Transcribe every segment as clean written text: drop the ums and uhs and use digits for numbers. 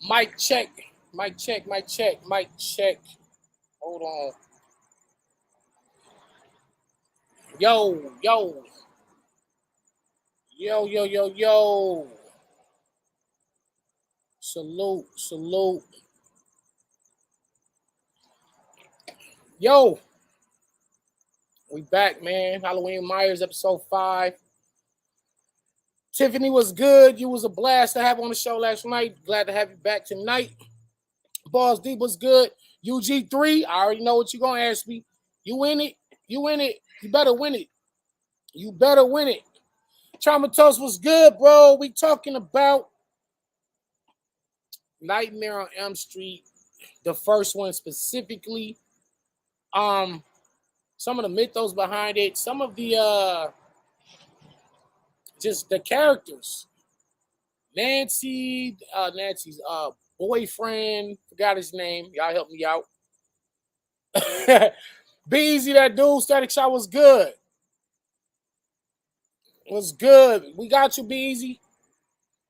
Mic check. Mic check. Mic check. Mic check. Hold on. Yo, yo. Yo, yo, yo, yo. Salute, salute. Yo. We back, man. Halloween Myers, episode 5. Tiffany was good. You was a blast to have on the show last night. Glad to have you back tonight. Balls Deep was good. UG3, I already know what you're going to ask me. You win it. You win it. You better win it. You better win it. Traumatose was good, bro. We talking about Nightmare on Elm Street, the first one specifically. Some of the mythos behind it, some of the just the characters. Nancy's boyfriend, forgot his name. Y'all help me out. Beezy, that dude, Static Shot was good. Was good. We got you, Beezy.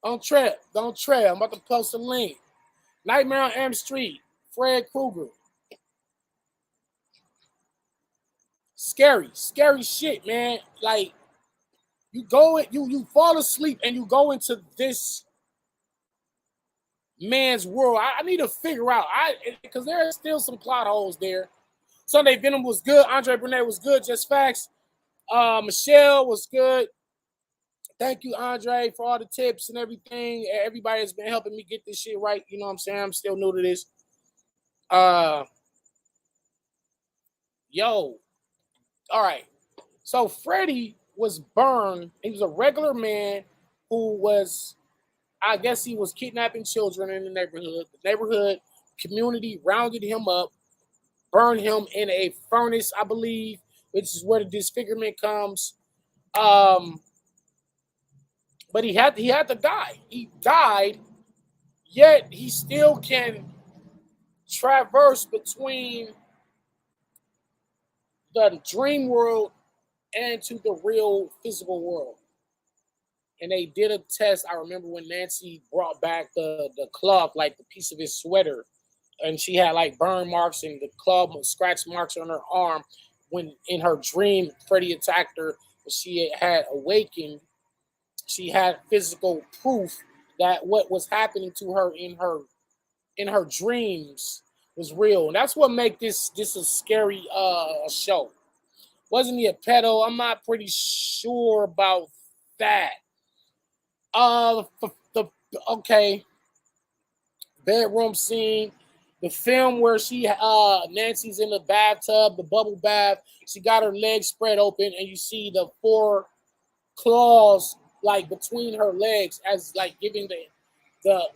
Don't trip. Don't trip. I'm about to post a link. Nightmare on Elm Street. Fred Krueger. Scary shit, man. Like you fall asleep and you go into this man's world. I need to figure out. Because there are still some plot holes there. Sunday Venom was good. Andre Burnett was good. Just facts. Michelle was good. Thank you, Andre, for all the tips and everything. Everybody has been helping me get this shit right. You know what I'm saying? I'm still new to this. Yo. All right. So Freddie was burned. He was a regular man who was, I guess he was kidnapping children in the neighborhood. The neighborhood community rounded him up, burned him in a furnace, I believe, which is where the disfigurement comes. But he had to die. He died, yet he still can traverse between the dream world and to the real physical world. And they did a test. I remember when Nancy brought back the cloth, like the piece of his sweater, and she had like burn marks and the club scratch marks on her arm. When in her dream, Freddie attacked her, but she had awakened. She had physical proof that what was happening to her in her dreams was real. And that's what make this a scary show. Wasn't he a pedo? I'm not pretty sure about that. Okay. Bedroom scene. The film where Nancy's in the bathtub, the bubble bath. She got her legs spread open, and you see the 4 claws like between her legs, as like giving the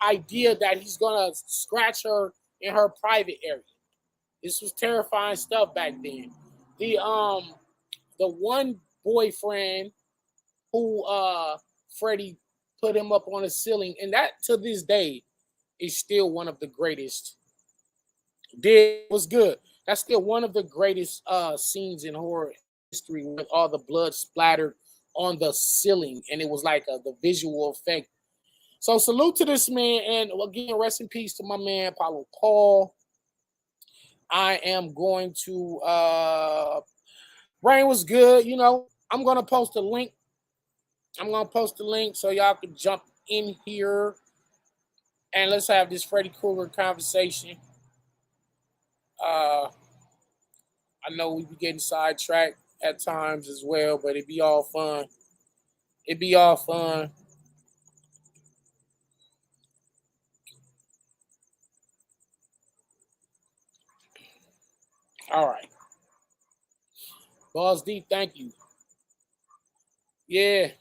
idea that he's gonna scratch her in her private area. This was terrifying stuff back then. The one boyfriend who Freddie put him up on the ceiling, and that to this day is still one of the greatest. Was good. That's still one of the greatest scenes in horror history, with all the blood splattered on the ceiling, and it was like the visual effect. So salute to this man, and again, rest in peace to my man Paulo Paul. I am going to Rain was good. You know, I'm gonna post a link. So y'all can jump in here and let's have this Freddy Krueger conversation. I know we be getting sidetracked at times as well, but it'd be all fun. All right. Balls Deep, thank you. Yeah.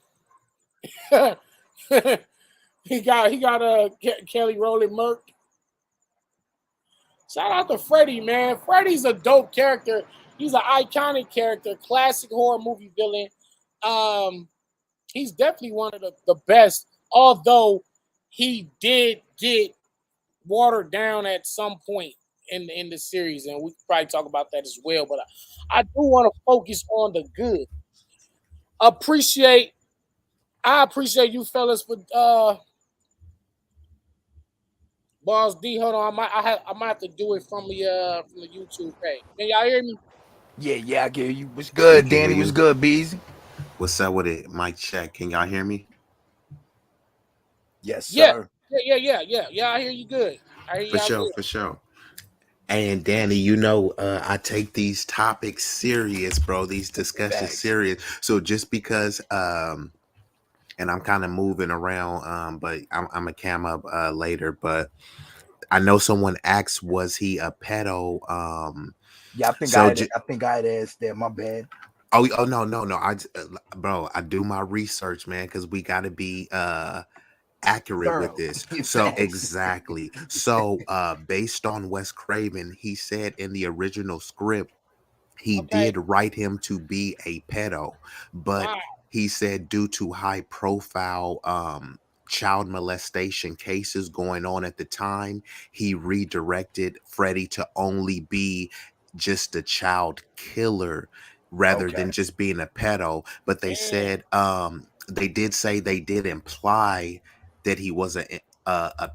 he got Kelly Rowland Merck. Shout out to Freddy, man. Freddy's a dope character. He's an iconic character, classic horror movie villain. He's definitely one of the best, although he did get watered down at some point in the series, and we could probably talk about that as well. But I do want to focus on the good. I appreciate you fellas for Boss D, hold on. I might have to do it from the YouTube page. Can y'all hear me? Yeah, I can hear you. What's We good, can hear Danny? What's you. good, Beezy? What's up with it? Mic check. Can y'all hear me? Yes, Yeah. sir. Yeah, I hear you good. I hear For y'all sure, good. for sure. And Danny, I take these topics serious, bro. These discussions Facts. serious. So just because, and I'm kind of moving around, but I'm a cam up later. But I know someone asked, was he a pedo? Yeah, So I think I had asked that. My bad. oh no. Bro, I do my research, man, because we got to be accurate with Thorough. this. So Facts. exactly. So based on Wes Craven, he said in the original script he Okay. did write him to be a pedo, but Wow. he said due to high profile child molestation cases going on at the time, he redirected Freddie to only be just a child killer rather Okay. than just being a pedo. But they Mm. said they did say they did imply that he was a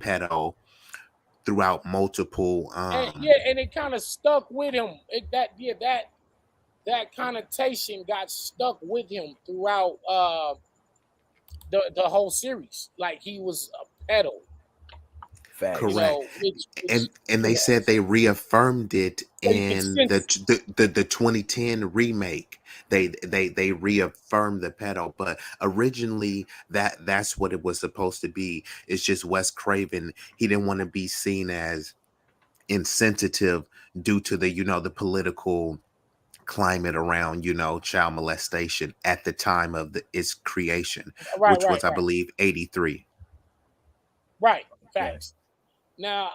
pedo throughout multiple And yeah, and it kind of stuck with him. That connotation got stuck with him throughout the whole series. Like he was a pedo, Facts. correct. which And they yeah, said they reaffirmed it so you can in sense. the 2010 remake. They reaffirmed the pedo, but originally that's what it was supposed to be. It's just Wes Craven. He didn't want to be seen as insensitive due to the the political climate around child molestation at the time of its creation, Right, which right, was I right, believe 83. right. Yeah. Facts. Now,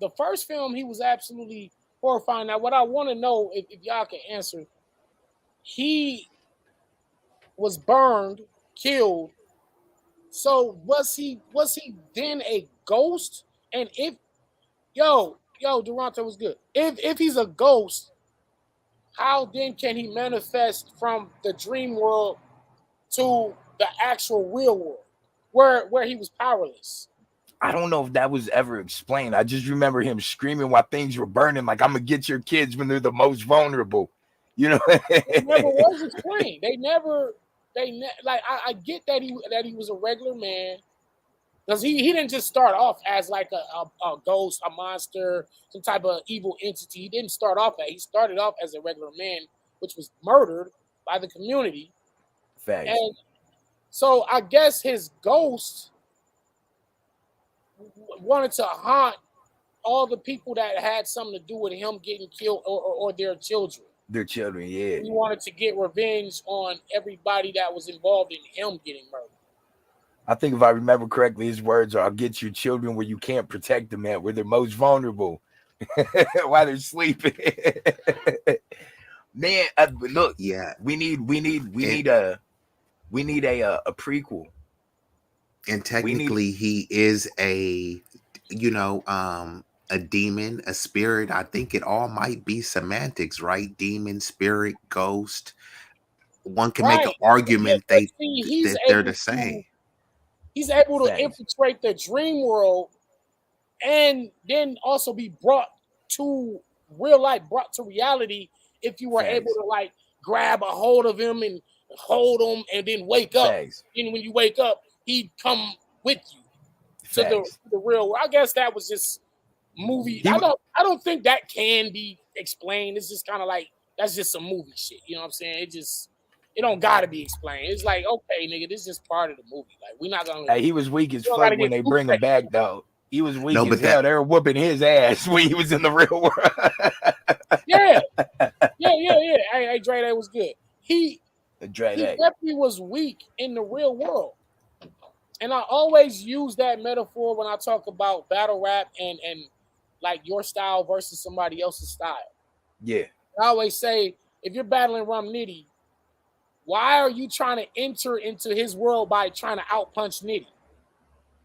the first film, he was absolutely horrifying. Now, what I want to know, if y'all can answer, he was burned, killed. So was he then a ghost? And if Duranto was good. If he's a ghost, how then can he manifest from the dream world to the actual real world, where he was powerless? I don't know if that was ever explained. I just remember him screaming while things were burning, like "I'm gonna get your kids when they're the most vulnerable." You know. It never was explained. They never. Like I get that he was a regular man because he didn't just start off as like a ghost, a monster, some type of evil entity. He didn't start off that. He started off as a regular man, which was murdered by the community, Facts. and so I guess his ghost wanted to haunt all the people that had something to do with him getting killed or their children. Their children. Yeah. He wanted to get revenge on everybody that was involved in him getting murdered. I think if I remember correctly, his words are, "I'll get your children where you can't protect them at, where they're most vulnerable, while they're sleeping." Man, look, Yeah, we need and a prequel. and We need technically he is a demon, a spirit. I think it all might be semantics, right? Demon, spirit, ghost. One can make an Right. Yeah, argument but see, that they're the same. he's able to facts. infiltrate the dream world and then also be brought to real life, brought to reality if you were able Facts. to like grab a hold of him and hold him and then wake up. Facts. And when you wake up, he'd come with you to Facts. the real world. I guess that was just movie. He I don't think that can be explained. It's just kind of like that's just some movie shit. You know what I'm saying? It don't gotta be explained. It's like, okay, nigga, this is just part of the movie. Like we're not gonna Hey, he was weak as we don't fuck gotta when get they too bring him crazy. back, though. He was weak No, as but hell. They were whooping his ass when he was in the real world. Yeah, yeah. Hey, Dre, that was good. Dre He that. definitely was weak in the real world. And I always use that metaphor when I talk about battle rap and like your style versus somebody else's style. Yeah. I always say, if you're battling Rum Nitty, why are you trying to enter into his world by trying to outpunch Nitty?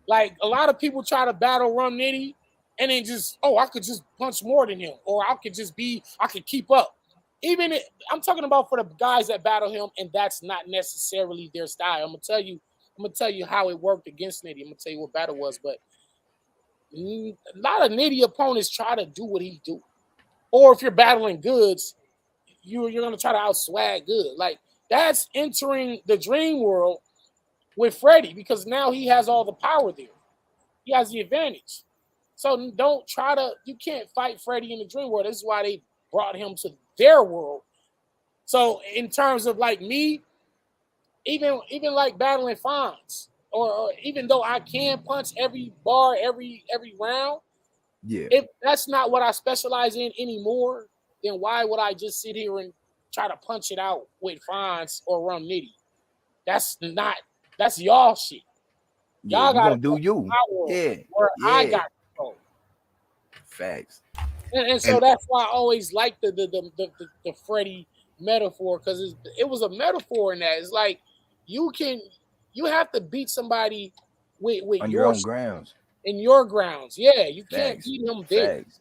Like a lot of people try to battle Rum Nitty and then just, oh, I could just punch more than him, or I could keep up. I'm talking about for the guys that battle him, and that's not necessarily their style. I'm gonna tell you how it worked against Nitty. I'm gonna tell you what battle was, but A lot of nitty opponents try to do what he do. Or if you're battling goods, you're gonna try to outswag good. Like that's entering the dream world with Freddy because now he has all the power there. He has the advantage. So don't try to. You can't fight Freddy in the dream world. This is why they brought him to their world. So in terms of like me, even like battling Fonz, or even though I can punch every bar, every round, Yeah, if that's not what I specialize in anymore, then why would I just sit here and try to punch it out with Fonz or Rum Nitty? That's y'all shit. yeah, Y'all you got to gonna do you. my world Yeah, where I yeah, got control. facts. And so And that's why I always like the Freddy metaphor because it was a metaphor in that. It's like you have to beat somebody with On your your own grounds. in your grounds. Yeah, you can't Facts. beat him there. Facts.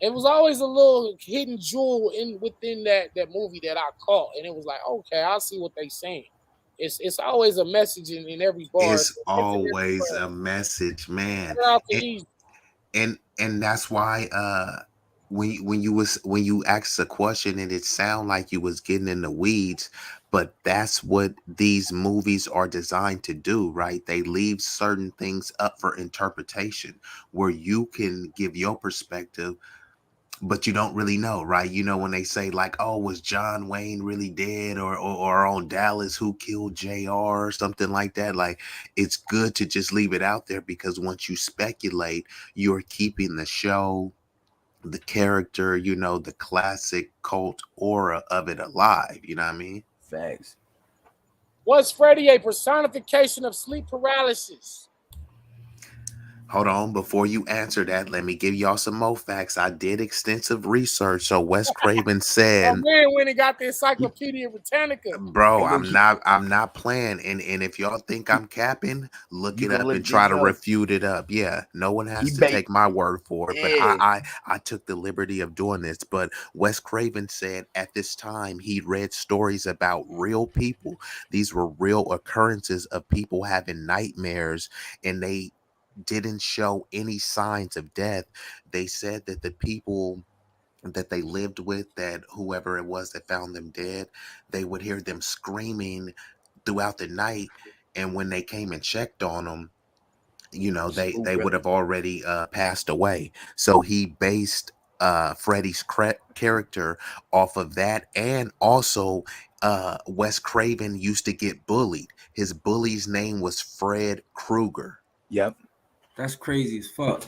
It was always a little hidden jewel within that movie that I caught, and it was like, okay, I see what they saying. It's always a message in every bar. it's always a message, man. Shout out to And Easy. and that's why when you asked a question and it sounded like you was getting in the weeds, but that's what these movies are designed to do, right? They leave certain things up for interpretation where you can give your perspective, but you don't really know, right? You know, when they say like, oh, was John Wayne really dead, or on Dallas, who killed JR or something like that? Like, it's good to just leave it out there because once you speculate, you're keeping the show, the character, you know, the classic cult aura of it alive. You know what I mean? Facts. Was Freddy a personification of sleep paralysis? Hold on, before you answer that, let me give y'all some more facts. I did extensive research. So Wes Craven Oh said, man, when he got the You, Encyclopedia Britannica. bro, hey, look, I'm not playing. And if y'all think I'm capping, look you it can up look and try this to up. refute it up. Yeah, no one He has to bait. take my word for it, but Yeah, I took the liberty of doing this. But Wes Craven said at this time he read stories about real people. These were real occurrences of people having nightmares, and they didn't show any signs of death. They said that the people that they lived with, that whoever it was that found them dead, they would hear them screaming throughout the night. And when they came and checked on them, you know, spook they would really. have already passed away. So he based Freddy's character off of that. And also, Wes Craven used to get bullied. His bully's name was Fred Krueger. Yep. That's crazy as fuck.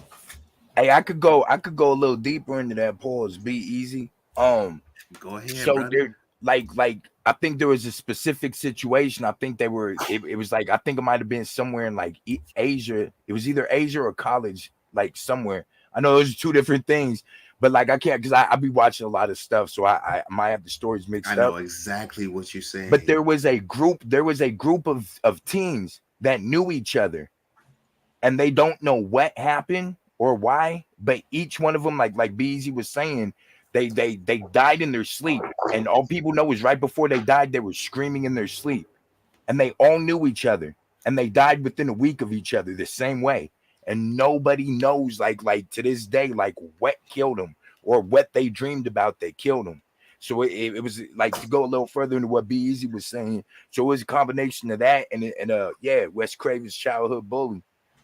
Hey, I could go a little deeper into that. Pause. Be easy. Go ahead, So brother. there, like I think there was a specific situation. I think they were. It was like I think it might have been somewhere in like Asia. It was either Asia or college, like somewhere. I know those are two different things, but like I can't because I be watching a lot of stuff, so I might have the stories I mixed know up. exactly what you're But saying. there was a group of teens that knew each other, and they don't know what happened or why, but each one of them, like Beezy was saying, they died in their sleep, and all people know is right before they died, they were screaming in their sleep, and they all knew each other, and they died within a week of each other the same way, and nobody knows like to this day like what killed them or what they dreamed about that killed them. So it was like to go a little further into what Be Easy was saying. So it was a combination of that and yeah, Wes Craven's childhood bully.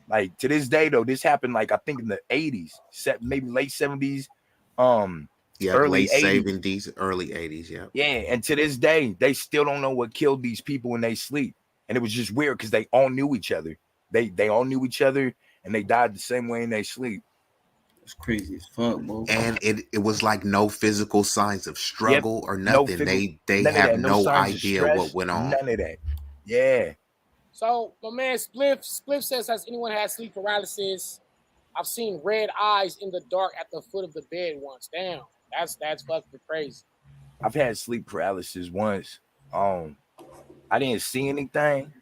Like to this day though, this happened like I think in the 80s, maybe late 70s, um, Yep, early late 80s. 70s, early 80s. Yep. Yeah, and to this day, they still don't know what killed these people when they sleep. And it was just weird because they all knew each other. They all knew each other and they died the same way in they sleep. That's crazy as fuck, bro. And it was like no physical signs of Yep. struggle or No nothing. figure, They none of have that. No no signs of idea what stress. went on. None of that. Yeah. So my man Spliff says, has anyone had sleep paralysis? I've seen red eyes in the dark at the foot of the bed once. Damn, that's fucking crazy. I've had sleep paralysis once. I didn't see anything.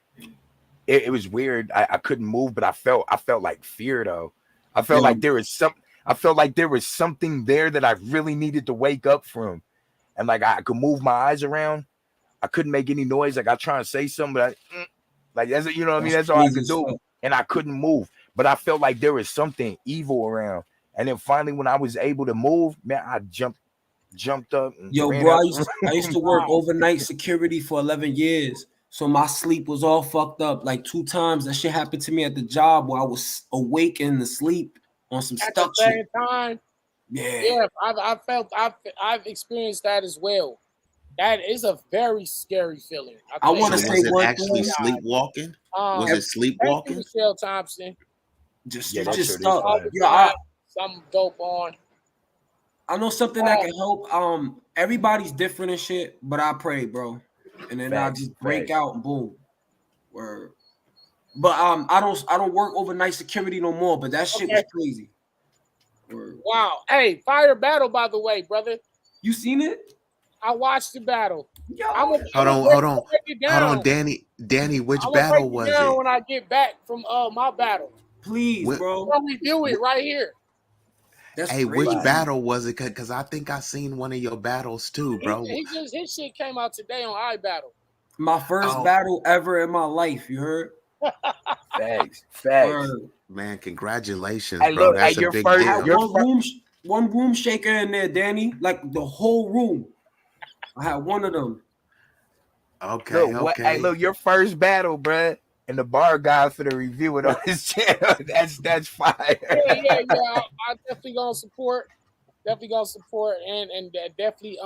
It was weird. I couldn't move, but I felt like fear though. I felt Yo, like there was some I felt like there was something there that I really needed to wake up from. And like I could move my eyes around. I couldn't make any noise. Like I trying to say something, but like that's you know what I mean. that's That's all I crazy could as do, fuck. and I couldn't move. but I felt like there was something evil around. And then finally, when I was able to move, man, I jumped up and Yo, ran bro, out. I used to work overnight security for 11 years. So my sleep was all fucked up. Like 2 times that shit happened to me at the job where I was awake and asleep on some At the stuck same shit. time, Yeah. yeah, I've experienced that as well. That is a very scary feeling. I wanna So say was it one actually thing. sleepwalking? Was Um, it thank you, sleepwalking? Michelle Thompson. Just Yeah, that just shit is stuck. fire. You know, I Some dope on. know something that can help. Everybody's different and shit, but I pray, bro. And then I Facts, just break facts. out and boom. Word. But I don't work overnight security no more, but that shit was Okay. crazy. Word. Wow. Hey, fire battle, by the way, brother. You seen it? I watched the battle. Yo, Hold on, Break it down. Danny. Which I'm gonna break battle it was down it? when I get back from my battle. please, Wh- bro. I'll review it right here. That's Hey, crazy. which battle was it? Because I think I seen one of your battles too, bro. His shit came out today on iBattle. My first Oh. battle ever in my life. You heard? Facts. Word. Man, congratulations, Hey, bro. look, That's hey, a your big first- I had deal. your one room shaker in there, Danny. Like the whole room. I had one of them. Okay, Look, what? okay. Hey, look, your first battle, bruh, and the bar guy for the review it on his channel. That's fire. Yeah. I definitely gonna support. And definitely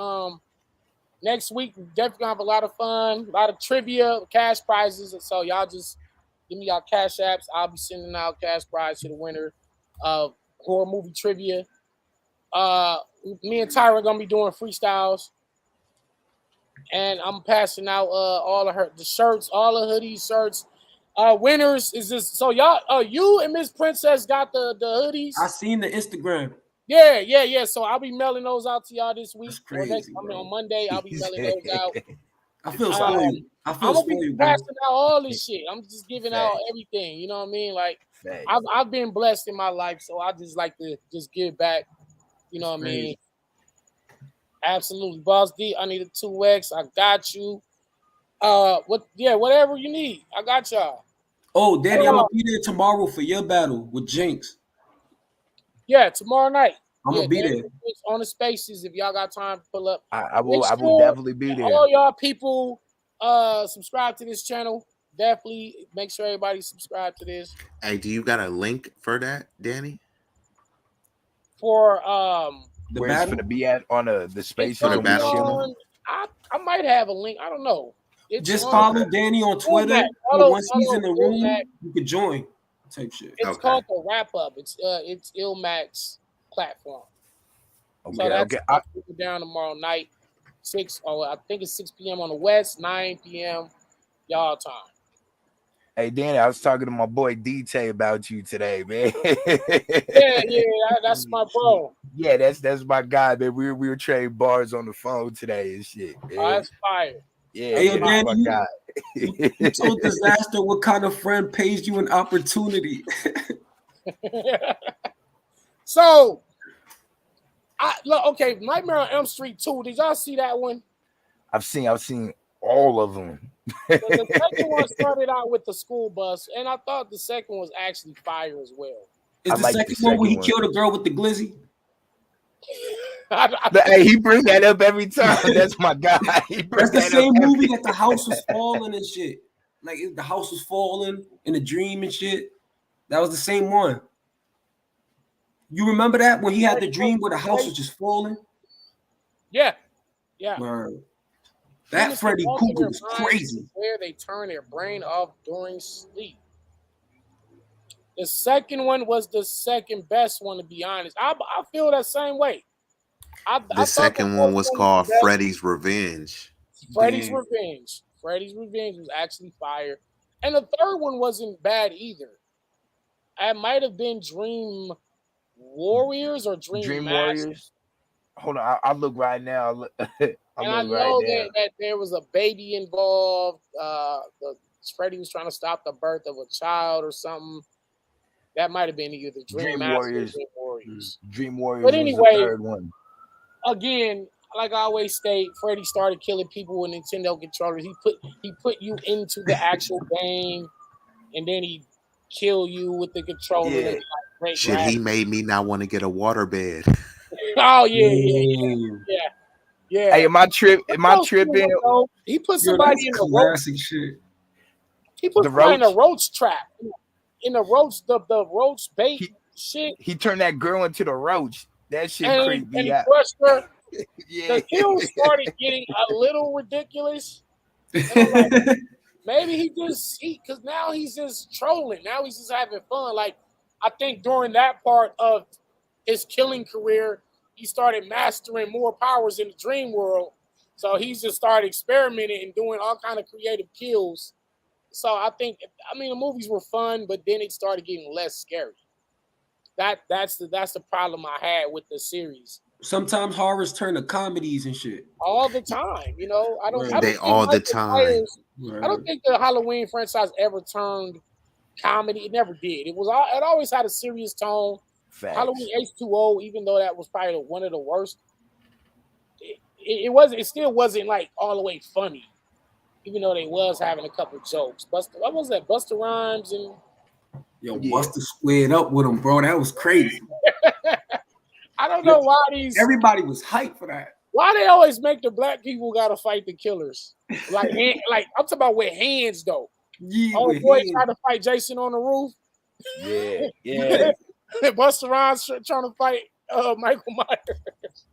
next week we definitely gonna have a lot of fun, a lot of trivia, cash prizes. So y'all just give me y'all cash apps. I'll be sending out cash prize to the winner of horror movie trivia. Me and Tyra gonna be doing freestyles, and I'm passing out all of the shirts, all the hoodies, shirts. Winners is this? So y'all, you and Miss Princess got the hoodies. I seen the Instagram. Yeah. So I'll be mailing those out to y'all this week. That's crazy, On Monday, I'll be mailing those out. I feel Um, spoiled. I I'm feel gonna be spoiled, bro. passing out all this shit. I'm just giving out Facts. everything. You know what I mean? Like Facts. I've been blessed in my life, so I just like to just give back. You know what I mean? Absolutely, Boss D. I need a 2X. I got you. Whatever you need, I got y'all. Oh, Danny, I'm gonna be there tomorrow for your battle with Jinx. Yeah, tomorrow night. I'm gonna be there. On the spaces if y'all got time to pull up. I Make will sure definitely be there. all y'all people subscribe to this channel. Definitely make sure everybody subscribe to this Hey, do you got a link for that, Danny? for The Where it's battle. gonna be at on the it's space For the gonna be battle on. I might have a link. I don't know. It's Just on- follow Danny on Twitter. Ilmac. and Follow- once he's in the follow room, Ilmac. you can join. Type shit. It's Okay. called the Wrap Up. It's Ilmac's platform. Okay, So that's okay. I'll put it down tomorrow night. I think it's 6 p.m. on the West, 9 p.m. y'all time. Hey, Danny, I was talking to my boy DT about you today, man. That's my bro. Yeah, that's my guy, man. We were trading bars on the phone today and shit, man. Oh, that's fire. Yeah, Hey, yo, that's my Danny, guy. You told Disaster what kind of friend pays you an opportunity. So, okay, Nightmare on Elm Street 2. Did y'all see that one? I've seen all of them. The second one started out with the school bus, and I thought the second was actually fire as well. Is I the like second the one where he second one. killed a girl with the glizzy? Hey, he bring that up every time. That's my guy. He bring That's the that same up movie every- that the house was falling and shit. Like the house was falling in a dream and shit. That was the same one. You remember that when he had the dream where the house was just falling? Yeah. Word. That Demons Freddy walk in Krueger their was minds crazy. Where they turn their brain off during sleep. The second one was the second best one, to be honest. I feel that same way. I The thought second the one first was the called best. Freddy's Revenge. Freddy's Damn. Revenge. Freddy's Revenge was actually fire. And the third one wasn't bad either. It might have been Dream Warriors or Dream Masters. Warriors. Hold on, I'll look right now. And I know that there was a baby involved. Freddy was trying to stop the birth of a child or something. That might have been either Dream Masters Warriors. or Dream Warriors. Dream Warriors But was anyway, the third one. Again, like I always state, Freddy started killing people with Nintendo controllers. He put you into the actual game, and then he kill you with the controller. Yeah. Like, great Shit, he graphics. made me not want to get a water bed. Oh yeah, Damn. yeah. Hey, am I tripping? He put Yo, somebody that's in the roach. classic shit. He put The somebody in a roach? roach trap. In the roach, the roach bait He- shit, He turned that girl into the roach. That shit and creeped me he out. crushed her. Yeah. The kills started getting a little ridiculous, and I'm like, maybe because now he's just trolling. Now he's just having fun. Like, I think during that part of his killing career, he started mastering more powers in the dream world. So he's just started experimenting and doing all kind of creative kills. So I mean, the movies were fun, but then it started getting less scary. That's the problem I had with the series. Sometimes horrors turn to comedies and shit. All the time, you know. I don't They think all the Michael time. Myers- I don't think the Halloween franchise ever turned comedy. It never did. It always had a serious tone. Facts. Halloween H2O, even though that was probably one of the worst, it still wasn't like all the way funny. Even though they was having a couple jokes. What was that? Busta Rhymes and Yo, Yeah. Buster squared up with him, bro. That was crazy. I don't know why Everybody was hyped for that. why they always make the black people gotta fight the killers. Like I'm talking about with hands though. Yeah, Oh with boy hands. tried to fight Jason on the roof. Yeah. Yeah. Busta Rhymes trying to fight Michael Myers.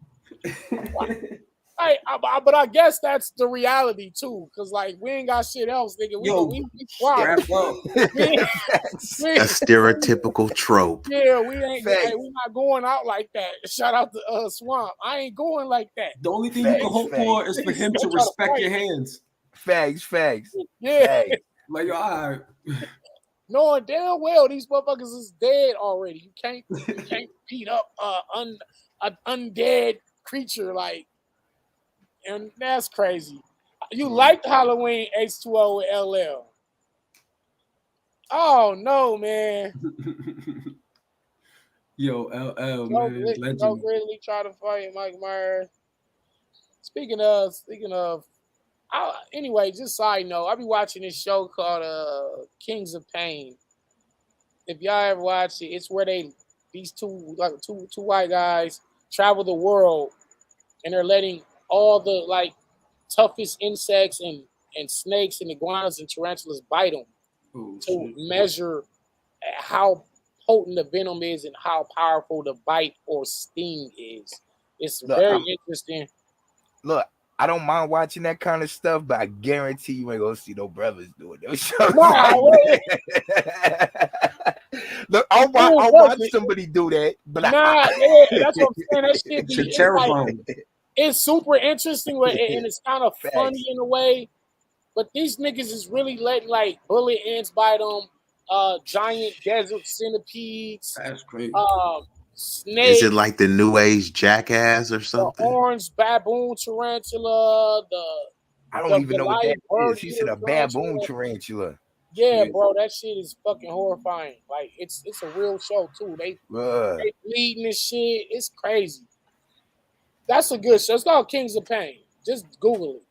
But I guess that's the reality too, because like we ain't got shit else, nigga. We Wrap up. A stereotypical trope. Yeah, we ain't. Facts. We not going out like that. Shout out to Swamp. I ain't going like that. The only thing you can hope for is for him to Don't try to respect fight. your hands. Facts. Yeah, Facts. Like, yo, all right. knowing damn well these motherfuckers is dead already. You can't beat up an undead creature like, and that's crazy. You liked Halloween H2O with LL? Oh no, man! Yo, LL, man, legend. Don't really try to fight Mike Myers. Speaking of, anyway, just side note, I be watching this show called Kings of Pain. If y'all ever watch it, it's where these two white guys travel the world, and they're letting all the like toughest insects and snakes and iguanas and tarantulas bite them to measure how potent the venom is and how powerful the bite or sting is. It's very interesting. Look, I don't mind watching that kind of stuff, but I guarantee you ain't gonna see no brothers doing those shows. Look, I'll watch somebody do that, but that's what I'm saying. That shit It's terrifying. It's super interesting and it's kind of funny in a way. But these niggas is really letting like bullet ants bite them, giant desert centipedes. That's crazy. Snakes. Is it like the new age Jackass or The something? orange baboon tarantula. I don't even know what that is. He said a baboon tarantula. Yeah, bro, that shit is fucking horrifying. Like it's a real show too. They bleeding and shit. It's crazy. That's a good show. It's called Kings of Pain. Just Google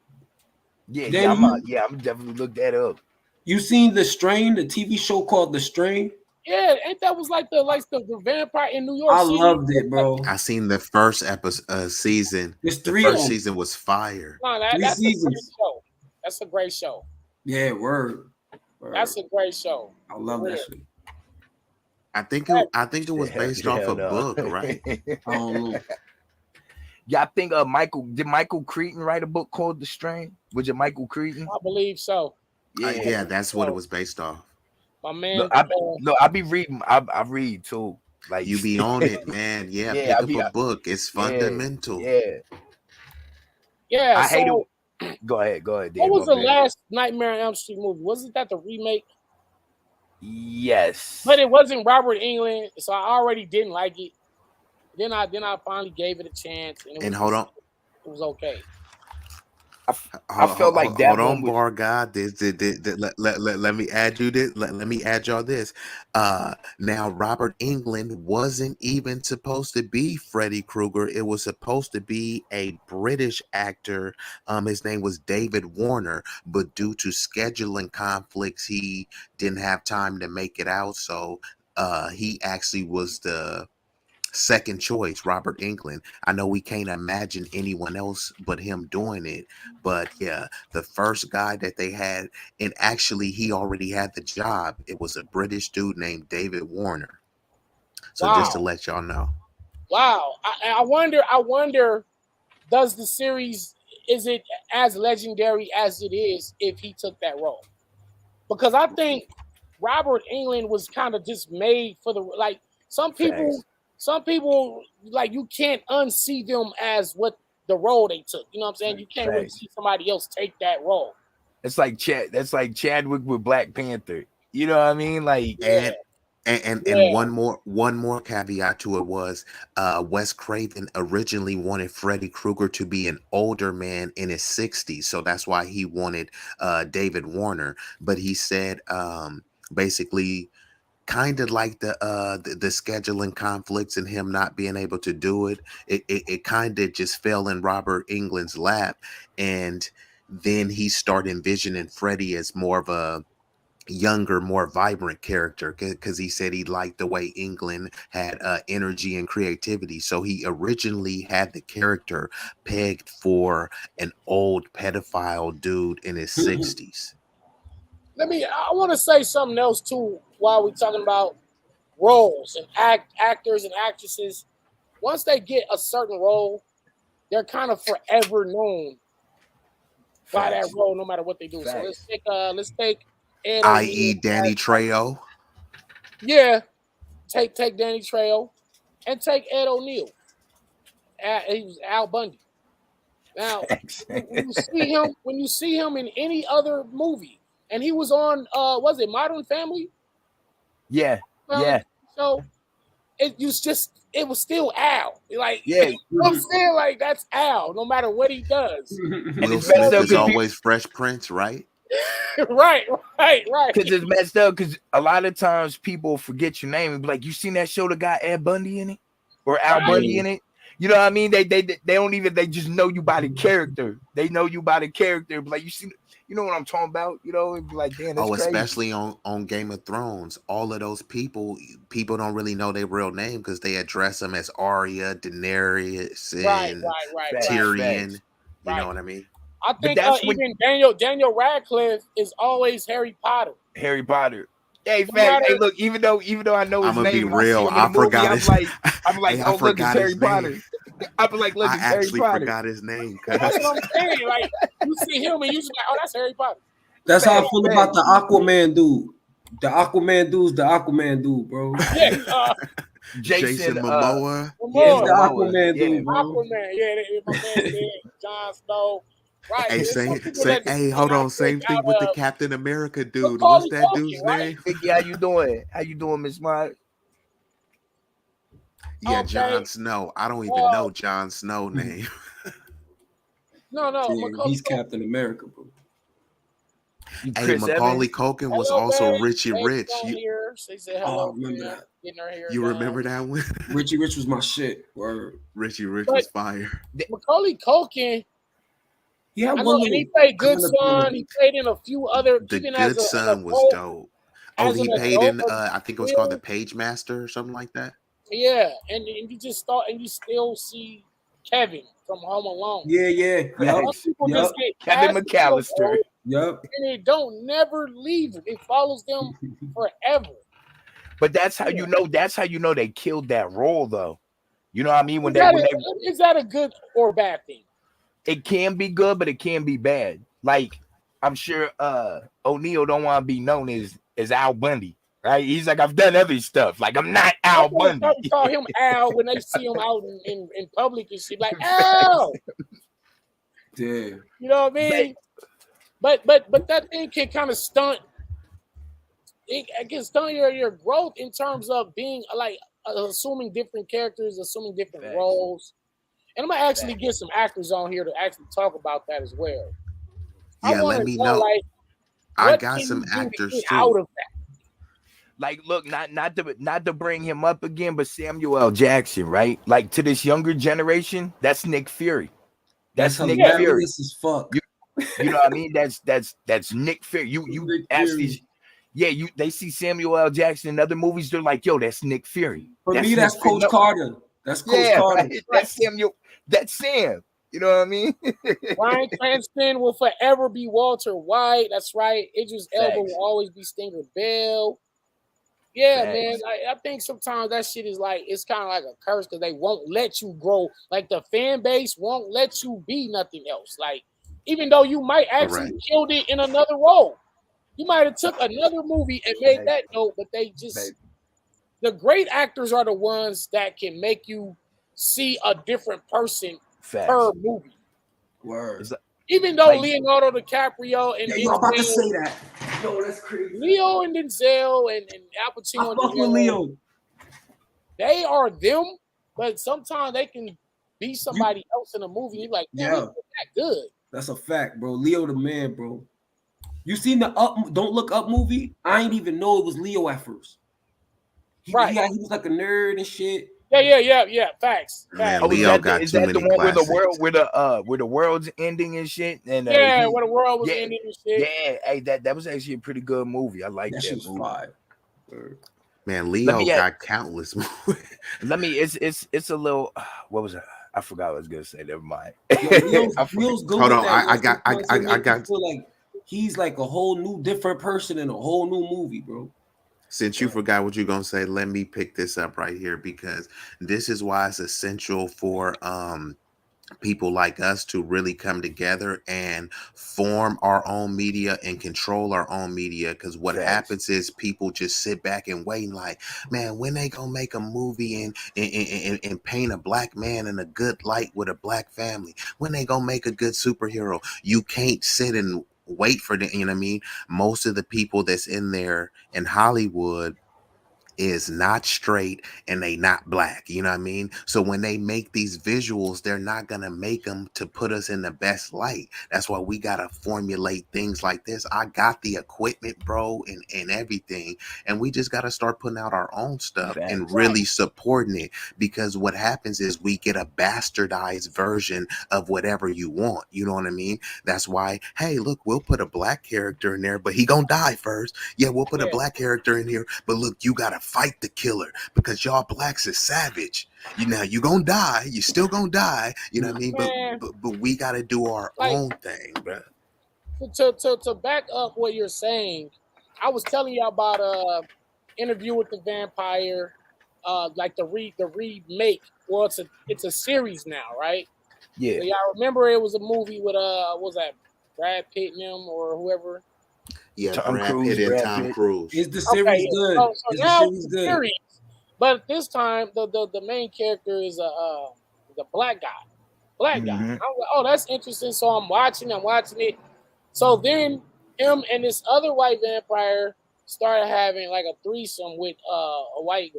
it. I'm definitely look that up. You seen The Strain, the TV show called The Strain? Yeah, ain't that was like the vampire in New York I City? loved it, bro. I seen the first season. There's The three first of them. season was fire. No, Three that's seasons. a great show. That's a great show. Yeah, word. That's a great show. I love that shit. I think it was based off a book, right? I don't know. Yeah, I think Michael Crichton write a book called The Strain? Was it Michael Crichton? I believe so. Yeah, that's what it was based off. My man. I be reading. I read too. Like You be on it, man. Yeah, pick up a book. It's fundamental. Yeah. I hate it. Go ahead. What was the last Nightmare on Elm Street movie? Wasn't that the remake? Yes. But it wasn't Robert Englund, so I already didn't like it. Then I finally gave it a chance, and hold on. it was okay. I felt like that Hold one on, was bar God. Let me add you this. Let me add y'all this. Now Robert Englund wasn't even supposed to be Freddy Krueger. It was supposed to be a British actor. His name was David Warner, but due to scheduling conflicts, he didn't have time to make it out. So he actually was the second choice, Robert Englund. I know we can't imagine anyone else but him doing it, but yeah, the first guy that they had, and actually he already had the job. It was a British dude named David Warner. So just to Wow. let y'all know. Wow. I wonder, does the series, is it as legendary as it is if he took that role? Because I think Robert Englund was kind of just made for the, like, some facts. people like, you can't unsee them as what the role they took. You know what I'm saying? You can't really Facts. see somebody else take that role. It's like That's like Chadwick with Black Panther. You know what I mean? Like, Yeah. And one more caveat to it was Wes Craven originally wanted Freddy Krueger to be an older man in his 60s, so that's why he wanted David Warner. But he said basically kind of like the scheduling conflicts and him not being able to do it kind of just fell in Robert Englund's lap, and then he started envisioning Freddy as more of a younger, more vibrant character, because he said he liked the way England had energy and creativity. So he originally had the character pegged for an old pedophile dude in his 60s. I want to say something else too while we're talking about roles and actors and actresses. Once they get a certain role, they're kind of forever known by that Facts. role, no matter what they do. So facts. let's take Ed I.e. O'Neill. Danny Trejo. Yeah, take Danny Trejo and take Ed O'Neill. He was Al Bundy. Now, Facts. when you see him in any other movie, and he was on, was it Modern Family? Yeah. Family Yeah. show. It was still Al. Like, Yeah. you know what I'm saying? Like, that's Al, no matter what he does. Will it's messed Smith up is 'cause always Fresh Prince, right? right. Because it's messed up. Because a lot of times people forget your name and be like, "You seen that show that got Ed Bundy in it or Al Right. Bundy in it?" You know what I mean? They don't even. They just know you by the character. They know you by the character. But like, you know what I'm talking about? You know, it'd be like, damn, that's Oh, crazy. especially on Game of Thrones. All of those people don't really know their real name because they address them as Arya, Daenerys, and Facts, Tyrion. facts. You know Right. what I mean? I But think that's when even Daniel Radcliffe is always Harry Potter. Harry Potter. Hey, No fact. Hey, matter, look. Even though I know I'm his gonna be name and I see real. him in the I movie, forgot I'm his. like, Hey, I oh, look, it's forgot Harry his name. Potter. I'm like, look, I it's Harry actually Potter. forgot his name. that's what I'm saying. Like, you see him and you just like, oh, that's Harry Potter. That's how I Facts, feel about the Aquaman dude. The Aquaman dude's the Aquaman dude, bro. Yeah, Jason Momoa. Yeah, He's the Momoa. Aquaman Yeah. dude, bro. Aquaman. Yeah, my man said Jon Snow. Right. Hey, There's some same, people same. that just Hey, hold cannot on. break Same out thing with the of Captain America dude. What's Macaulay that Culkin, dude's right? name? Vicky, how you doing? How you doing, Miss Mott? Yeah, Okay. Jon Snow. I don't even know Jon Snow name. No, Yeah, Macaulay he's Culkin. Captain America, bro. Hey, Chris Macaulay Evans? Culkin was Hello, also babe. Richie Baby's Rich. on here. She said Oh, I hello. remember Man. that. Getting her hair You done. remember that one? Richie Rich was my shit. Word. Richie Rich But was fire. Macaulay Culkin, He had I know, one and he little played Good kind of Son. He played in a few other, The even as Good an Son was adult. dope. Oh, As an he paid adult, in. I think it was called the still, Page Master or something like that. yeah, and you just thought, and you still see Kevin from Home Alone. Yeah. Yep. Some Facts. people Yep. just get Kevin cast in those McAllister. roles, Yep. and it don't never leave them. It follows them forever. But that's how you know. That's how you know they killed that role, though. You know what I mean? Is that a good or bad thing? It can be good, but it can be bad. Like I'm sure O'Neill don't want to be known as Al Bundy, right? He's like, I've done other stuff. Like I'm not Al That's why they Bundy. call him Al when they see him out in public and shit. Like, Al! Yeah. You know what I mean? But that thing can kind of stunt. It can stunt your growth in terms of being like assuming different characters, assuming different Facts. roles. And I'm gonna actually get some actors on here to actually talk about that as well. I Yeah, want let to me know, know. like, I what got can some you do to actors get too. out of that? Like, look, not to bring him up again, but Samuel L. Jackson, right? Like, to this younger generation, that's Nick Fury. That's That's Nick Fury. hilarious as fuck. You know what I mean? That's Nick Fury. You Nick ask Fury. these, yeah, they see Samuel L. Jackson in other movies, they're like, yo, that's Nick Fury. For me, Nick that's Fury. Coach No, Carter. That's Coach yeah, Carter. right. That's Samuel. That's Sam. You know what I mean? Bryan Cranston will forever be Walter White. That's right. Idris Elba Facts. will always be Stinger Bell. Yeah, Facts. man. I think sometimes that shit is like, it's kind of like a curse because they won't let you grow. Like, the fan base won't let you be nothing else. Like, even though you might actually Correct. killed it in another role, you might have took another movie and made that note, but they just, Facts. the great actors are the ones that can make you see a different person Facts. per movie. Word. It's like- Even though Like- Leonardo DiCaprio and Yeah, you about to Denzel, say that. Yo, that's crazy. Leo and Denzel and Al I Pacino, fuck with Leo. they are them, but sometimes they can be somebody else in a movie. You're like, man, Yeah. he's not that good. That's a fact, bro. Leo the man, bro. You seen the Don't Look Up movie? I ain't even know it was Leo at first. He was like a nerd and shit. Yeah. Facts. Man, Oh, is Leo that got is too that many the one where the classics. where the world's ending and shit? And Yeah, where the world was yeah, ending and shit. yeah, hey, that was actually a pretty good movie. I like That that shit was movie. fire. Word. Man, Leo me got countless movies. It's a little what was it? I forgot what I was gonna say. Never mind. Yo, Leo's good. Hold with on, that. I got- Sometimes I- it I make you got- feel like he's like a whole new different person in a whole new movie, bro. Since you forgot what you're gonna say, let me pick this up right here because this is why it's essential for people like us to really come together and form our own media and control our own media. Because what Facts. happens is people just sit back and wait, like, man, when they gonna make a movie and paint a black man in a good light with a black family? When they gonna make a good superhero? You can't sit and wait for the, you know what I mean? Most of the people that's in there in Hollywood is not straight and they not black, you know what I mean? So when they make these visuals, they're not gonna make them to put us in the best light. That's why we gotta formulate things like this. I got the equipment, bro, and everything, and we just gotta start putting out our own stuff and Facts. really supporting it, because what happens is we get a bastardized version of whatever you want, you know what I mean? That's why, hey, look, we'll put a black character in there, but he gonna die first. Yeah, we'll put a black character in here, but look, you gotta fight the killer because y'all blacks is savage. You gonna die. You still gonna die. You know what I mean? Man. But we gotta do our Like- own thing, bro. To back up what you're saying, I was telling you about Interview with the Vampire, like the remake. Well, it's a series now, right? Yeah. So y'all remember it was a movie with what was that, Brad Pitt and them or whoever? Yeah, Tom Brad Cruise, Pitt and Brad Tom Pitt. Cruise. Is the series good? So Is now the it's series a good? series, but this time the main character is the black guy. Black guy. Mhm. I was like, oh, that's interesting. So I'm watching it. So then him and this other white vampire started having like a threesome with a white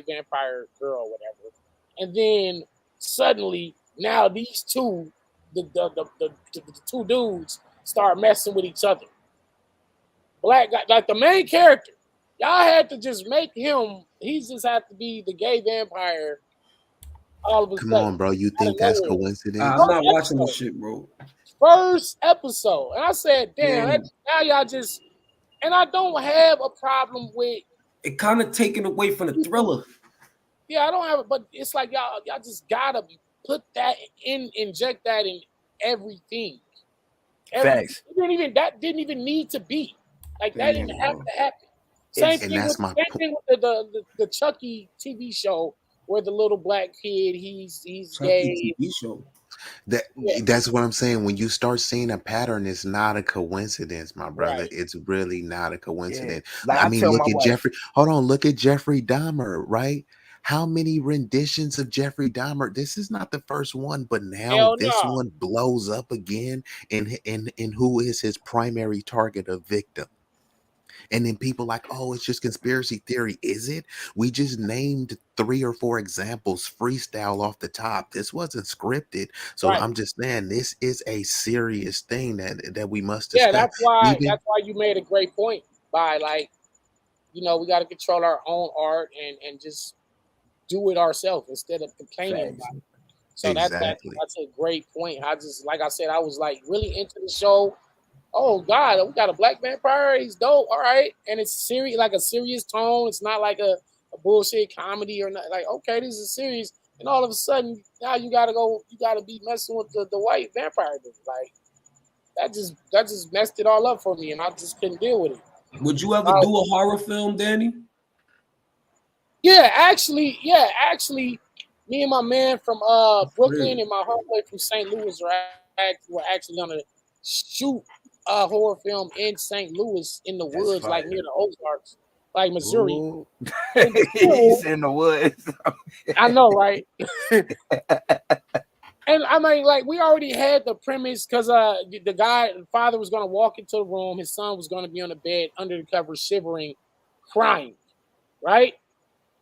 vampire girl, or whatever. And then suddenly now these two, the two dudes start messing with each other. Black guy, like the main character. Y'all had to just make him. He just had to be the gay vampire. All of a Come sudden. on, bro. You Out think of that's nowhere. coincidence? I'm not watching this shit, bro. First episode, and I said, "Damn, Man. now y'all just." And I don't have a problem with. It kind of taken away from the thriller. Yeah, I don't have it, but it's like y'all just gotta put that inject that in everything. Facts. That didn't even need to be like that. Damn, Didn't have bro. to happen. Same And thing that's with my the Chucky TV show where the little black kid he's Chucky gay. TV show. That's what I'm saying. When you start seeing a pattern, it's not a coincidence, my brother. Right. It's really not a coincidence. Like, I I mean, tell look my at wife- Jeffrey. Hold on, look at Jeffrey Dahmer, right? How many renditions of Jeffrey Dahmer? This is not the first one, but now Hell this no. one blows up again. And who is his primary target of victim? And then people like, oh, it's just conspiracy theory. Is it? We just named 3 or 4 examples freestyle off the top. This wasn't scripted. So Right. I'm just saying this is a serious thing that we must Yeah, discuss. that's why Even you made a great point by like, you know, we got to control our own art and just do it ourselves instead of complaining Facts. about it. So exactly. that's a great point. I just like I said, I was like really into the show. Oh God, we got a black vampire. He's dope. All right, and it's serious, like a serious tone. It's not like a bullshit comedy or not. Like okay, this is serious. And all of a sudden, now you gotta be messing with the white vampire dude. Like that just messed it all up for me, and I just couldn't deal with it. Would you ever do a horror film, Danny? Yeah, actually, me and my man from Brooklyn and my homeboy from St. Louis were actually gonna shoot a horror film in St. Louis in the woods, like near the Ozarks, like Missouri. He's in the woods. I know, right? And I mean, like, we already had the premise because the father was gonna walk into the room, his son was gonna be on the bed under the covers, shivering, crying, right?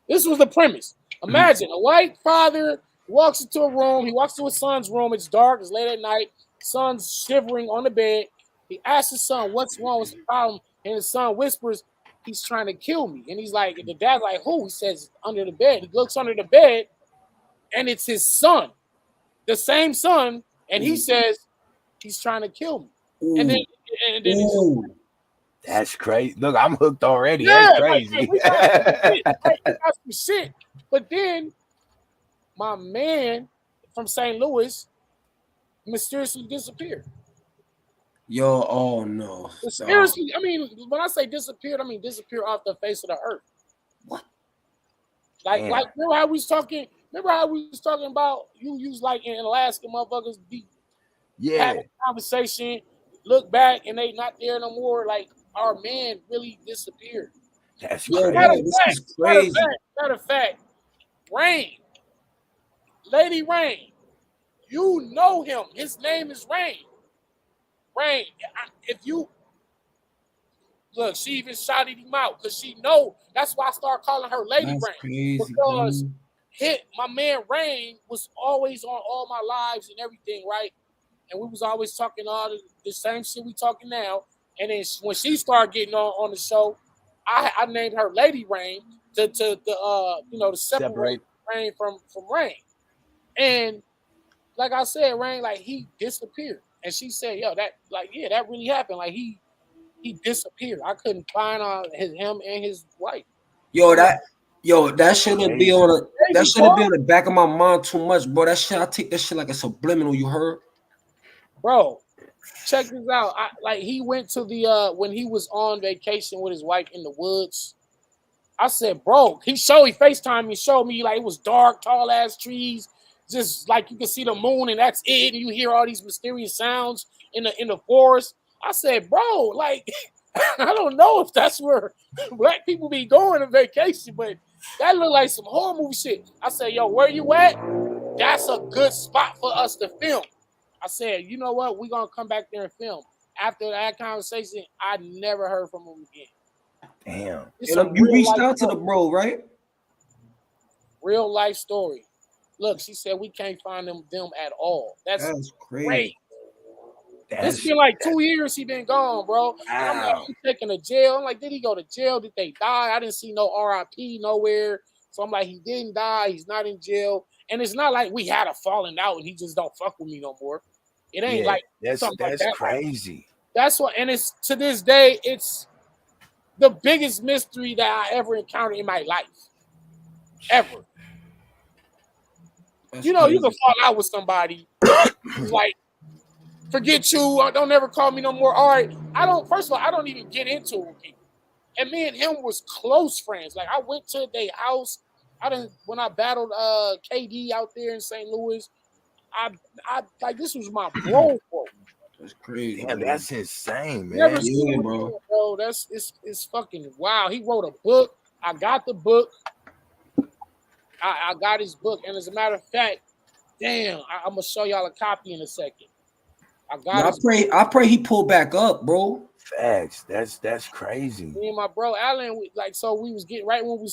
This was the premise. Imagine a white father walks into a room. He walks to his son's room. It's dark. It's late at night. Son's shivering on the bed. He asks his son, "What's wrong? What's the problem?" And his son whispers, "He's trying to kill me." And he's like, the dad's like, "Who?" He says, "Under the bed." He looks under the bed, and it's his son, the same son. And he says, "He's trying to kill me." Ooh. And then he's that's crazy. Look, I'm hooked already. yeah, That's crazy. we got some shit. But then my man from St. Louis mysteriously disappeared. Yo, oh no. Mysteriously, I mean, when I say disappeared, I mean disappear off the face of the earth. What? Like remember how we was talking about you was like in Alaska, motherfuckers be having a conversation, look back and they not there no more. Like our man really disappeared. That's crazy. Matter of fact, Rain, Lady Rain, you know him. His name is Rain. Rain, if you look, she even shouted him out because she know. That's why I started calling her Lady That's Rain. crazy, Because my man Rain was always on All My Lives and everything, right? And we was always talking all the same shit we talking now. And then when she started getting on the show, I named her Lady Rain to separate Rain from Rain. And like I said, Rain, like he disappeared. And she said, yo, that really happened. Like he disappeared. I couldn't find him and his wife. That shouldn't be on the back of my mind too much, bro. That shit, I take that shit like a subliminal, you heard? Bro, check this out. He went to the when he was on vacation with his wife in the woods. I said, bro, he FaceTimed me, showed me like it was dark, tall ass trees, just like you can see the moon and that's it. And you hear all these mysterious sounds in the forest. I said, bro, like I don't know if that's where black people be going on vacation, but that looked like some horror movie shit. I said, yo, where you at? That's a good spot for us to film. I said, you know what? We're going to come back there and film. After that conversation, I never heard from him again. Damn. You reached out to the bro, right? Real life story. Look, she said we can't find them at all. That's crazy. Great. It's been like 2 years he been gone, bro. And I'm like, he taken to jail. I'm like, did he go to jail? Did they die? I didn't see no RIP nowhere. So I'm like, he didn't die. He's not in jail. And it's not like we had a falling out and he just don't fuck with me no more. It ain't like something like that. Crazy. That's what, and it's to this day, it's the biggest mystery that I ever encountered in my life. Ever. That's crazy. You can fall out with somebody. Like, forget you, don't ever call me no more. All right. First of all, I don't even get into it with people. And me and him was close friends. Like I went to their house. When I battled KD out there in St. Louis, I like this was my bro. That's crazy. Yeah, that's insane, man. Never seen it, bro. It's fucking wow. He wrote a book. I got the book. I got his book, and as a matter of fact, damn, I'm gonna show y'all a copy in a second. I pray he pulled back up, bro. Facts. That's crazy. Me and my bro Alan, we was getting right when we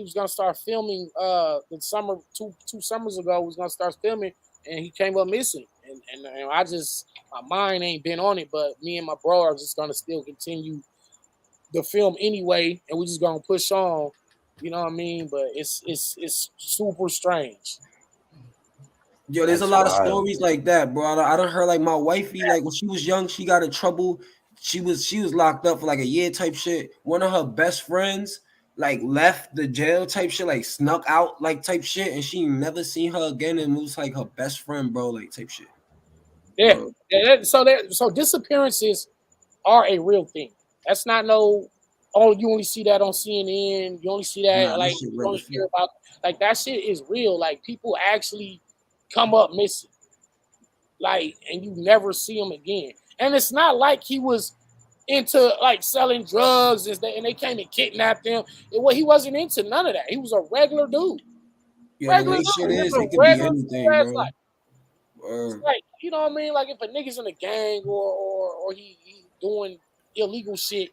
was gonna start filming the summer two summers ago. We was gonna start filming, and he came up missing, and I just my mind ain't been on it, but me and my bro are just gonna still continue the film anyway, and we just gonna push on. You know what I mean? But it's super strange. Yo, there's a That's lot of wild. stories like that, bro. I done heard like my wifey, like when she was young, she got in trouble. She was locked up for like a year type shit. One of her best friends like left the jail type shit, like snuck out like type shit, and she never seen her again. And it was like her best friend, bro, like type shit. Yeah. Bro. So disappearances are a real thing. That's not no. Oh, you only see that on CNN. You only see that Nah, that shit you real only as hear fuck. about that shit is real. Like people actually come up missing, and you never see them again. And it's not like he was into like selling drugs and they came and kidnapped him. He wasn't into none of that. He was a regular dude. Yeah, the Regular way dude. shit He is, lived it a could be regular anything, ass bro. life. It's like, you know what I mean? Like if a nigga's in a gang or he doing illegal shit,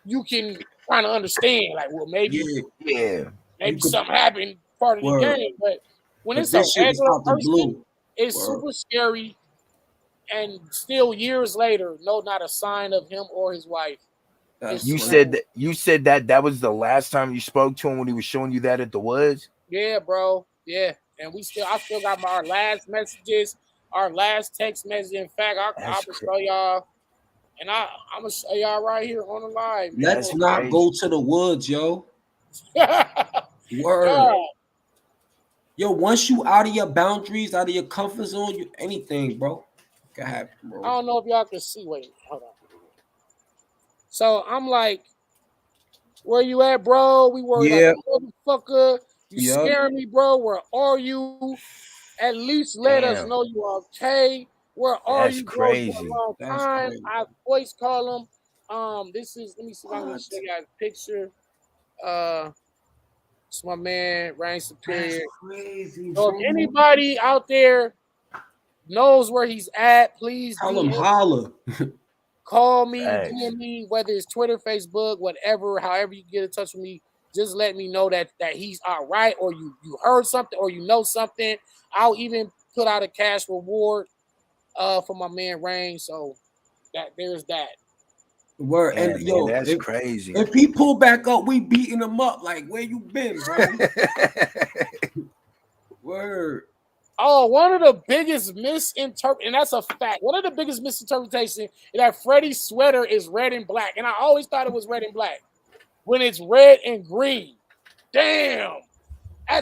you can kind of understand, like, well, maybe Yeah, you could something happened part of the word. game. But when But it's a this shit was regular out the person, blue. it's Word. super scary. And still years later, no, not a sign of him or his wife. That's You crazy. said that was the last time you spoke to him when he was showing you that at the woods. Yeah, bro. Yeah, and I still got our last messages, our last text message. In fact, I'm That's gonna show y'all, and I'm gonna show y'all right here on the live, man. Let's That's not crazy. go to the woods, yo. Word. God. Yo, once you out of your boundaries, out of your comfort zone, you anything, bro. Can happen, I bro. don't know if y'all can see. Wait, hold on. So I'm like, where you at, bro? We worried like Yeah, a motherfucker. You yeah. scaring me, bro. Where are you? At least let us Damn, know you are okay. Where are that's you, bro? It's been a crazy. long That's time. crazy. I voice call him. This is let me see if I'm gonna What? show you guys a picture. It's my man, Rain Superior. Crazy, So if bro. anybody out there knows where he's at, please Tell him DM, holla. call me, Thanks. DM me, whether it's Twitter, Facebook, whatever, however you get in touch with me. Just let me know that he's all right, or you heard something, or you know something. I'll even put out a cash reward for my man Rain. So that there's that. Word. Yeah, And man, yo, that's crazy. if he pull back up, we beating him up. Like, where you been, bro? Word. Oh, one of the biggest and that's a fact. One of the biggest misinterpretations is that Freddie's sweater is red and black. And I always thought it was red and black when it's red and green. Damn. I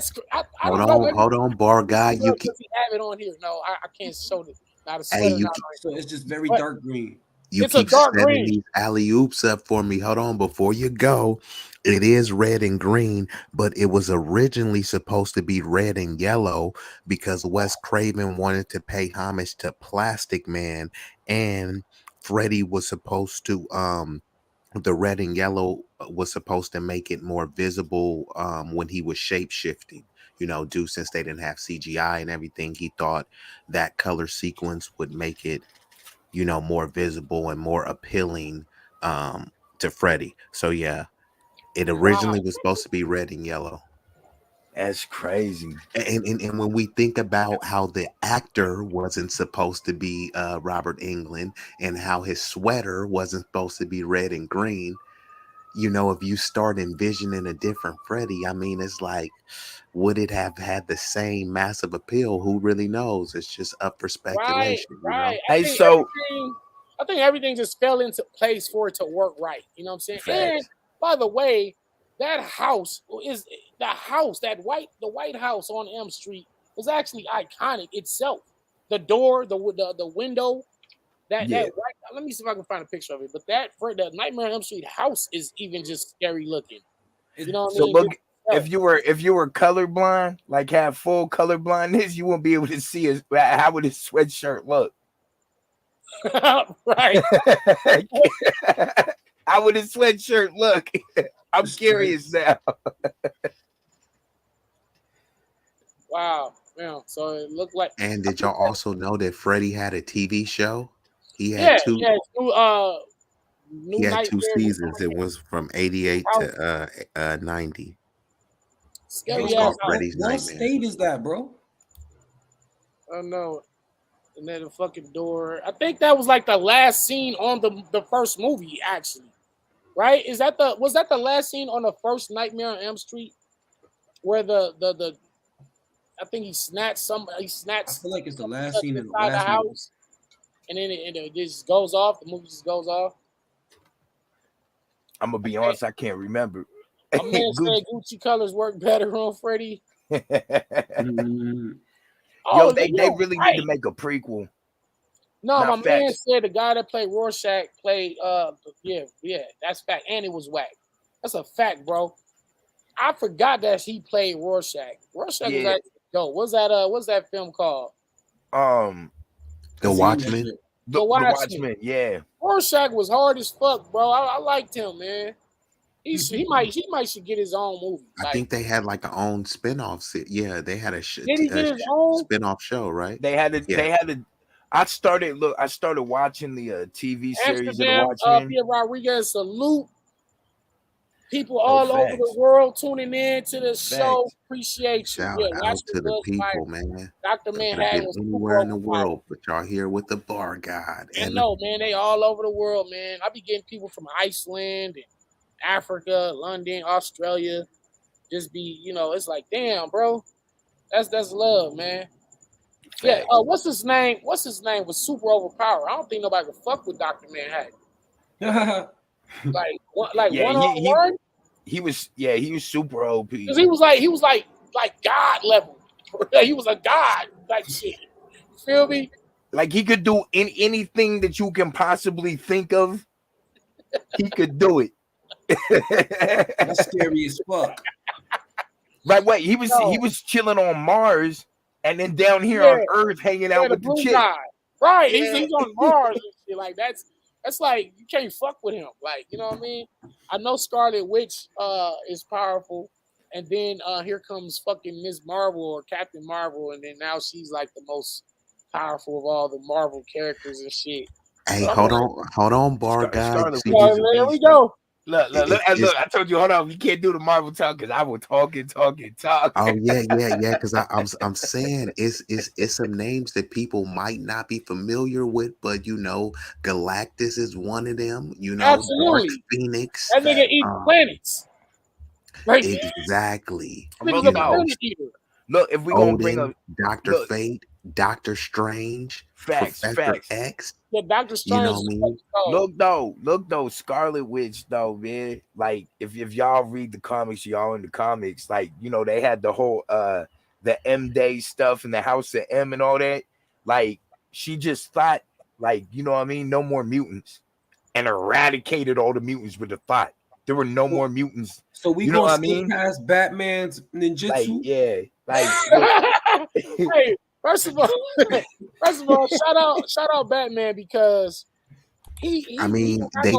don't know. Maybe Hold on, bar guy. You keep, does he have it on here? No, I can't show it. Not a hey, sweater, not on So it's just very But dark green. you it's a keep dark setting green. these alley oops up for me. Hold on, before you go. It is red and green, but it was originally supposed to be red and yellow because Wes Craven wanted to pay homage to Plastic Man, and Freddie was supposed to the red and yellow was supposed to make it more visible when he was shape shifting. Due since they didn't have CGI and everything, he thought that color sequence would make it more visible and more appealing to Freddie. So yeah, it Wow. originally was supposed to be red and yellow. That's crazy. And when we think about how the actor wasn't supposed to be Robert Englund and how his sweater wasn't supposed to be red and green, if you start envisioning a different Freddie, I mean, it's like, would it have had the same massive appeal? Who really knows? It's just up for Right, speculation, right. Hey, so I think everything just fell into place for it to work right. You know what I'm saying? And facts. by the way, that house is the White House on Elm Street was actually iconic itself. The door, the window, that Yeah. white. Let me see if I can find a picture of it. But the Nightmare on Elm Street house is even just scary looking. You know what I So mean? look, if you were colorblind, like have full color blindness, you won't be able to see how would his sweatshirt look. Right. How would his sweatshirt look? I'm curious now. Wow. Yeah. So it looked like. And did y'all also know that Freddie had a TV show? He had Yeah, two. yeah. He New had two Nightmares. seasons. It was from 88 to 90. It was Scary ass called house. Freddy's What Nightmare. state is that, bro? I know. And then the fucking door. I think that was like the last scene on the first movie, actually. Right? Was that the last scene on the first Nightmare on Elm Street? Where the I think he snatched I feel like it's the last scene in the inside the last movie. house, and then it just goes off. The movie just goes off. I'm gonna be honest, I can't remember. My man said Gucci colors work better on Freddy. Mm, Yo, Oh, they you're really right. need to make a prequel. No, Not my man facts. said the guy that played Rorschach played yeah, that's fact. And it was whack. That's a fact, bro. I forgot that he played Rorschach. Rorschach was Yeah. actually dope. What's that film called? The I seen that Watchmen. shit. The Watchmen. Watchmen, yeah. Rorschach was hard as fuck, bro. I liked him, man. He might should get his own movie. I think they had like their own spin-off. Yeah, they had a Did he get his own? spin-off show, right? They had to. I started watching the TV series of the Amsterdam, Watchmen. Pierre Rodriguez, salute. People Oh, all over the facts. world tuning in to the show. Facts. Appreciate you. Shout Yeah, out Watchmen to the was people, fire. man. Dr. They could have Manhattan been was anywhere in the super overpowered. world, but y'all here with the bar god. And no, man, they all over the world, man. I be getting people from Iceland and Africa, London, Australia. Just be, it's like, damn, bro. That's love, man. Yeah, Facts. what's his name? Was super overpowered. I don't think nobody could fuck with Dr. Manhattan. Like Yeah, one on one. He was super OP. Because he was like God level. He was a god like shit. You feel me? Like he could do anything that you can possibly think of. He could do it. That's scary as fuck. Right, wait. He was chilling on Mars and then down here on Earth hanging out with the blue chick. guy. Right. Yeah. He's on Mars and shit. Like that's like you can't fuck with him. Like, you know what I mean? I know Scarlet Witch is powerful. And then here comes fucking Ms. Marvel or Captain Marvel, and then now she's like the most powerful of all the Marvel characters and shit. Hey, hold on, bar guy. Scarlet See, Witch. There we go. Look, I told you, hold on, you can't do the Marvel talk because I will talk. Oh yeah, because I'm saying it's some names that people might not be familiar with, but Galactus is one of them. Absolutely. Dark Phoenix. That nigga eat planets. Like, Exactly. nigga's a planet eater. Look, if we gonna bring Odin, up Dr. Fate, Doctor Strange, Facts. Professor X. Yeah, Doctor Strange. You know what I mean? Look though, Scarlet Witch though, man. Like if y'all read the comics, y'all in the comics, like they had the whole the M Day stuff in the House of M and all that. Like she just thought, like, you know what I mean, no more mutants, and eradicated all the mutants with the thought. There were no more mutants. So we gonna skip past Batman's ninjutsu? Like, yeah. Like hey, first of all, shout out Batman because they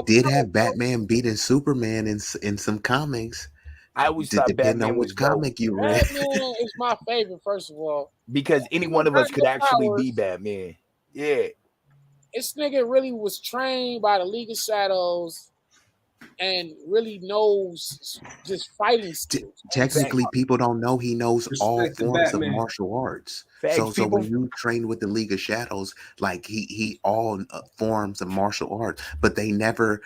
did have Batman beating Superman in some comics. I always thought Batman was comic you read. Batman is my favorite, first of all. Because any one of us could actually be Batman. Yeah. This nigga really was trained by the League of Shadows and really knows just fighting skills. Technically, people don't know he knows all forms of martial arts. So when you train with the League of Shadows, like he all forms of martial arts, but they don't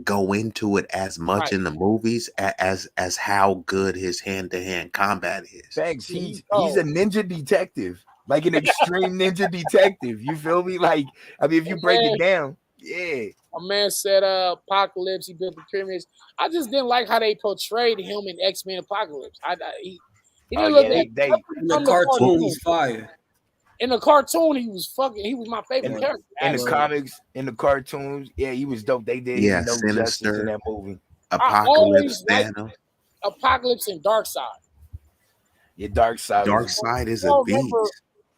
go into it as much in the movies as how good his hand-to-hand combat is. Thanks. He's a ninja detective, like an extreme ninja detective. You feel me? Like, I mean, if you break it down, yeah. A man said Apocalypse, he built the pyramids. I just didn't like how they portrayed him in X-Men Apocalypse. He didn't look in the cartoon, he's fire. In the cartoon, he was my favorite character. In the comics, in the cartoons, yeah, he was dope. They did no justice in that movie. Apocalypse, Thanos. Apocalypse and Darkseid. Yeah, Darkseid. Darkseid is a beast.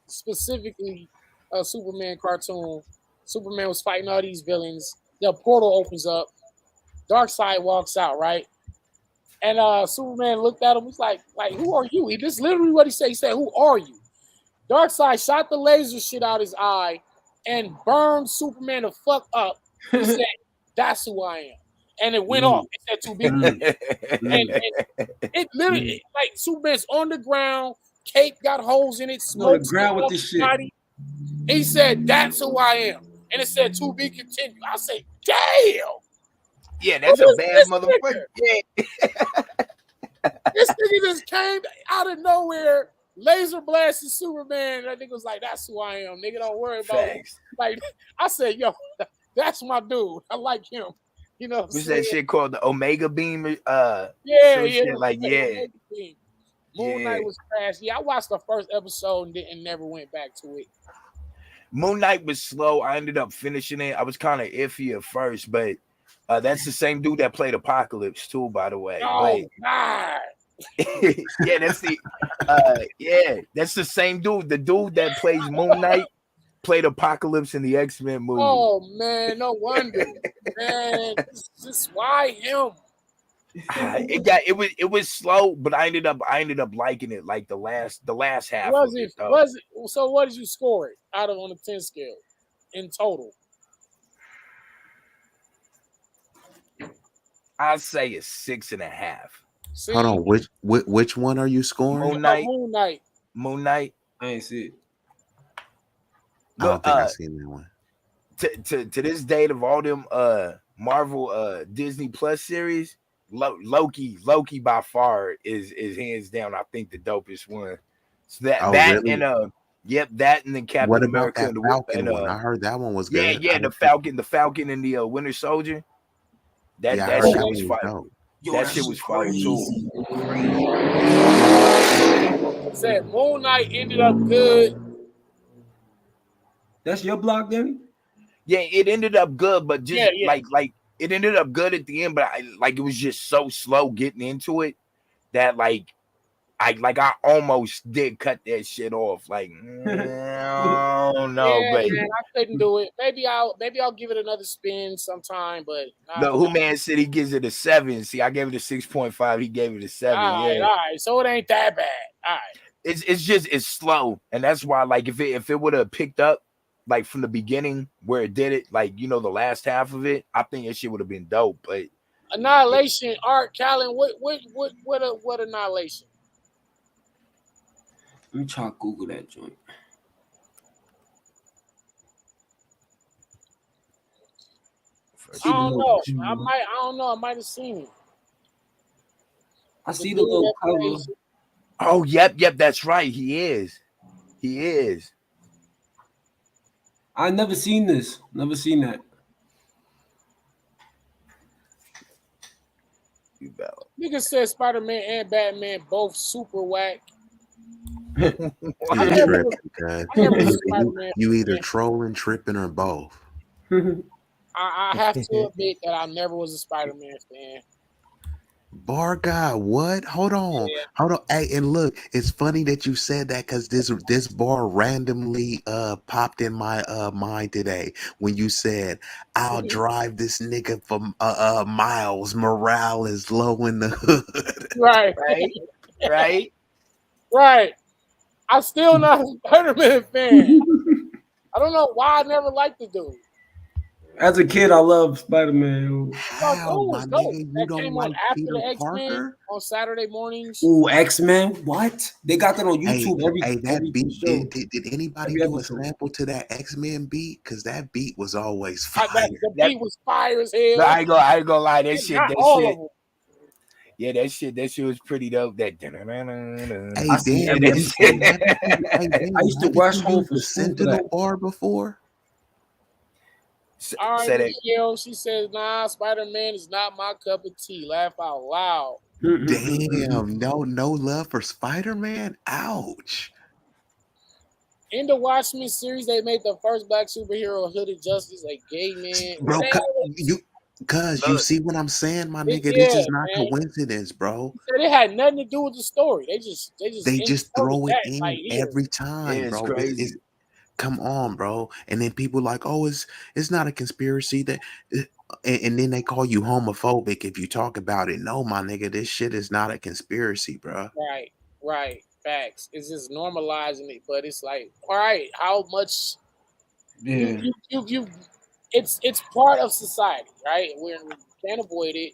Specifically, a Superman cartoon. Superman was fighting all these villains. The portal opens up. Darkseid walks out, right? And Superman looked at him. Was like, who are you? This is literally what he said. He said, "Who are you?" Darkseid shot the laser shit out his eye, and burned Superman the fuck up. He said, "That's who I am," and it went off. It said "to be," and it literally like Superman's on the ground, cape got holes in it, On the smoke ground with off this his shit. body. He said, "That's who I am," and it said "to be continued." I say, "Damn." Yeah, that's Who a is bad this motherfucker. Yeah. This nigga just came out of nowhere, laser blasted Superman. And I think it was like, "That's who I am, nigga. Don't worry about it." Facts. Like I said, "Yo, that's my dude. I like him." You know what I'm What's saying? that shit called? The Omega Beam? Yeah, some yeah. shit like yeah. Moon Yeah. Knight was trash. Yeah, I watched the first episode and never went back to it. Moon Knight was slow. I ended up finishing it. I was kind of iffy at first, but that's the same dude that played Apocalypse too, by the way. Oh God. But yeah, that's the that's the same dude. The dude that plays Moon Knight played Apocalypse in the X-Men movie. Oh man, no wonder. Man, just why him? It was slow, but I ended up liking it. Like the last half Was of it it. Though. was it so what did you score it out of on a 10 scale in total? I'd say it's 6.5. See, Hold on, which one are you scoring? Moon Knight. Moon Knight. Moon Knight. I ain't see it. I don't think I've seen that one. To this date of all them Marvel Disney Plus series, Loki by far is hands down, I think, the dopest one. So Really? and that and then Captain What about America that and the Falcon one? I heard that one was good. Yeah, the Falcon and the Winter Soldier. I That heard shit that was one fire. dope. That shit was fire too. Said Moon Knight ended up good. That's your block, Danny? Yeah, it ended up good, but just Yeah. like it ended up good at the end, but it was just so slow getting into it that I almost did cut that shit off. Like, no, but Man, I couldn't do it. Maybe I'll give it another spin sometime, but the Who Man said he gives it a 7. See, I gave it a 6.5. He gave it a 7. all right. So it ain't that bad. All right. It's slow, and that's why if it would have picked up like from the beginning where it did it, like the last half of it, I think that shit would have been dope. But Annihilation, Art Callen, what Annihilation? Let me try to Google that joint. I don't know. I might have seen it. I see the little cover. Oh, yep, that's right. He is. I never seen this. Never seen that. Nigga said Spider-Man and Batman both super whack. You either trolling, tripping, or both. I have to admit that I never was a Spider-Man fan. Bar guy, what? Hold on. Hey, and look, it's funny that you said that because this bar randomly popped in my mind today when you said I'll drive this nigga for miles. Morale is low in the hood. Right. I'm still not a Spider-Man fan. I don't know why I never liked the dude. As a kid, I loved Spider-Man. How, my nigga, you don't like Peter Parker? On Saturday mornings. Ooh, X-Men? What? They got that on YouTube. That beat. Did anybody do a sample to that X-Men beat? Because that beat was always fire. The beat was fire as hell. I ain't gonna lie. That shit. Yeah, that shit was pretty dope. I used to rush home for Sentinel bar before. All right, she says, "Nah, Spider-Man is not my cup of tea." Laugh out loud. Damn, no love for Spider-Man. Ouch. In the Watchmen series, they made the first black superhero, Hooded Justice, a gay man. Bro, you see what I'm saying, my nigga? This is not coincidence, bro. It had nothing to do with the story. They just throw it in every time, bro. It's crazy. Come on, bro. And then people like, oh, it's not a conspiracy that, and then they call you homophobic if you talk about it. No, my nigga, this shit is not a conspiracy, bro. Right. Facts. It's just normalizing it, but it's like, all right, how much Yeah. You it's part of society, right? We can't avoid it.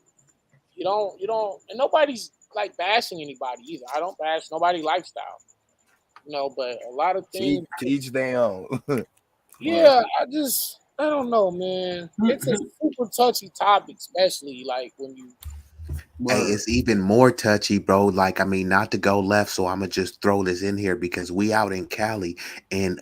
You don't, and nobody's like bashing anybody either. I don't bash nobody's lifestyle, but a lot of Teach, things, teach their own. yeah, I don't know, man. It's a super touchy topic, especially like when you, Hey, Word. it's even more touchy, bro. Like, I mean, not to go left, so I'm gonna just throw this in here because we out in Cali, and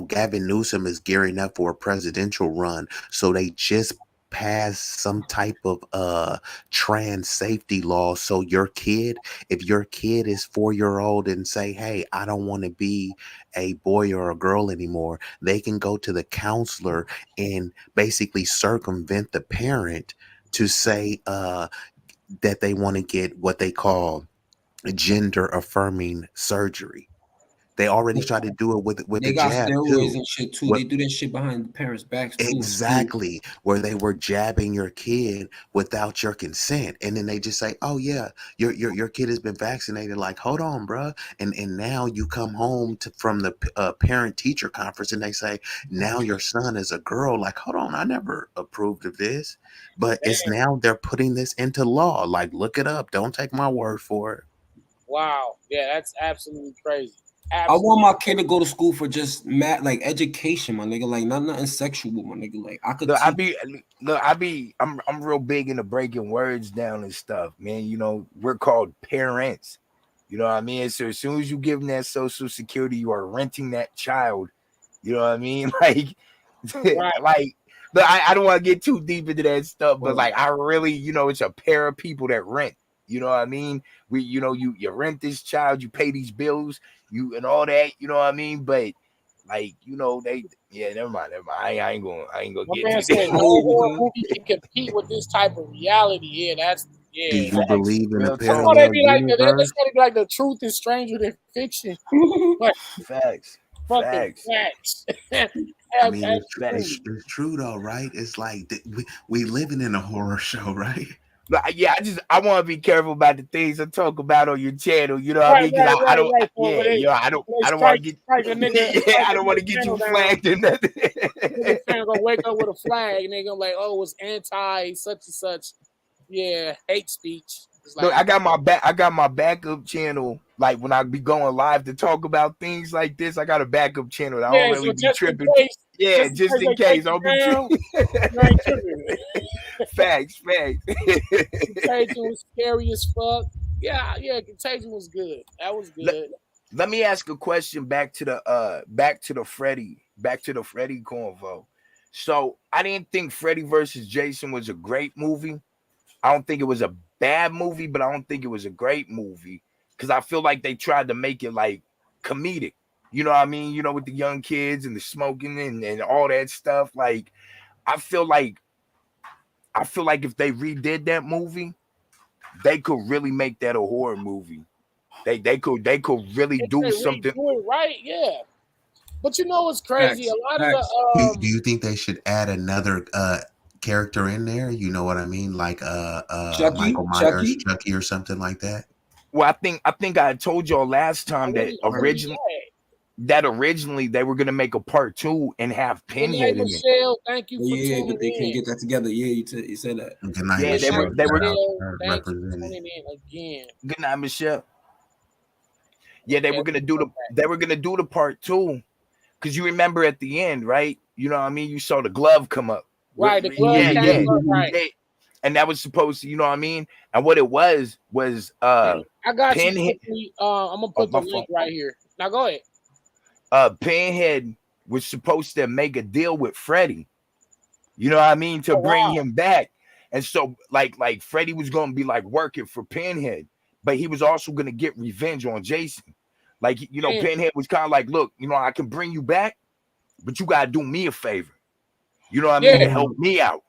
Gavin Newsom is gearing up for a presidential run. So they just passed some type of trans safety law. So if your kid is 4 year old and say, "Hey, I don't want to be a boy or a girl anymore," they can go to the counselor and basically circumvent the parent to say, that they want to get what they call gender affirming surgery. They already tried to do it with They the got jab steroids too. and shit too. What They do that shit behind the parents' backs too in school. exactly where they were jabbing your kid without your consent, and then they just say, "Oh yeah, your kid has been vaccinated." Like, hold on, bruh. And now you come home from the parent teacher conference, and they say, "Now your son is a girl." Like, hold on, I never approved of this, but it's damn, now they're putting this into law. Like, look it up. Don't take my word for it. wow, yeah, that's absolutely crazy. I want Absolutely. my kid to go to school for just like education, my nigga. Like not nothing sexual, my nigga. Like I could Look, I teach. be look, I'm real big into breaking words down and stuff, man. We're called parents. You know what I mean? So as soon as you give them that social security, you are renting that child. You know what I mean? Like, Right. like, look, I don't want to get too deep into that stuff, but Word. like, I really, it's a pair of people that rent. You know what I mean? You rent this child, you pay these bills, you and all that. You know what I mean? But like, never mind. I ain't gonna My get man too said deep. no Hey, horror because movie can compete with this type of reality. Do Yeah. you Facts, believe in a real That's talk. why they parallel be like that's universe? why they be like the truth is stranger than fiction. Like Facts, fucking facts, facts. I mean, facts. Absolutely. it's true though, right? It's like we living in a horror show, right? But yeah, I want to be careful about the things I talk about on your channel. You know what I Right, mean? Because right, I right, don't. right. So Yeah, when they I don't want to get. strike a nigga, Yeah, strike I a don't want nigga to get you channel down. flagged or nothing. Nigga channel gonna wake up with a flag and they gonna like, oh, it's anti such and such. Yeah, hate speech. It's Look, like, I got my backup channel. Like when I be going live to talk about things like this, I got a backup channel. I don't yeah. really So be tripping. just Yeah, in just case in they take case. you I'll be down, you ain't tripping. facts, facts. Contagion was scary as fuck. Yeah. Contagion was good. That was let, good. let me ask a question back to the Freddy convo. So I didn't think Freddy versus Jason was a great movie. I don't think it was a bad movie, but I don't think it was a great movie because I feel like they tried to make it like comedic. You know what I mean? With the young kids and the smoking and all that stuff. Like I feel like if they redid that movie, they could really make that a horror movie. They could really If do they something. redo it right, yeah. But you know what's crazy? A facts, lot of the facts. Do you think they should add another character in there? You know what I mean? Like Chucky, Michael Myers, Chucky. Chucky, or something like that. Well, I think I told y'all last time that already had. originally they were gonna make a part 2 and have Good night, Pinhead in it. Michelle. Thank you for Yeah, tuning but they couldn't in. get that together. Yeah, you said that. Good night, Yeah, Good they night, were Michelle. they were Shout out to Michelle. her Thank you for representing. tuning in again. good night, Michelle. Yeah, they Okay, were let gonna me do go the back. they were gonna do the part 2 because you remember at the end, right? You know what I mean? You saw the glove come up. Right, the glove Yeah, came yeah, up. Right. yeah. And that was supposed to, you know what I mean? And what it was I got you Pinhead. quickly. I'm gonna Oh, put the my link fault. right here. Now go ahead. Pinhead was supposed to make a deal with Freddy. You know what I mean? To Oh bring wow. him back. And so like Freddy was gonna be like working for Pinhead, but he was also gonna get revenge on Jason. Like, Damn. Pinhead was kind of like, look, I can bring you back, but you gotta do me a favor. You know what I mean? To Yeah, help me out.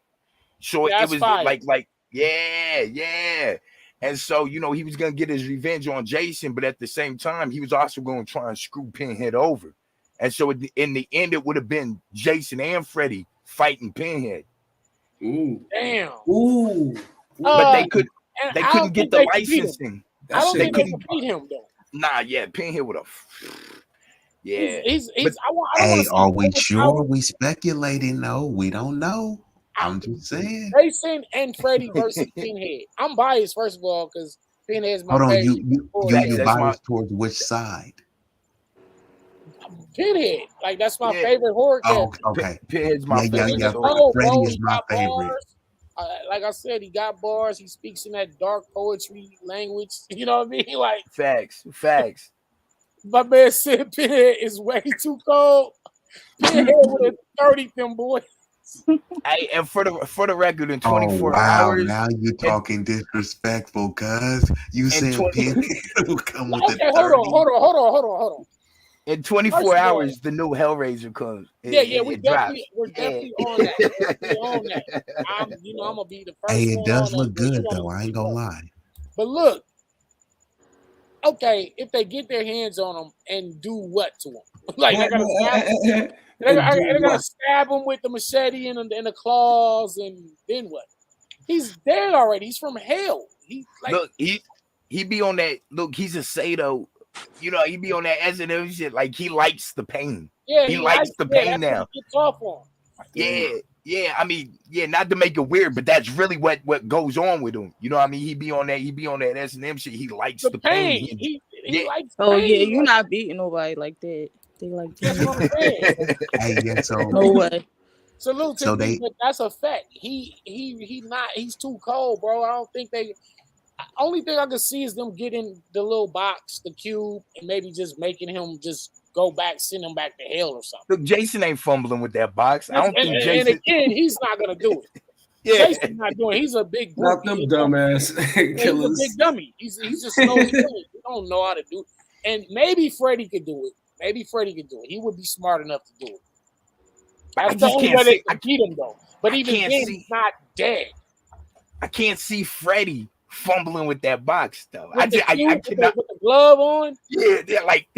So it that's was fire. like, yeah. And so, he was gonna get his revenge on Jason, but at the same time, he was also gonna try and screw Pinhead over. And so in the end, it would have been Jason and Freddy fighting Pinhead. Ooh, Damn. ooh, But Uh, they ooh. and they I couldn't don't get think the they could beat him. licensing. I That don't They shit. think they couldn't. could beat him though. Nah, yeah, Pinhead would have. Yeah. He's But I don't want Hey, to say are we overpowered. sure? We speculating? No, we don't know. I'm just saying. Jason and Freddie versus Pinhead. I'm biased, first of all, because Pinhead's my Hold on, favorite horror Facts, you that's character. my biased towards which side? Pinhead, like that's my yeah. favorite horror Oh, character. okay. Pinhead's my Yeah, favorite. Nigga So cold, Freddie bro. is He my got favorite. bars. Like I said, he got bars. He speaks in that dark poetry language. You know what I mean? Like facts. my man said, Pinhead is way too cold. Pinhead would have 30 them boys. Hey, and for the record, in Oh 24 wow, hours, now you're in, talking disrespectful, cuz you in saying 20 Pinhead will come with Okay, the hold 30. on. in First 24 of all, hours, the new Hellraiser comes. yeah, It drops. we're Yeah. definitely on that. We're definitely on that. I'm gonna be the Hey, first it one does on that. look But you good gonna though. I be ain't gonna first. lie. But look, okay, if they get their hands on him and do what to him? Like they're gonna stab him. They're gonna stab him with the machete and the claws, and then what? He's dead already. He's from hell. He like Look, he be on that. Look, he's a Sado. You know, he be on that S&M shit. Like he likes the pain. yeah, He likes the pain that's what now. he gets off on. Yeah. I mean, yeah, not to make it weird, but that's really what goes on with him. You know what I mean? He be on that S&M shit. He likes The the pain. pain. He likes Oh pain. yeah, you're not beating nobody like that. They like That's what I'm saying. Hey, yeah, no way. Salute to So me, they- but that's a fact. He's too cold, bro. I don't think they. Only thing I can see is them getting the little box, the cube, and maybe just making him just go back, send him back to hell or something. Look, Jason ain't fumbling with that box. I don't think And Jason. again, he's not gonna do it. Yeah, Jason's not doing it. He's a big Not groupie. them You know? dumbass Yeah, he's a killers. big dummy. He's just slow as hell. He don't know how to do it. And maybe Freddie could do it. He would be smart enough to do it. I That's the just only can't way they see. can beat him, though. But I even can't then, see- he's not dead. I can't see Freddie fumbling with that box though. With the I cube, cannot. with the glove on. Yeah, like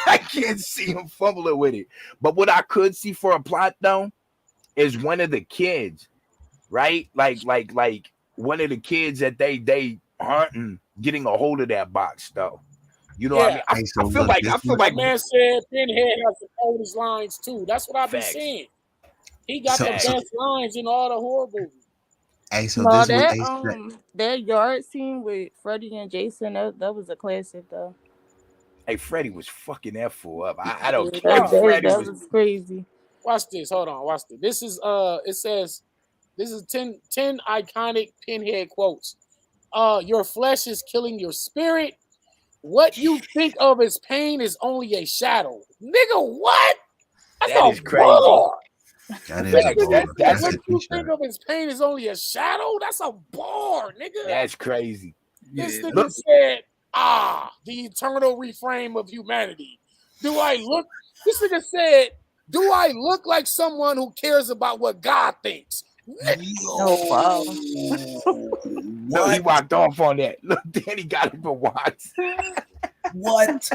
I can't see him fumbling with it. But what I could see for a plot though is one of the kids, right? Like one of the kids that they hunting getting a hold of that box though. You know what I mean? Hey, so I feel look, like this I feel was- like My man said Pinhead has the coldest lines too. That's what I've been Facts. saying. He got So- the so- best lines in all the horror movies. Hey, so No, this what that they said. that yard scene with Freddie and Jason, that was a classic though. hey, Freddie was fucking that fool up. I don't Yeah, care. that Freddie was crazy. Watch this. Hold on. Watch this. This is it says this is 10 iconic Pinhead quotes. Your flesh is killing your spirit. What you think of as pain is only a shadow. Nigga, what? That's That a is crazy. bar. That is Facts. a bar. That's What a you t-shirt. think of as pain is only a shadow. That's a bar, nigga. That's crazy. This Yeah. nigga Look. said, the eternal reframe of humanity. Do I look? This nigga said, do I look like someone who cares about what God thinks? Oh wow. No, he walked off on that. Look, Danny got him for watch. What?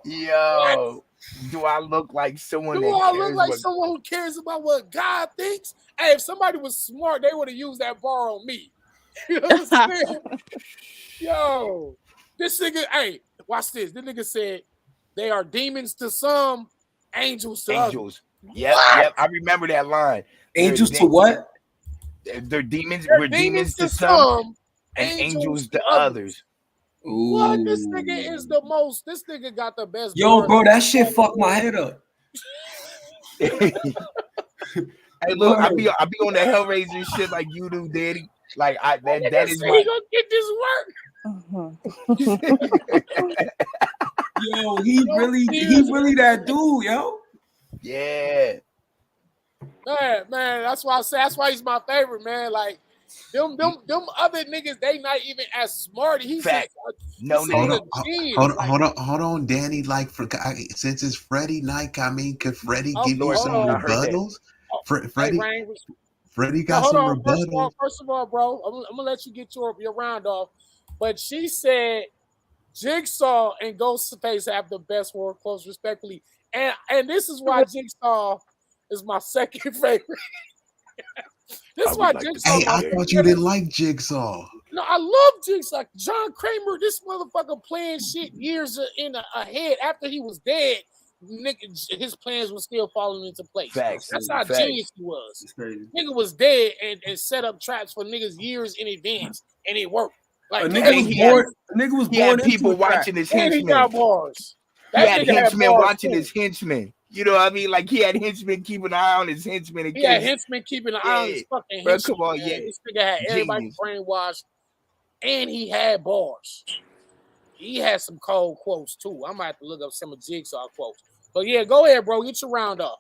Yo, do I look like someone Do that I cares look like what- someone who cares about what God thinks? Hey, if somebody was smart, they would have used that bar on me. You know what I'm saying? Yo, this nigga, hey, watch this. This nigga said they are demons to some, angels to others. angels? Yep, yep. I remember that line. Angels They're to what? They're demons. They're We're demons to some and angels to others. What? This nigga is the most. This nigga got the best. Yo, bars. bro, that shit fucked my head up. Hey, look, I be on the Hellraiser shit like you do, Daddy. Like that is He my. gonna get this work. Yo, he really that dude, yo. Yeah. Man, that's why I say that's why he's my favorite, man. Like them other niggas, they not even as smart. He's Fact. just, No, this Hold nigga on, a genius. hold on, Danny. Like, since it's Freddie night, I mean, could Freddie Oh, give you hold some on. I heard that. rebuttals? Hey, Freddie, Rain, Freddie got hold some on. rebuttals. First of all, bro, I'm gonna let you get your round off. But she said Jigsaw and Ghostface have the best horror quotes, respectfully. And this is why Jigsaw is my second favorite. This is why like to Jigsaw. Hey, I thought you didn't like Jigsaw. No, I love Jigsaw. John Kramer, this motherfucker playing shit years ahead after he was dead. Nigga, his plans were still falling into place. Facts. That's how Facts. genius he was. It's crazy. Nigga was dead and set up traps for niggas years in advance, and it worked. Like A And nigga was he had- born. A nigga was He born had into people a trap. watching his and he henchmen. got bars. He That had nigga henchmen bars, watching too. his henchmen. You know what I mean? Like he had henchmen keeping an eye on his henchmen. In He had case, henchmen keeping an eye on his fucking Bro, henchmen. come on, man. yeah. This nigga had everybody Genius. brainwashed, and he had bars. He had some cold quotes too. I might have to look up some of Jigsaw quotes. But yeah, go ahead, bro. Get your round off.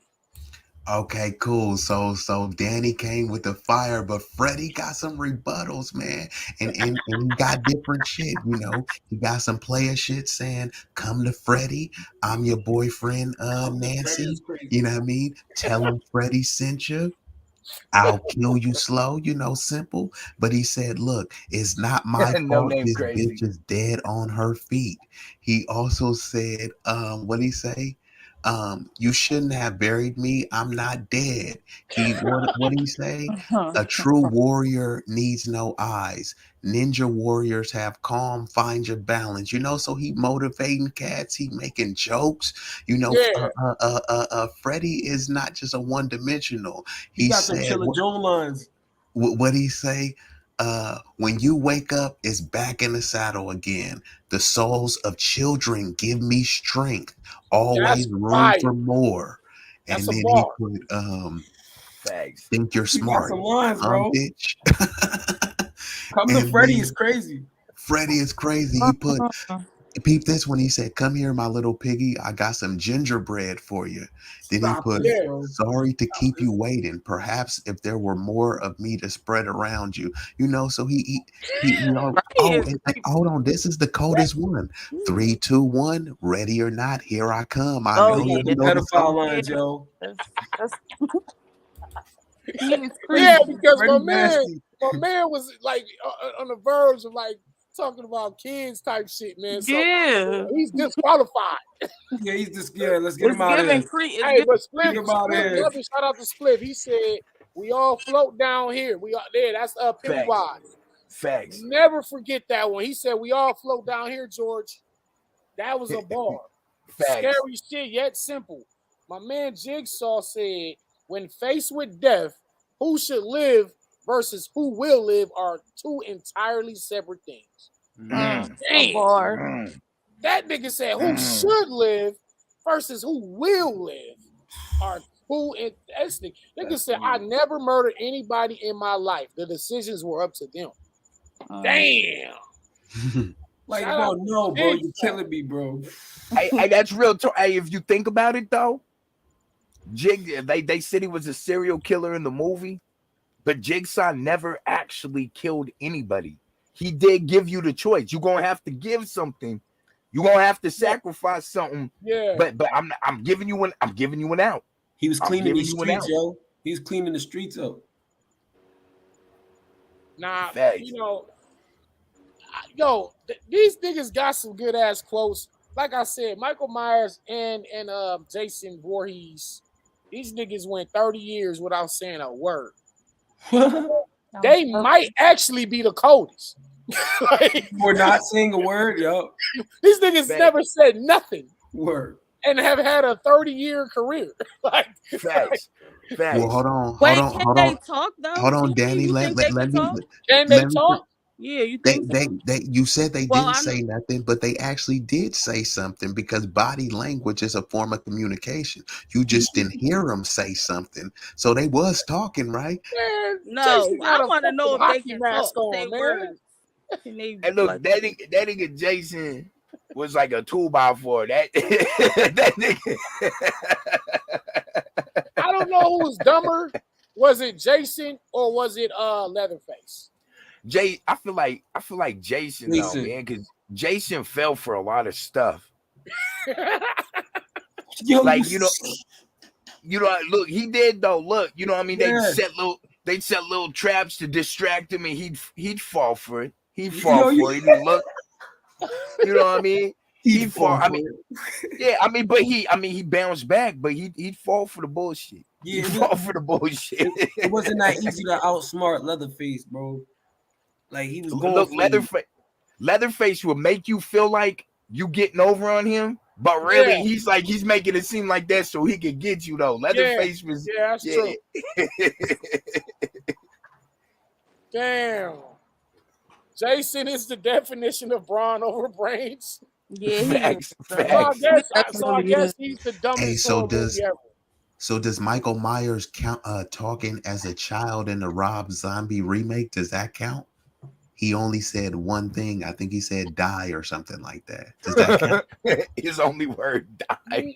Okay, cool. So Danny came with the fire, but Freddie got some rebuttals, man. And he got different shit, you know. He got some player shit saying, come to Freddie. I'm your boyfriend, Nancy. Freddie is crazy. You know what I mean? Tell him Freddie sent you. I'll kill you slow, you know, simple. But he said, look, it's not my No fault name this crazy. bitch is dead on her feet. He also said, what'd he say? You shouldn't have buried me. I'm not dead. What he say? A true warrior needs no eyes. Ninja warriors have calm, find your balance. You know, so he motivating cats. He making jokes. You know, Yeah. Freddie is not just a one dimensional. He He got some said, Chilla Joe lines. what he say? When you wake up, it's back in the saddle again. The souls of children give me strength. Always That's room fire. for more. That's And a then bar. he put Facts. think you're He got smart, some lines, bro. bitch. Come to And Freddie then is crazy. Freddie is crazy. He put peep this when he said, "Come here, my little piggy. I got some gingerbread for you." Then he Stop put, this, Yeah. bro. "Sorry to keep you waiting. Perhaps if there were more of me to spread around you, you know." So he hold on. This is the coldest one. 3, 2, 1. Ready or not, here I come. I Oh, know He you got yeah. the know the pedophile song. lines, yo. That's he is Yeah, creepy. because Freddie my nasty. man was like on the verge of like talking about kids type shit, man. So Yeah. he's disqualified. Yeah, he's just let's get It's him out of giving here. creep. Hey, but Get him out of here. Spliff, shout out to Spliff. He said we all float down here. We are there. That's Pennywise. Facts. Never forget that one. He said we all float down here, George. That was a bar. Facts. Scary shit, yet simple. My man Jigsaw said, when faced with death, who should live versus who will live are two entirely separate things. A Damn. bar. That nigga said who should live versus who will live are two. Nigga said, I never murdered anybody in my life. The decisions were up to them. Damn. Like, Shout bro, out no, to bro, Jigsaw. you're killing me, bro. Hey, that's real. Hey, if you think about it though, they said he was a serial killer in the movie, but Jigsaw never actually killed anybody. He did give you the choice. You're gonna have to give something. You're gonna have to sacrifice something. Yeah. But I'm giving you an out. He was I'm cleaning giving the you an streets, out. yo. He was cleaning the streets up. Nah, Facts. you know, these niggas got some good ass quotes. Like I said, Michael Myers and Jason Voorhees, these niggas went 30 years without saying a word. They might actually be the coldest. Like, We're not saying a word, yo. these niggas never said nothing Word. and have had a 30-year career. Like, Facts. Facts. Well, hold on, Wait, hold on, can hold they on, talk though? hold on, TT? Danny. You Let think they me. can talk? can they Let me- talk? Yeah, you They, think so? you said they Well, didn't I say nothing, but they actually did say something because body language is a form of communication. You just didn't hear them say something, so they was talking, right? Man, No, Jason got I a want to know if fucking they can mask talk, on, say man. words. Can they, And look, like, that nigga Jason was like a 2x4. That nigga. I don't know who was dumber. Was it Jason or was it Leatherface? I feel like Jason though, man, because Jason fell for a lot of stuff. Yo, Like, you know, look, he did though. Look, you know what I mean? Yeah. They'd set little traps to distract him, and he'd fall for it. He'd fall for it. Look, you know what I mean? He'd fall. I mean, yeah, I mean, but he bounced back, but he'd fall for the bullshit. Yeah, He'd fall for the bullshit. it wasn't that easy to outsmart Leatherface, bro. Like he was going Look, for you. Leatherface will make you feel like you getting over on him, but really he's making it seem like that so he can get you though. Leatherface was that's true. Damn. Jason is the definition of brawn over brains. Yeah, Facts. So I Definitely guess he's the dumbest Hey, so horror movie ever. So does Michael Myers count talking as a child in the Rob Zombie remake? Does that count? He only said one thing. I think he said die or something like that. Does that count? His only word, die.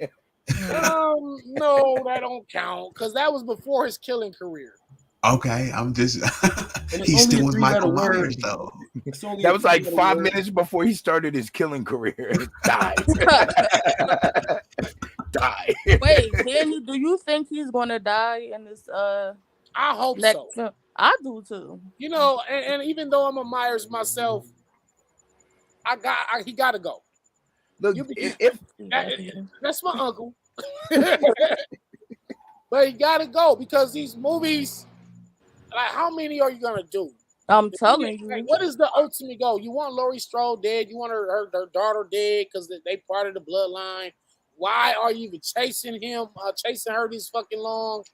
No, that don't count because that was before his killing career. Okay, I'm just it's he only still a was 3 Michael letter word. Myers though. It's only That a was like 3 letter 5 word. minutes before he started his killing career. Die. Die. Wait, Danny, do you think he's gonna die in this I hope next so. film? I do too. You know, and even though I'm a Myers myself, he got to go. Look, if That's my uncle. But he got to go because these movies, like, how many are you gonna do? I'm telling you. Like, what is the ultimate goal? You want Laurie Strode dead? You want her daughter dead because they part of the bloodline? Why are you even chasing her this fucking long?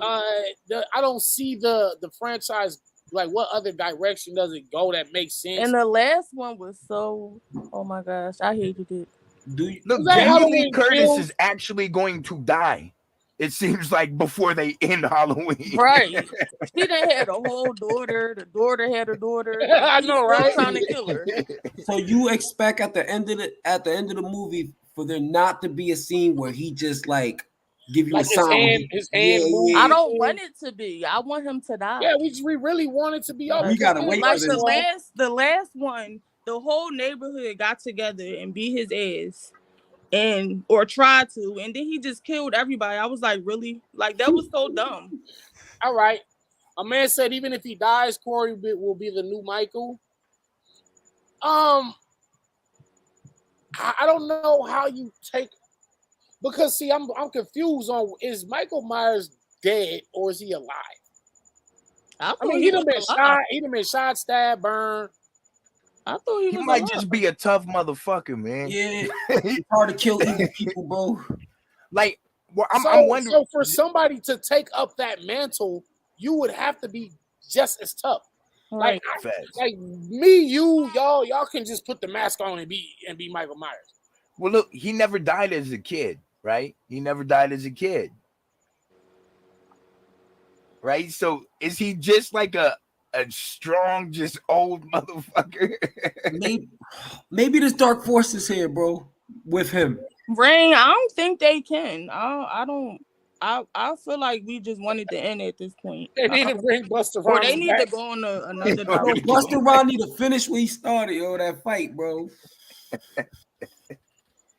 I don't see the franchise. Like, what other direction does it go that makes sense? And the last one was so, oh my gosh, I hated it. Look, that Jamie Lee Halloween Curtis Kills? is actually going to die. It seems like before they end Halloween. Right. She done had a whole daughter. The daughter had a daughter. I know, He's still right? trying to kill her. So you expect at the end of the movie for there not to be a scene where he just like give you Like a sign. his hand moves. I don't want it to be. I want him to die. Yeah, we really want it to be over. We gotta wait Like for this. the last one, the whole neighborhood got together and beat his ass. Or tried to, and then he just killed everybody. I was like, really? Like, that was so dumb. All right. A man said even if he dies, Corey will be the new Michael. I don't know how you take, because see, I'm confused on, is Michael Myers dead or is he alive? I mean, he done been shot. He done been shot, stabbed, burned. I thought he was might alive. just be a tough motherfucker, man. Yeah, it's hard to kill evil people, bro. Like, well, I'm wondering. So for somebody to take up that mantle, you would have to be just as tough. Right. Like me, y'all can just put the mask on and be Michael Myers. Well, look, he never died as a kid, right? He never died as a kid, right? So is he just like a strong, just old motherfucker? Maybe this dark force is here, bro, with him. Rain, I don't think they can. I feel like we just wanted to end at this point. They need to bring Buster Or Rhymes they need back. to go on another Yo, direction. Buster Rhymes need to finish what he started, that fight, bro.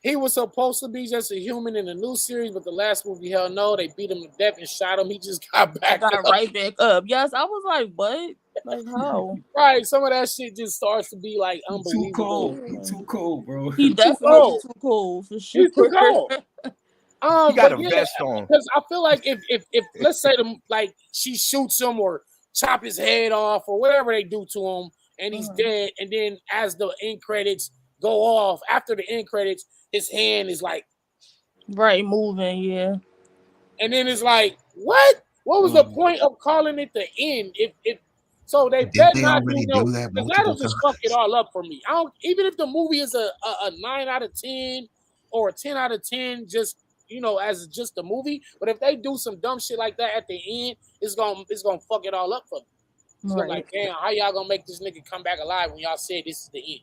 He was supposed to be just a human in the new series, but the last movie, hell no, they beat him to death and shot him. He just got back up. Right back up. Yes, I was like, what? Like, how? Right, some of that shit just starts to be like unbelievable. Too cold, bro. He definitely too cold for sure. He's too cold. He got a vest on. Because I feel like if let's say like she shoots him or chop his head off or whatever they do to him and he's dead, and then as the end credits go off, after the end credits, his hand is like moving, yeah. And then it's like, what? What was the point of calling it the end? If so, they better not do that. That'll just fuck it all up for me. I don't. Even if the movie is a 9 out of 10 or a 10 out of 10, just as just a movie. But if they do some dumb shit like that at the end, it's gonna fuck it all up for me. It's gonna like, damn, how y'all gonna make this nigga come back alive when y'all said this is the end?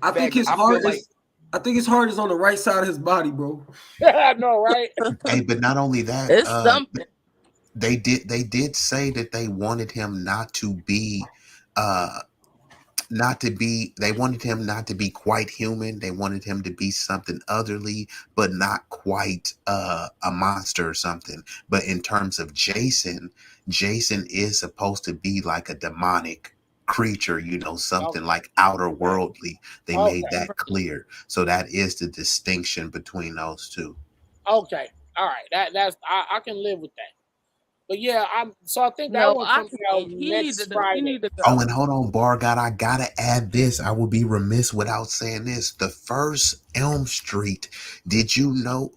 I think his heart is on the right side of his body, bro. I know, right? Hey, but not only that, it's something. They did say that they wanted him not to be they wanted him not to be quite human. They wanted him to be something otherly, but not quite a monster or something. But in terms of Jason is supposed to be like a demonic creature, something like outer worldly. They made that clear. So that is the distinction between those two. Okay. All right. That's I can live with that. But yeah, I think that No, one I comes out can't. He next He Friday. need to go. Oh, and hold on, Bar God, I gotta add this. I would be remiss without saying this. The first Elm Street, did you know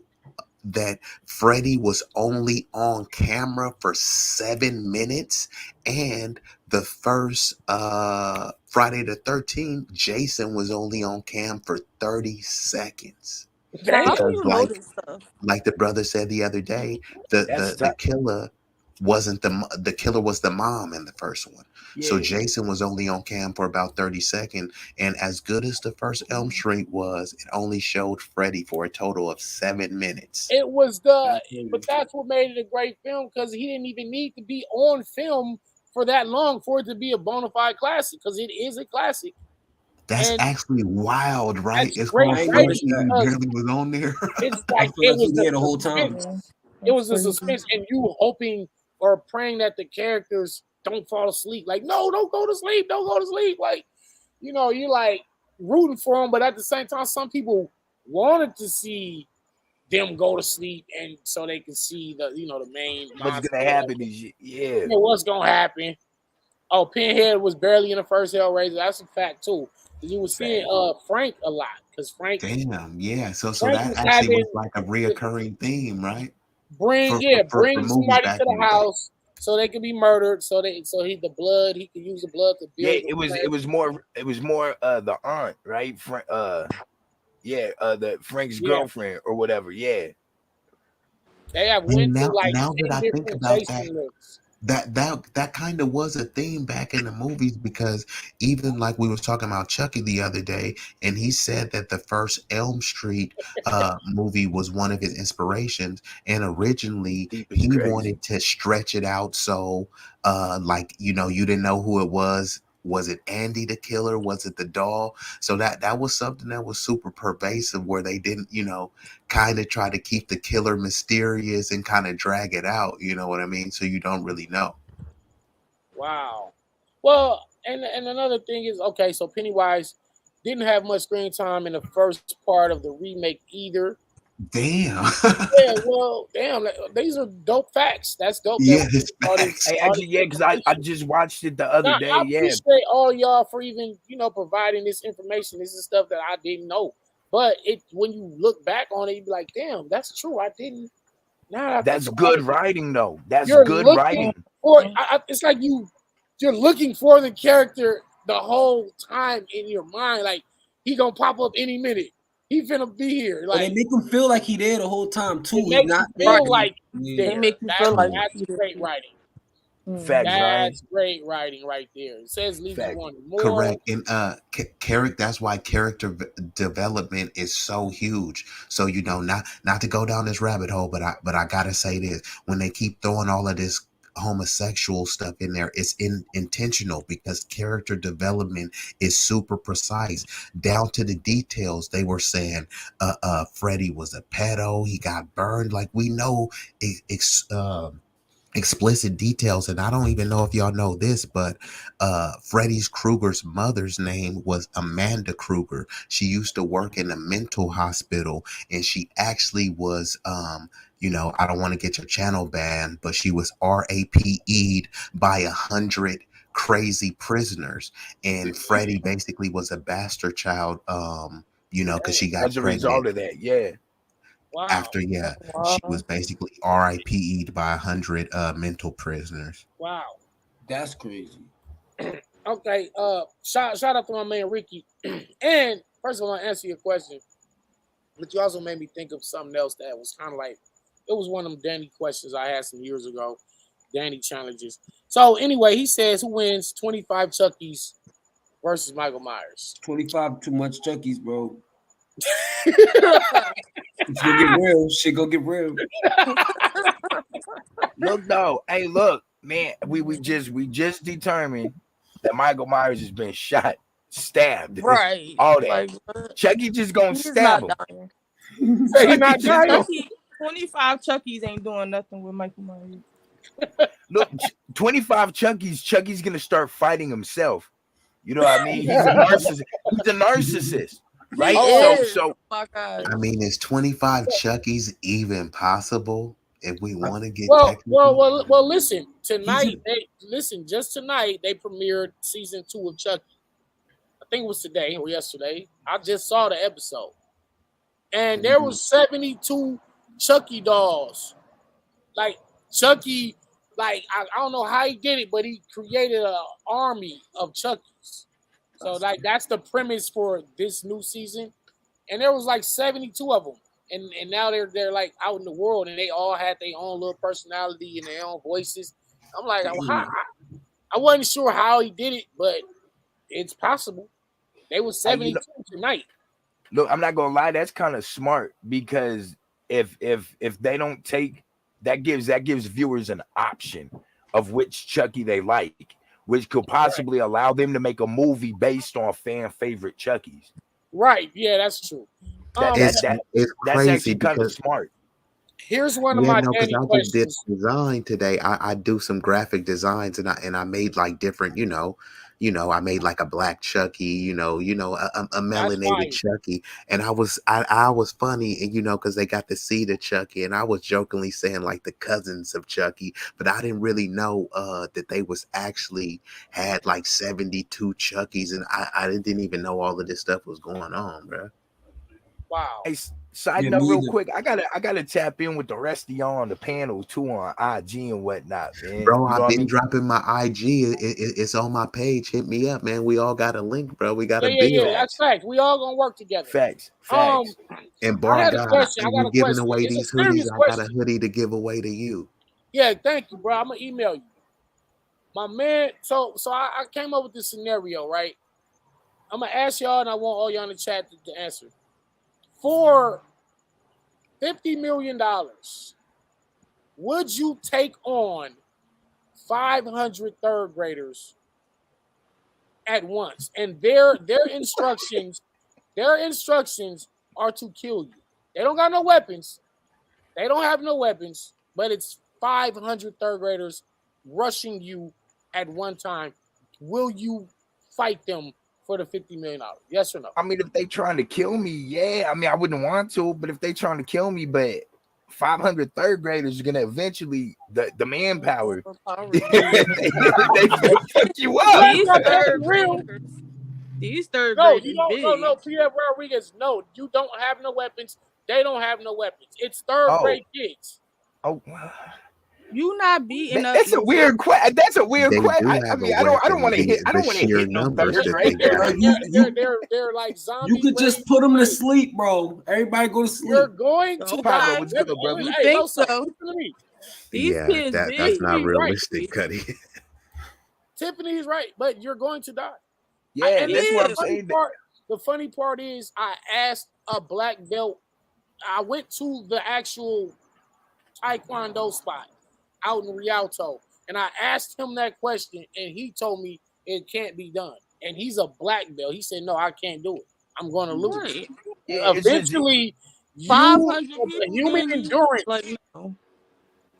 that Freddy was only on camera for 7 minutes? And the first Friday the 13th, Jason was only on cam for 30 seconds. How do Because you know this stuff? like the brother said the other day, That's the tough. killer wasn't the killer was the mom in the first one. So Yeah. Jason was only on cam for about 30 seconds. And as good as the first Elm Street was, it only showed Freddy for a total of 7 minutes. It was but that's what made it a great film, because he didn't even need to be on film for that long for it to be a bona fide classic, because it is a classic. That's And actually wild, right? that's It's great called I ain't Freddy. noticed He that. barely was on there. it's I like feel it like he was there the whole time. suspense. It was a suspense, and you hoping or praying that the characters don't fall asleep. Like, no, don't go to sleep. Don't go to sleep. Like, you know, you're like rooting for them, but at the same time, some people wanted to see them go to sleep, and so they can see the main What's monster. gonna happen is Yeah, what's gonna happen? Oh, Pinhead was barely in the first Hellraiser. That's a fact too. You were seeing Frank a lot, because Frank Damn, yeah. So Frank that was actually was having like a reoccurring theme, right? bring For bring movies somebody back to in the the day. house so they can be murdered. So he could use the blood to Yeah, build. it was more the aunt, right? The Frank's girlfriend or whatever. Yeah. They have And went through like now that 10 I think different about that, Jason looks. that kind of was a theme back in the movies, because even like we was talking about Chucky the other day, and he said that the first Elm Street movie was one of his inspirations, and originally Deep is he crazy. wanted to stretch it out so like you didn't know who it was. Was it Andy the killer? Was it the doll? So that was something that was super pervasive, where they didn't, kind of try to keep the killer mysterious and kind of drag it out. You know what I mean? So you don't really know. Wow. Well, and another thing is, okay, so Pennywise didn't have much screen time in the first part of the remake either. Damn. Yeah, well, damn, these are dope facts. That's dope. Yeah, it's Hey, actually, yeah, because I just watched it the other Now, day. I Yeah. appreciate all y'all for even, providing this information. This is stuff that I didn't know. But when you look back on it, you be like, damn, that's true. I didn't. Now That's good writing, though. That's You're good looking writing. for. It's like you're looking for the character the whole time in your mind. Like, he gonna pop up any minute. He finna be here. But they Like, make him feel like he there the whole time too. it He's makes not you feel faking like it. he's Yeah. there. They make you feel like That's great writing. Facts, Ryan. That's great writing right there. It says leave you wanting more. Correct. And that's why character development is so huge. So not to go down this rabbit hole, but I gotta say this: when they keep throwing all of this homosexual stuff in there, it's intentional, because character development is super precise down to the details. They were saying Freddy was a pedo, he got burned, like we know explicit details. And I don't even know if y'all know this, but Freddy's Krueger's mother's name was Amanda Krueger. She used to work in a mental hospital, and she actually was I don't want to get your channel banned, but she was RAPE'd by 100 crazy prisoners, and Freddy basically was a bastard child, because she got As a pregnant. result of that, yeah. Wow. After, she was basically RIPE'd by 100 mental prisoners. Wow. That's crazy. Okay. Shout out to my man Ricky. And first of all, I answer your question, but you also made me think of something else that was kind of like, it was one of them Danny questions I had some years ago. Danny challenges. So anyway, he says, who wins 25 Chuckies versus Michael Myers? 25 too much Chuckies, bro. It's gonna get real. Shit gonna get real. Look, though. Hey, look, man. We just determined that Michael Myers has been shot, stabbed, Right. all that. Like, what? Chucky just gonna He's stab him. not dying. He's not dying. Chucky, 25 Chuckies ain't doing nothing with Michael Myers. Look, 25 Chucky's gonna start fighting himself. You know what I mean? He's a narcissist. He's a narcissist, right? He is. So My God. I mean, is 25 Chuckies even possible? and we want to get Well, technical. well. Listen, tonight. Just tonight they premiered season 2 of Chucky. I think it was today or yesterday. I just saw the episode, and there was 72 Chucky dolls. Like Chucky, like I don't know how he did it, but he created an army of Chuckies. So like that's the premise for this new season, and there was like 72 of them. And now they're like out in the world, and they all had their own little personality and their own voices. I'm like, I wasn't sure how he did it, but it's possible. They was 72 tonight. Look, I'm not gonna lie, that's kind of smart because if they don't take that gives viewers an option of which Chucky they like, which could possibly allow them to make a movie based on fan favorite Chuckies. Right? Yeah, that's true. It's That's crazy actually kind of because smart. Here's one of my because Danny I just did questions. design today. I do some graphic designs and I made like different, I made like a black Chucky, a melanated Chucky, and I was funny, and because they got to see the Chucky, and I was jokingly saying like the cousins of Chucky, but I didn't really know that they was actually had like 72 Chuckies, and I didn't even know all of this stuff was going on, bro. Wow. Hey, side note, real quick, I gotta tap in with the rest of y'all on the panel too on IG and whatnot, man. Bro, I've been dropping my IG. It's on my page. Hit me up, man. We all got a link, bro. We got a build. Yeah, that's facts. We all gonna work together. Facts. And bar God, we're giving away these hoodies. I got a hoodie to give away to you. Yeah, thank you, bro. I'm gonna email you, my man. So I came up with this scenario, right? I'm gonna ask y'all, and I want all y'all in the chat to answer. For $50 million, would you take on 500 third graders at once? And their instructions are to kill you. They don't got no weapons. They don't have no weapons, but it's 500 third graders rushing you at one time. Will you fight them for the $50 million? Yes or no? I mean, if they trying to kill me, yeah. I mean, I wouldn't want to, but if they trying to kill me, but 500 third graders are gonna eventually the manpower. they fuck you up. These third graders. No, Pierre Rodriguez. No, you don't have no weapons. They don't have no weapons. It's third grade kids. Oh. You not beating up. That's a weird question. That's a weird question. I mean, I don't want to hit. I don't want to hit no third grade. They're like zombies. You could just put them to sleep, bro. Everybody go to sleep. You're going to die. What's good, brother? You think so? These kids, that's not realistic, Cuddy. Tiffany's right, but you're going to die. Yeah, that's what I'm saying. The funny part is, I asked a black belt. I went to the actual Taekwondo spot out in Rialto, and I asked him that question, and he told me it can't be done. And he's a black belt. He said, "No, I can't do it. I'm going to lose." Right. Yeah, eventually, 500 human endurance. Like, no.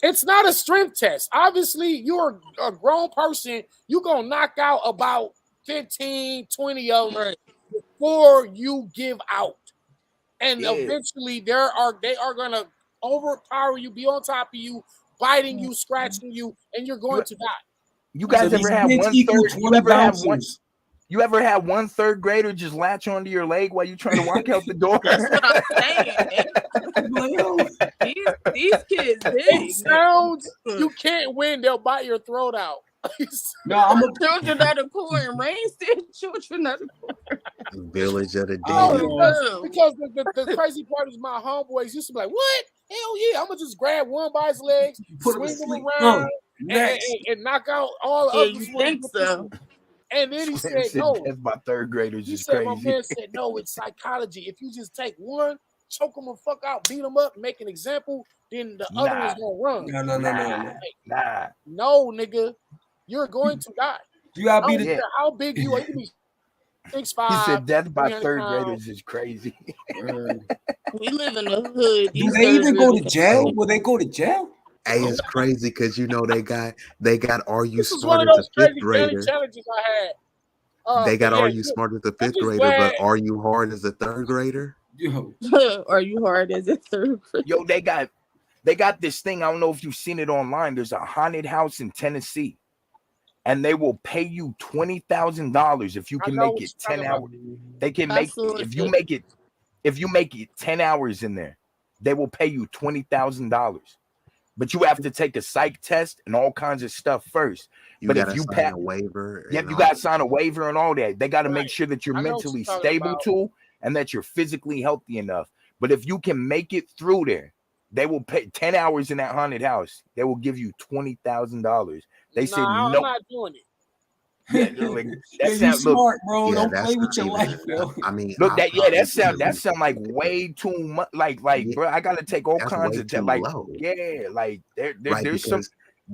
It's not a strength test. Obviously, you're a grown person. You're going to knock out about 15, 20 of them before you give out. And eventually, they are going to overpower you, be on top of you, biting you, scratching you, and you're going to die. You guys ever have one third? You ever had one third grader just latch onto your leg while you're trying to walk out the door? That's what I'm saying. These kids big. It sounds you can't win. They'll bite your throat out. No, I'm a children of the poor and rain still children of the poor. Village of the dead. Because the crazy part is my homeboys used to be like, "What? Hell yeah! I'm gonna just grab one by his legs, swing him around, and knock out all the others." You think so? And then he said, "No." That's my third graders. He said, "My man said no. It's psychology. If you just take one, choke them the fuck out, beat them up, make an example, then the other one's gonna run." No, nigga, you're going to die. You gotta be how big you are. You can be 6'5". He said death by third graders is crazy. We live in the hood. Do they even go to jail? Will they go to jail? Hey, it's crazy because they got Are You This is Smart one as of a those fifth grader? challenges I had. They got Are You Smart as a fifth grader, but Are You Hard as a third grader? Yo. Are you hard as a third grader? Yo, they got They got this thing. I don't know if you've seen it online. There's a haunted house in Tennessee, and they will pay you $20,000 if you can make it 10 hours. They can make if you make it 10 hours in there, they will pay you $20,000. But you have to take a psych test and all kinds of stuff first. But if you sign a waiver, yeah, you got to sign a waiver and all that. They got to make sure that you're I know what mentally you're talking stable about. too, and that you're physically healthy enough. But if you can make it through there, they will pay 10 hours in that haunted house. They will give you $20,000. They said I'm no. not doing it. Yeah, like, Yeah, you smart, bro. Yeah, Don't that's play with not your even- life, yo. I mean, Look, I that probably sound like way too much. Like, Yeah, bro, I gotta take all that's kinds way of too like, low. yeah, like right, there's some.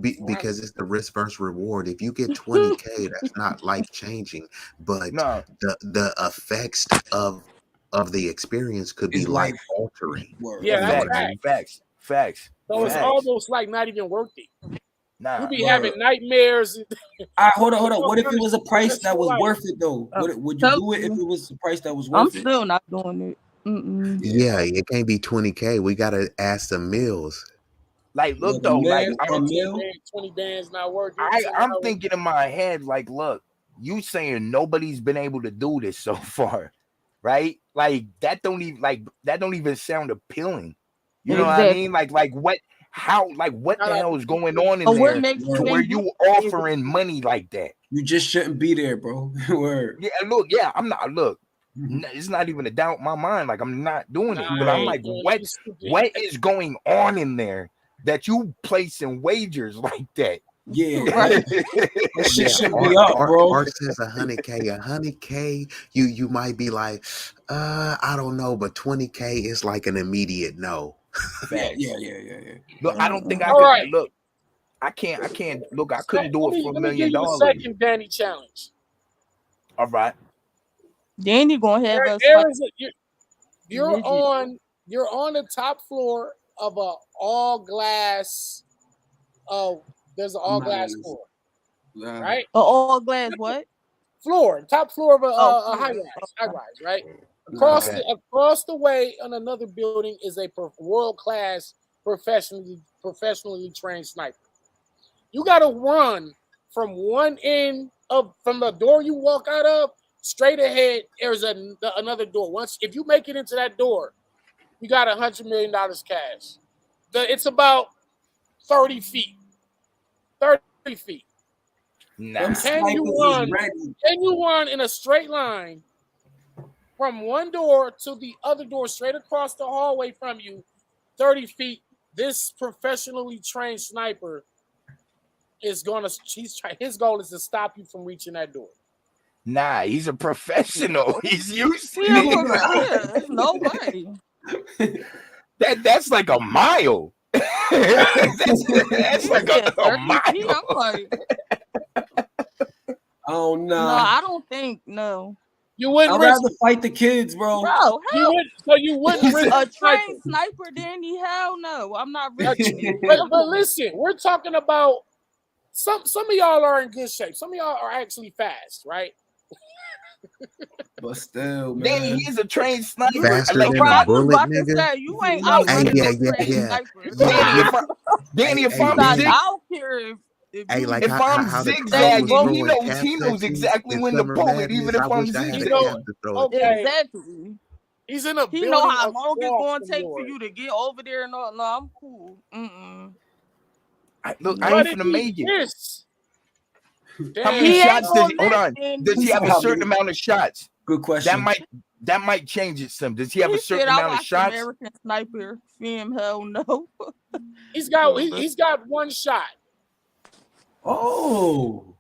because it's the risk versus reward. If you get 20K, that's not life changing, but No, the effects of the experience could be It's life life. altering. Word. Yeah, You know that's what I mean? facts. So it's Facts. almost like not even worth it. Nah, You be Word. having nightmares. All right, hold on. What if it was a price That's that was life. worth it though? Would you do it if it was a price that was I'm worth it? still not doing it. Mm-mm. Yeah, it can't be 20K. We gotta ask some meals. like look Like though, like a meal. 20 bands not worth it. I'm thinking in my head, like, look, you saying nobody's been able to do this so far, right? Like that don't even sound appealing. You know what I Exactly. mean? Like what the hell is going on in But what there makes you to where think you offering money like that? You just shouldn't be there, bro. Word. Yeah, look, I'm not. Look, it's not even a doubt in my mind. Like I'm not doing it, but I'm like, what is going on in there that you placing wagers like that? Yeah, Right. that shit should Art- be up, bro. Art says 100K. 100K, you might be like, I don't know, but 20K is like an immediate no. Yeah. Look, I don't think I All could. right. Look, I can't. Look, I couldn't do it for $1 Let me give million. you the second Danny challenge. All right. Danny gonna have us. You're on the top floor of a all glass. There's an all glass floor, right? All glass what? Top floor of a Oh, high floor. rise, right? Across Okay. across the way on another building is a world class professionally trained sniper. You got to run from one end from the door you walk out of straight ahead. There's another door. Once if you make it into that door, you got $100 million cash. It's about 30 feet. 30 feet. Nah. Can you run in a straight line from one door to the other door, straight across the hallway from you, 30 feet? This professionally trained sniper is his goal is to stop you from reaching that door. Nah, he's a professional. He's used to Yeah, it. no way. That's like a mile. that's like a mile. I'm like, Oh no. no, I don't think no. You wouldn't I'd risk rather fight the kids, bro. Bro, you wouldn't risk a sniper. trained sniper, Danny? Hell no, I'm not risking it. But listen, we're talking about some of y'all are in good shape. Some of y'all are actually fast, right? But still, man. Danny, he's a trained sniper. Faster Like, than Bro, I a bullet, was about to nigga. say, you ain't out Hey, running yeah, no trained yeah. sniper. Danny, if Hey, I'm Like, Danny. I don't care if Hey, you- like if I'm how the zigzagging, Cubs was he throwing knows cat exactly in when to Summer pull it, Madness. even if I I'm wish I had a zigzagging. cat to throw it. Okay. exactly. He's in a He building. know how long it's across gonna from take for yours. you to get over there and all. No, I'm cool. Mm-mm. Look, I But ain't if finna he make it. missed, How many He ain't shots does he? gonna Hold on. miss, Does he have a How certain many? amount of shots? Good question. That might change it some. Does he have a He certain said, I amount of watched shots? American Sniper film. Hell no. he's got one shot. Oh.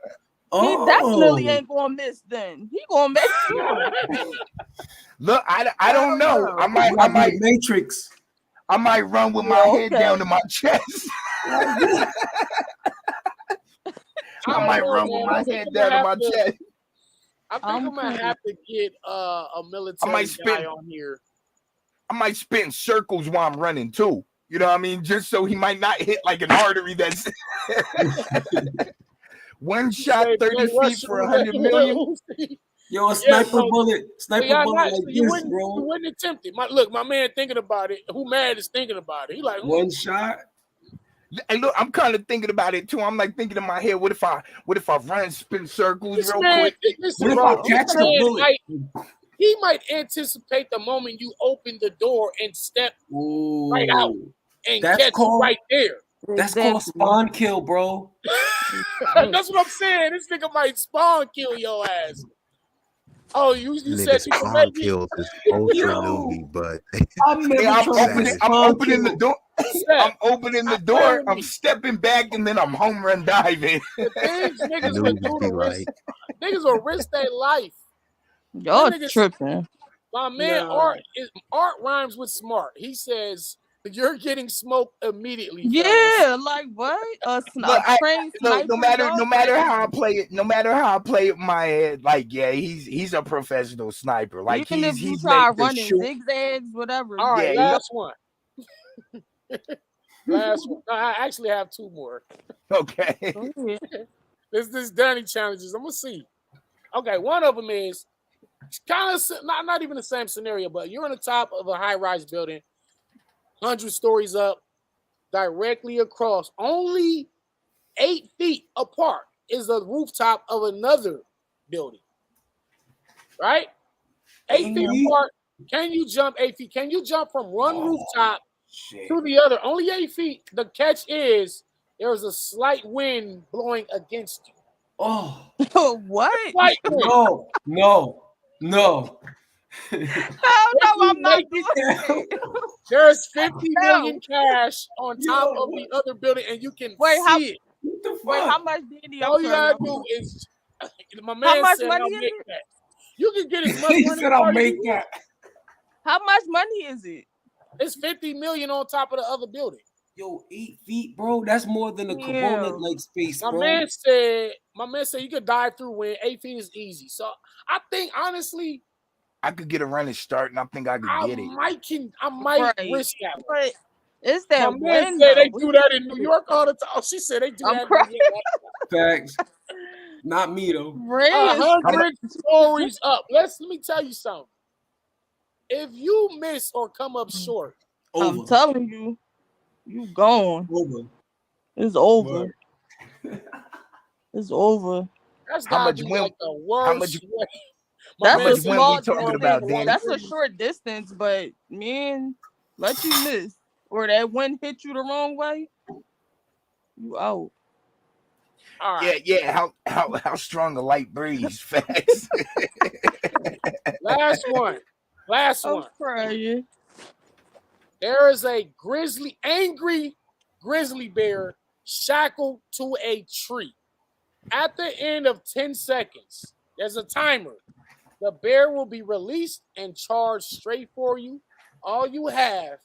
He definitely ain't gonna miss. Then he gonna miss you. Look, I don't know. know. I might be the Matrix. I might run with my head down to my chest. I might run with my head down to my chest. I think I'm gonna have to get a military guy on here. I might spin circles while I'm running too. You know what I mean? Just so he might not hit like an artery that's one shot 30 feet for 100 million. Yo, a Yeah, sniper so bullet, so sniper y'all bullet not like so you this, wouldn't bro. attempt it. My man thinking about it. Who mad is thinking about it. He like, One shot. And look, I'm kind of thinking about it too. I'm like thinking in my head, what if I run spin circles this real man, quick? listen, What if bro. I This catch the man bullet? he might anticipate the moment you open the door and step right out Ooh, and that's catch you called right there. that's called spawn kill, bro. That's what I'm saying. This nigga might spawn kill your ass. Oh, you Nigga, said you can Spawn make me. Kills is ultra Yo, newbie, but I'm Hey, never trying to Savage. I'm spawn opening the kill. door. I'm Step. opening the I play door. with I'm me. stepping back, and then I'm home run diving. The things niggas would Noobs do be to risk, like, niggas will risk their life. Y'all Them niggas, tripping. my man Nah. Art rhymes with smart. He says you're getting smoked immediately, fellas. Yeah, like what? A Look, trained no sniper, matter y'all how I crazy. play it, no matter how I play it in my head, like yeah, he's a professional sniper. Like Even if you he's try made to running shoot. zigzags, whatever. All right, Yeah, last one. Last one. No, I actually have two more. okay. Go ahead. This Danny challenges. I'm gonna see. Okay, one of them is kind of not even the same scenario, but you're on the top of a high-rise building, 100 stories up, directly across, only 8 feet apart is the rooftop of another building. Right? 8 feet Feet? apart. Can you jump 8 feet? Can you jump from one Oh, rooftop shit. to the other? Only 8 feet. The catch is there's a slight wind blowing against you. Oh, What? Slight wind. no. Hell no, If you I'm not make doing it, it. there's 50 No. million cash on top Yo, of the other building, and you can Wait, how see it. What the wait, how fuck? much did All I'm you sorry. gotta do is my How man much said money I'll is make it? that. You can get as much He money said I'll as make you that. How much money is it? It's 50 million on top of the other building. Yo, 8 feet, bro. That's more than a Corona Damn. like space, My bro. man said you could dive through wind. 8 feet is easy. So I think honestly, I could get a running start, and I think I could I get it. might Right. risk that one. But it's My that man wind said they though. do that in New York all the time. Oh, she said they do I'm that in crying. New York. Facts. Not me though. Ray is 100 stories up. Let me tell you something. If you miss or come up short, I'm Over. telling you, you gone. Over. It's over. Word. It's over. that's How gotta much be wind? like the How worst much? way. My That's How man much a said wind we small you talking can about, have Danny? that's a like short distance, but man, let you miss. Or that wind hit you the wrong way, you out. all right. Yeah. How strong a light breeze? Facts. Last one. Last I'm one. crying. There is a angry grizzly bear shackled to a tree. At the end of 10 seconds, there's a timer. The bear will be released and charged straight for you. All you have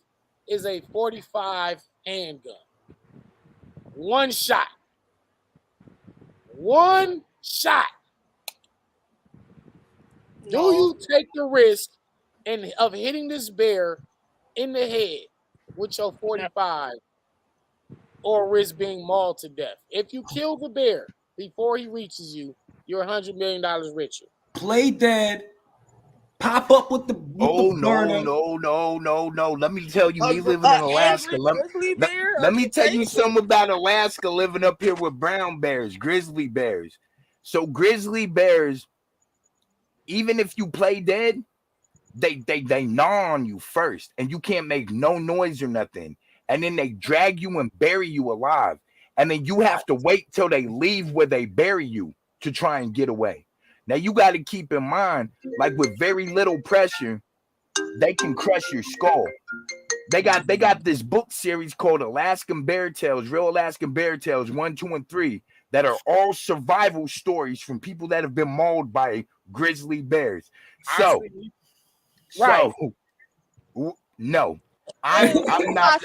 is a 45 handgun. One shot. One shot. Do No. you take the risk of hitting this bear in the head with your 45 or risk being mauled to death? If you kill the bear before he reaches you, you're $100 million richer. Play dead. Pop up with the Oh burner. no. Let me tell you, me A living in Alaska. angry grizzly bear? Let Are me you tell you crazy? something about Alaska living up here with brown bears, grizzly bears. So grizzly bears, even if you play dead, they gnaw on you first, and you can't make no noise or nothing. And then they drag you and bury you alive. And then you have to wait till they leave where they bury you to try and get away. Now you got to keep in mind, like with very little pressure, they can crush your skull. They got this book series called Alaskan Bear Tales, Real Alaskan Bear Tales 1, 2, and 3, that are all survival stories from people that have been mauled by grizzly bears. So, Right. no. I'm not.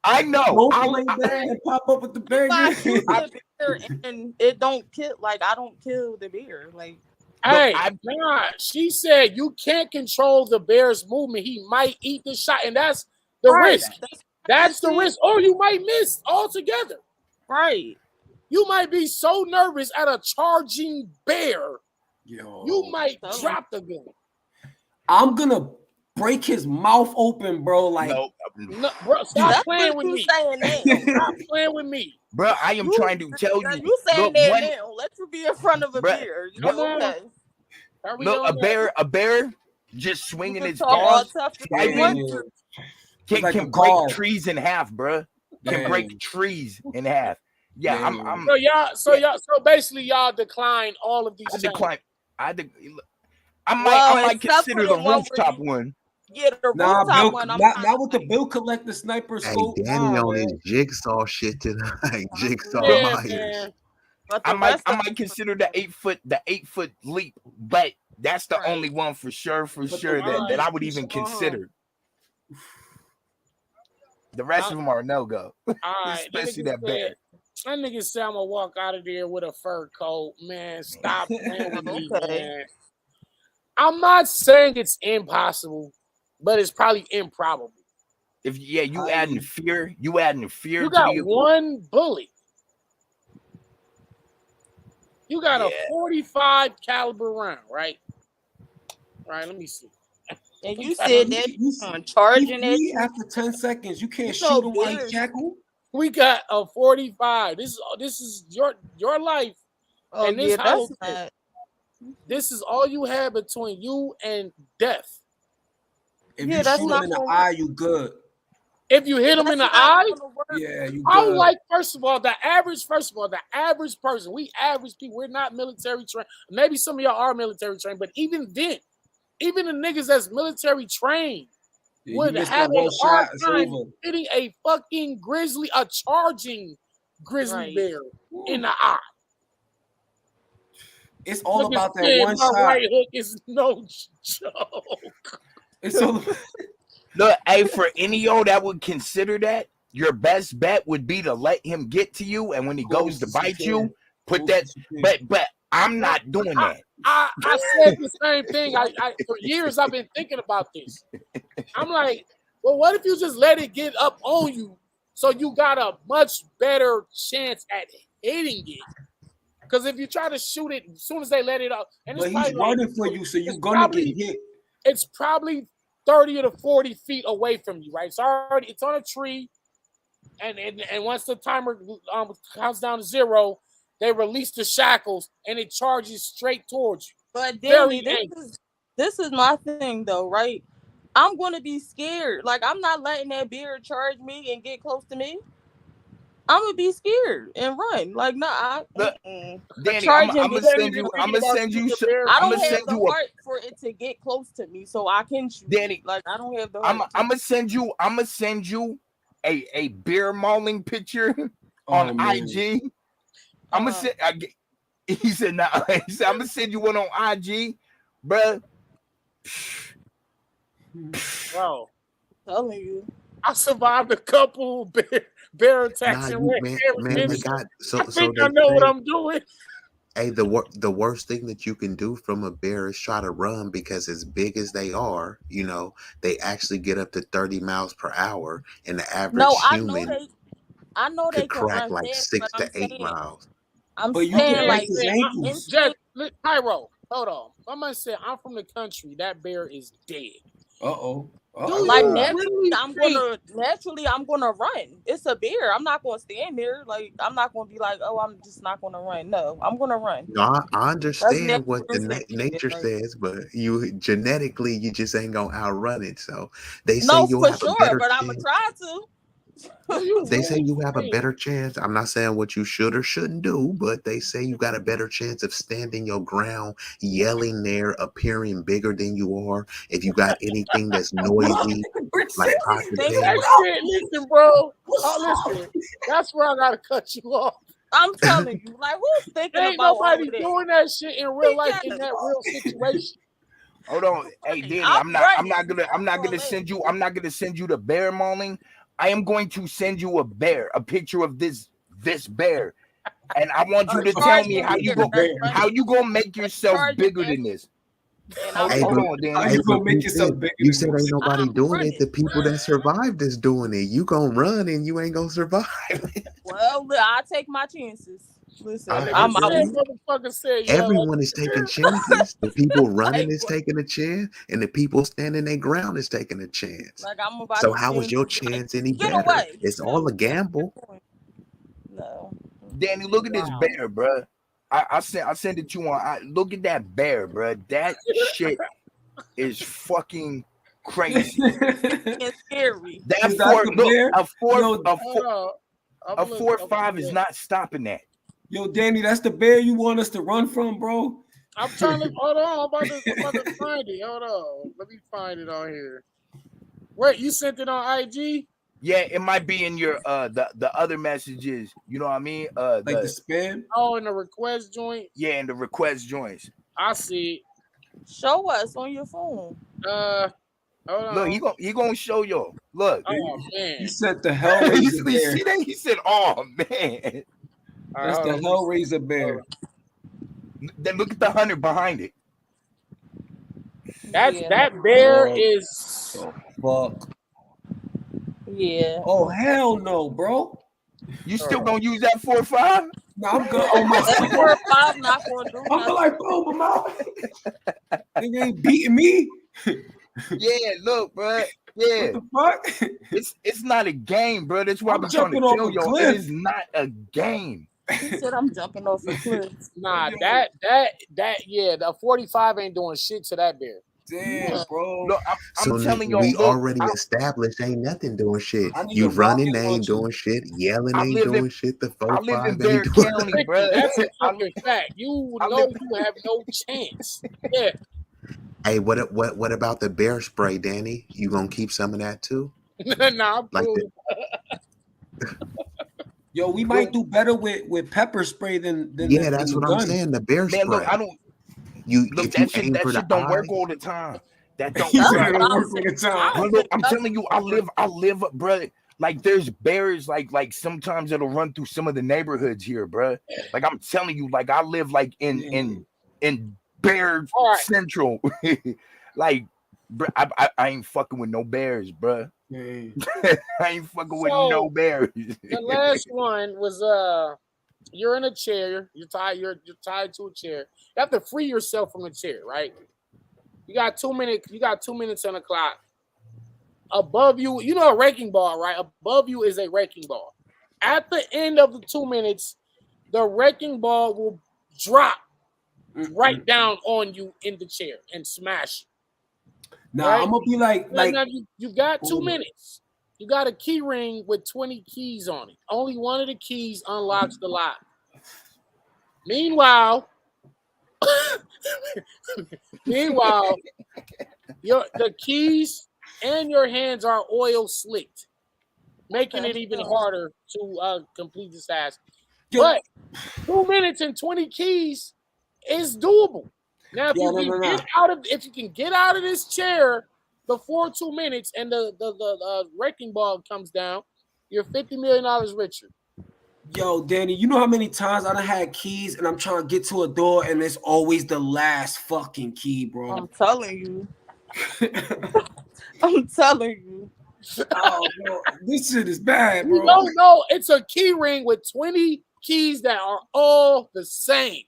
I know. Don't play dead and pop up with the If I burger. shoot the bear and it don't kill, like I don't kill the bear. Like Hey, nah, she said you can't control the bear's movement. He might eat the shot, and that's the right. risk. That's the risk. Or you might miss altogether. Right. You might be so nervous at a charging bear Yo, You might Tell him. drop the gun. I'm gonna break his mouth open, bro. Like, No, No, bro, stop That's playing what with you me. saying now. Stop playing with me. bro, I am trying to tell you. You saying Look, that one, now. Let you be in front of a Bruh, beer. You Come know, on. okay. Hurry look, on up. a bear just You swinging can his talk all paws, tough if yeah, you want swiping, to. It's like a can break car. trees in half, bro. Can Yeah. break trees in half. Yeah, I'm So basically y'all decline all of these I challenges. decline. I might Well, I might except consider for the the one where rooftop you- one. Yeah, the Nah, rooftop Bill, one. I'm not with the Bill Collector sniper Hey, scope. Danny Nah, on man. his jigsaw shit tonight. Jigsaw Yeah, Myers. man. But I the might rest of consider the 8 foot leap, but that's the Right. only one for sure But the that I one would you even saw- consider. The rest of them are no go, All right, especially that bear. That nigga said I'm gonna walk out of there with a fur coat. Man, stop playing with me, Okay. man. I'm not saying it's impossible, but it's probably improbable. If you I- adding fear, You to got the one bullet. You got a Yeah. 45 caliber round, right? Right, let me see. And you said that on charging at you. After 10 seconds, you can't You know shoot him while he's bears- shackled. We got a 45. This is your life. Oh and this yeah, that's holotape. not. This is all you have between you and death. If Yeah, you that's shoot him not in the gonna- eye, you good. If you hit him in the That's not eye, gonna work. Yeah, you I good. like, first of all, the average person, we average people, we're not military trained. Maybe some of y'all are military trained, but even then, even the niggas that's military trained Yeah, you would missed have that a one hard shot, it's time over. hitting a fucking a charging grizzly Right. bear in the eye. It's all Niggas about that said one my shot. right hook is no joke. It's all Look, hey, for any y'all that would consider that, your best bet would be to let him get to you, and when he goes to bite you, put that. But I'm not doing that. I said the same thing. I for years I've been thinking about this. I'm like, well, what if you just let it get up on you, so you got a much better chance at hitting it? Because if you try to shoot it as soon as they let it up, and it's but he's probably running for you, so you're it's gonna probably- get hit. it's probably 30 to 40 feet away from you, right? It's on a tree, and once the timer counts down to 0, they release the shackles and it charges straight towards you. But Very Danny, this is my thing though, right? I'm gonna be scared. Like I'm not letting that bear charge me and get close to me. I'm gonna be scared and run. Like nah, Look, mm-mm. Danny, Charge I'm him, gonna but send you. I'm gonna send you. I I'm don't gonna have send the you a. heart for it to get close to me, so I can shoot. Danny, Like I don't have the I'm heart. gonna send you. I'm gonna send you a beer mauling picture on man. IG. I'm gonna send. He said, "Nah." He said, "I'm gonna send you one on IG, bruh." Bro, telling you. I survived a couple bear attacks Nah, in you, Red man, Dead man, they Redemption. got so I so think they I know what say, I'm doing. hey, the worst thing that you can do from a bear is try to run, because as big as they are, they actually get up to 30 miles per hour, and the average No, I human know they could can crack run like fast, 6 but to 8 miles. I'm But you saying can like break his ankles. Just Pyro, hold on. I must say, I'm from the country. That bear is dead. Uh-oh. Like you naturally, really I'm gonna run. It's a bear. I'm not gonna stand there. Like I'm not gonna be like, oh, I'm just not gonna run. No, I'm gonna run. No, I understand what the natural instinct, nature like- says, but you genetically, you just ain't gonna outrun it. So they say No, you'll for have a sure, better but I'm gonna chance. try to. They say you have a better chance. I'm not saying what you should or shouldn't do, but they say you got a better chance of standing your ground, yelling there, appearing bigger than you are. If you got anything that's noisy, like hot potatoes. That shit, listen, bro. Oh, listen. That's where I gotta cut you off. I'm telling you, like who's thinking Ain't about all nobody of this? doing that shit in real life in that real situation. Hold on, hey Danny, I'm I'm not running. gonna send you the bear mauling. I am going to send you a picture of this bear, and I want you to tell me how you gonna make yourself bigger than this. Hey, Hold but- on, Danny. How you gonna make yourself bigger? You said ain't nobody I'm doing running. it. The people that survived is doing it. You gonna run and you ain't gonna survive. Well, I'll take my chances. Listen, I I'm feel out. you. Motherfucker said you Everyone is taking chances. The people running Like, is taking a chance, and the people standing their ground is taking a chance. like I'm about So to how is your like, chance any get better? away. It's all a gamble. No. Danny, look at this bear, bro. I sent it to you on. Look at that bear, bro. That shit is fucking crazy. It's scary. That Is that four, the look, bear? a four, Yo, a four, a 4.5 is not stopping that. Yo, Danny, that's the bear you want us to run from, bro? I'm trying to hold on. I'm about to find it. Hold on. Let me find it on here. Wait, you sent it on IG? Yeah, it might be in your the other messages. You know what I mean? Like the The spam? Oh, in the request joint. yeah, in the request joints. I see. Show us on your phone. Hold on. Look, he gonna show you. Look, Oh man. You sent the you Hellraiser bear. see that? He said, "Oh man." All right, That's the hold on. Hellraiser bear. Then look at the hunter behind it. That bear Oh. is. Fuck. Yeah. Oh, hell no, bro. You still gonna use that 4.5? No, I'm good on my That 4.5 not gonna do I'm nothing. like, boom, I'm out. Nigga ain't beating me. Yeah, look, bro. Yeah, What the fuck? it's not a game, bro. That's why I'm I'm trying to jumping off tell a you. cliff. It is not a game. He said I'm jumping off a cliff. Nah, Yo. yeah, the 45 ain't doing shit to that bear. Damn, bro. Look, I'm So telling you, we look, already established ain't nothing doing shit. I need You a running, rocket they ain't launcher. doing shit. Yelling I ain't live in- doing shit. The I live 4.5 in ain't Bear doing County, Ricky, bro. that's a I- fucking fact. You I know live- you have no chance. Yeah. Hey, what about the bear spray, Danny? You gonna keep some of that too? Nah, I'm Like cool. Yo, we might do better with pepper spray than Yeah, the, that's than what the I'm gun. saying. The bear Man, spray. look, I don't You look if you that shit. aim That for shit the don't work eye, all the time. That don't You That's said work. it'll what I'm work with the time. Bro, look, I'm telling you, I live, bro. Like there's bears, like sometimes it'll run through some of the neighborhoods here, bro. Like I'm telling you, like I live like in Bear All right. Central. Like, bro, I ain't fucking with no bears, bro. Man. I ain't fucking with So, no bears. The last one was you're in a chair, you're tied to a chair. You have to free yourself from the chair, right? You got 2 minutes on the clock. Above you, you know a wrecking ball, right? Above you is a wrecking ball. At the end of the 2 minutes, the wrecking ball will drop right down on you in the chair and smash you. Nah, Right? I'm gonna be like Now you got 2 Hold on. minutes. You got a key ring with 20 keys on it. Only one of the keys unlocks the lock. Meanwhile, the keys and your hands are oil slicked, making it even harder to complete this task. Yo. But 2 minutes and 20 keys is doable. Now, if Yeah, you can no. get out of this chair before 2 minutes and the wrecking ball comes down, you're $50 million richer. Yo, Danny, you know how many times I done had keys and I'm trying to get to a door and it's always the last fucking key, bro. I'm telling you. I'm telling you. Oh, bro, this shit is bad, You bro. don't know. It's a key ring with 20 keys that are all the same.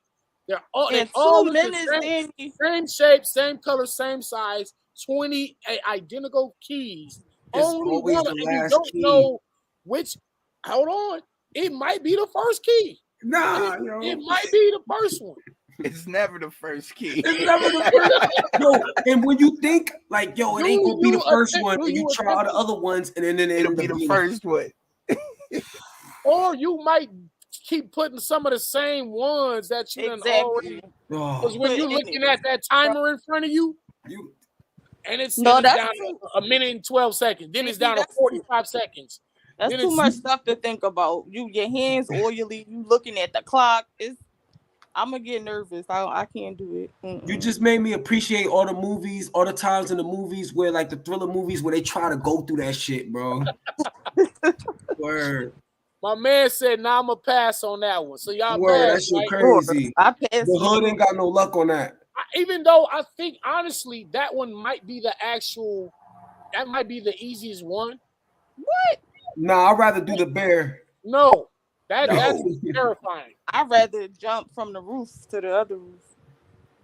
They're all In all 2 the minutes, Danny. same shape, same color, same size. 20 identical keys. It's Only always one, the and you last don't key. know which. Hold on, it might be the first key. Nah, yo. It might be the first one. It's never the first key. It's never the first. Yo, and when you think like, yo, it ain't gonna be the first one, and you try all the other ones, and then it It'll end be up the being first one. Or you might keep putting some of the same ones that you done already. Exactly. Because Oh, when you're looking at that timer in front of you, you and it's No, that's down too- to a minute and 12 seconds. Then it's See, down to that's 45 seconds. That's Then too it's- much stuff to think about. Your hands oily. You looking at the clock. I'm gonna get nervous. I can't do it. You just made me appreciate all the movies, all the times in the movies where, like the thriller movies, where they try to go through that shit, bro. Word, My man said, "Nah, I'm gonna pass on that one." So y'all word, that passed, shit right? crazy. I passed. The hood ain't got no luck on that. Even though I think honestly that one might be that might be the easiest one. Nah, I'd rather do the bear. No, That's No. terrifying. I'd rather jump from the roof to the other roof.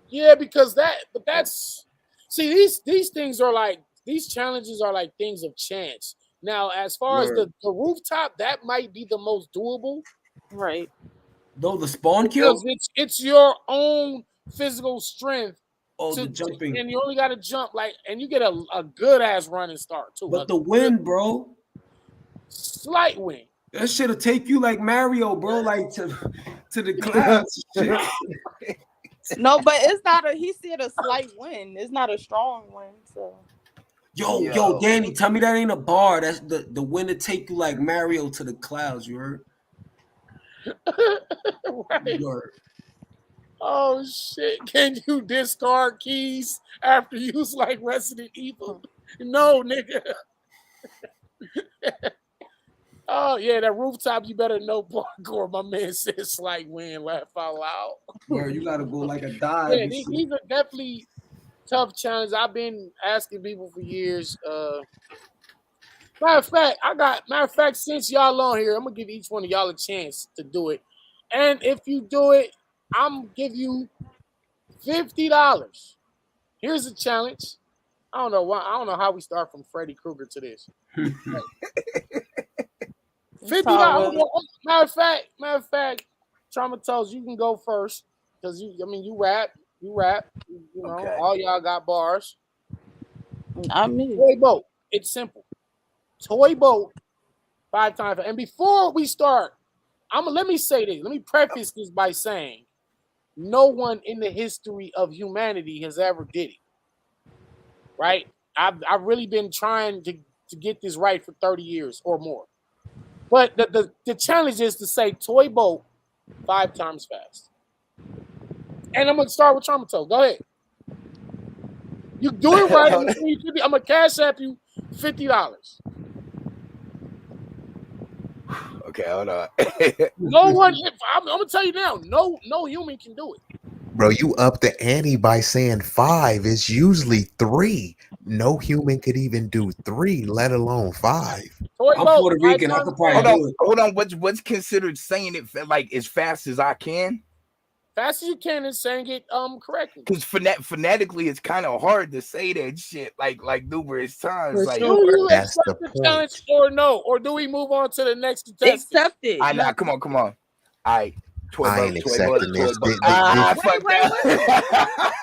Yeah, because that's see these things are like these challenges are like things of chance. Now, as far as Word. the rooftop, that might be the most doable Right. Though the spawn kill. because it's your own physical strength Oh, the jumping. and you only got to jump like, and you get a good ass running start too. But the wind, bro. Slight win. That shit'll take you like Mario, bro, like to the clouds. Shit. No, but it's not a. He said a slight wind. It's not a strong wind. So Yo, Danny, tell me that ain't a bar. That's the wind to take you like Mario to the clouds. You heard? Right. Word. Oh shit! Can you discard keys after use like Resident Evil? No, nigga. Oh yeah, that rooftop. You better know parkour. My man said slight wind. Laugh out loud. Word, you gotta go like a dive. Yeah, these are definitely tough challenges. I've been asking people for years. Matter of fact, since y'all on here, I'm gonna give each one of y'all a chance to do it. And if you do it, I'm gonna give you $50. Here's a challenge. I don't know why. I don't know how we start from Freddy Krueger to this. $50. Matter of fact, Traumatose, you can go first because you rap. You know, Okay. all y'all got bars. not me. Toy boat. It's simple. Toy boat 5 times. And before we start, let me say this. Let me preface this by saying no one in the history of humanity has ever did it. Right? I've really been trying to get this right for 30 years or more. But the challenge is to say toy boat 5 times fast. And I'm gonna start with Traumatose. Go ahead. You do it right. I'm gonna cash app you $50. Okay, hold on. No one. I'm gonna tell you now. No human can do it. Bro, you up the ante by saying 5. It's usually 3. No human could even do 3, let alone 5. Toy I'm boat, Puerto 5 Rican. I times could probably fast. do it. Hold on. What's considered saying it like as fast as I can? Fast as you can and saying it correctly. Because phonetically, it's kind of hard to say that shit like numerous times. For Like, sure. Do you That's accept the the challenge or no? Or do we move on to the next contestant? Accept it. I know. Come on. All right. I ain't accepting this.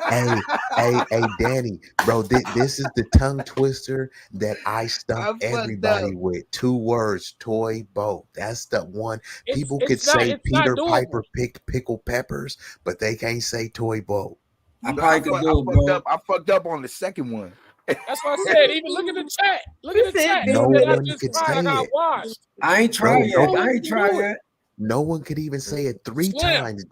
Hey, Danny, bro, this is the tongue twister that I stump everybody with. 2 words, toy boat. That's the one. People could say Peter Piper picked pickled peppers, but they can't say toy boat. I probably could do it, bro. I fucked up on the second one. That's what I said. Even look at the chat. Look at the chat. No I one just could tried. I say got it. washed. I ain't tried Bro, yet. I ain't tried yet. No one could even say it 3 Slim. times.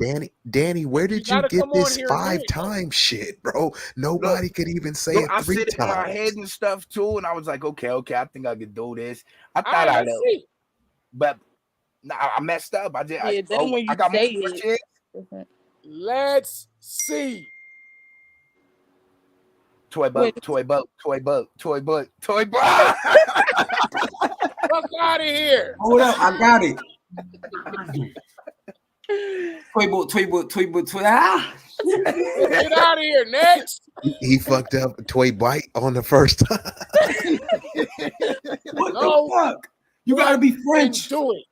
Danny, where did you gotta get come on this here and do 5 it. times shit, bro? Nobody could even say Look, it I 3 said it in my times. head and stuff too, and I was like, okay, I think I could do this. I All thought right, I let's know, see. but I messed up. I Yeah, then when you I got say more it. shit. Let's see. Toy boat. Fuck out of here. Hold up, I got it. Toy boat. Ah! Get out of here. Next. He fucked up toy bite on the first time. What No. the fuck? You gotta be And French. do it.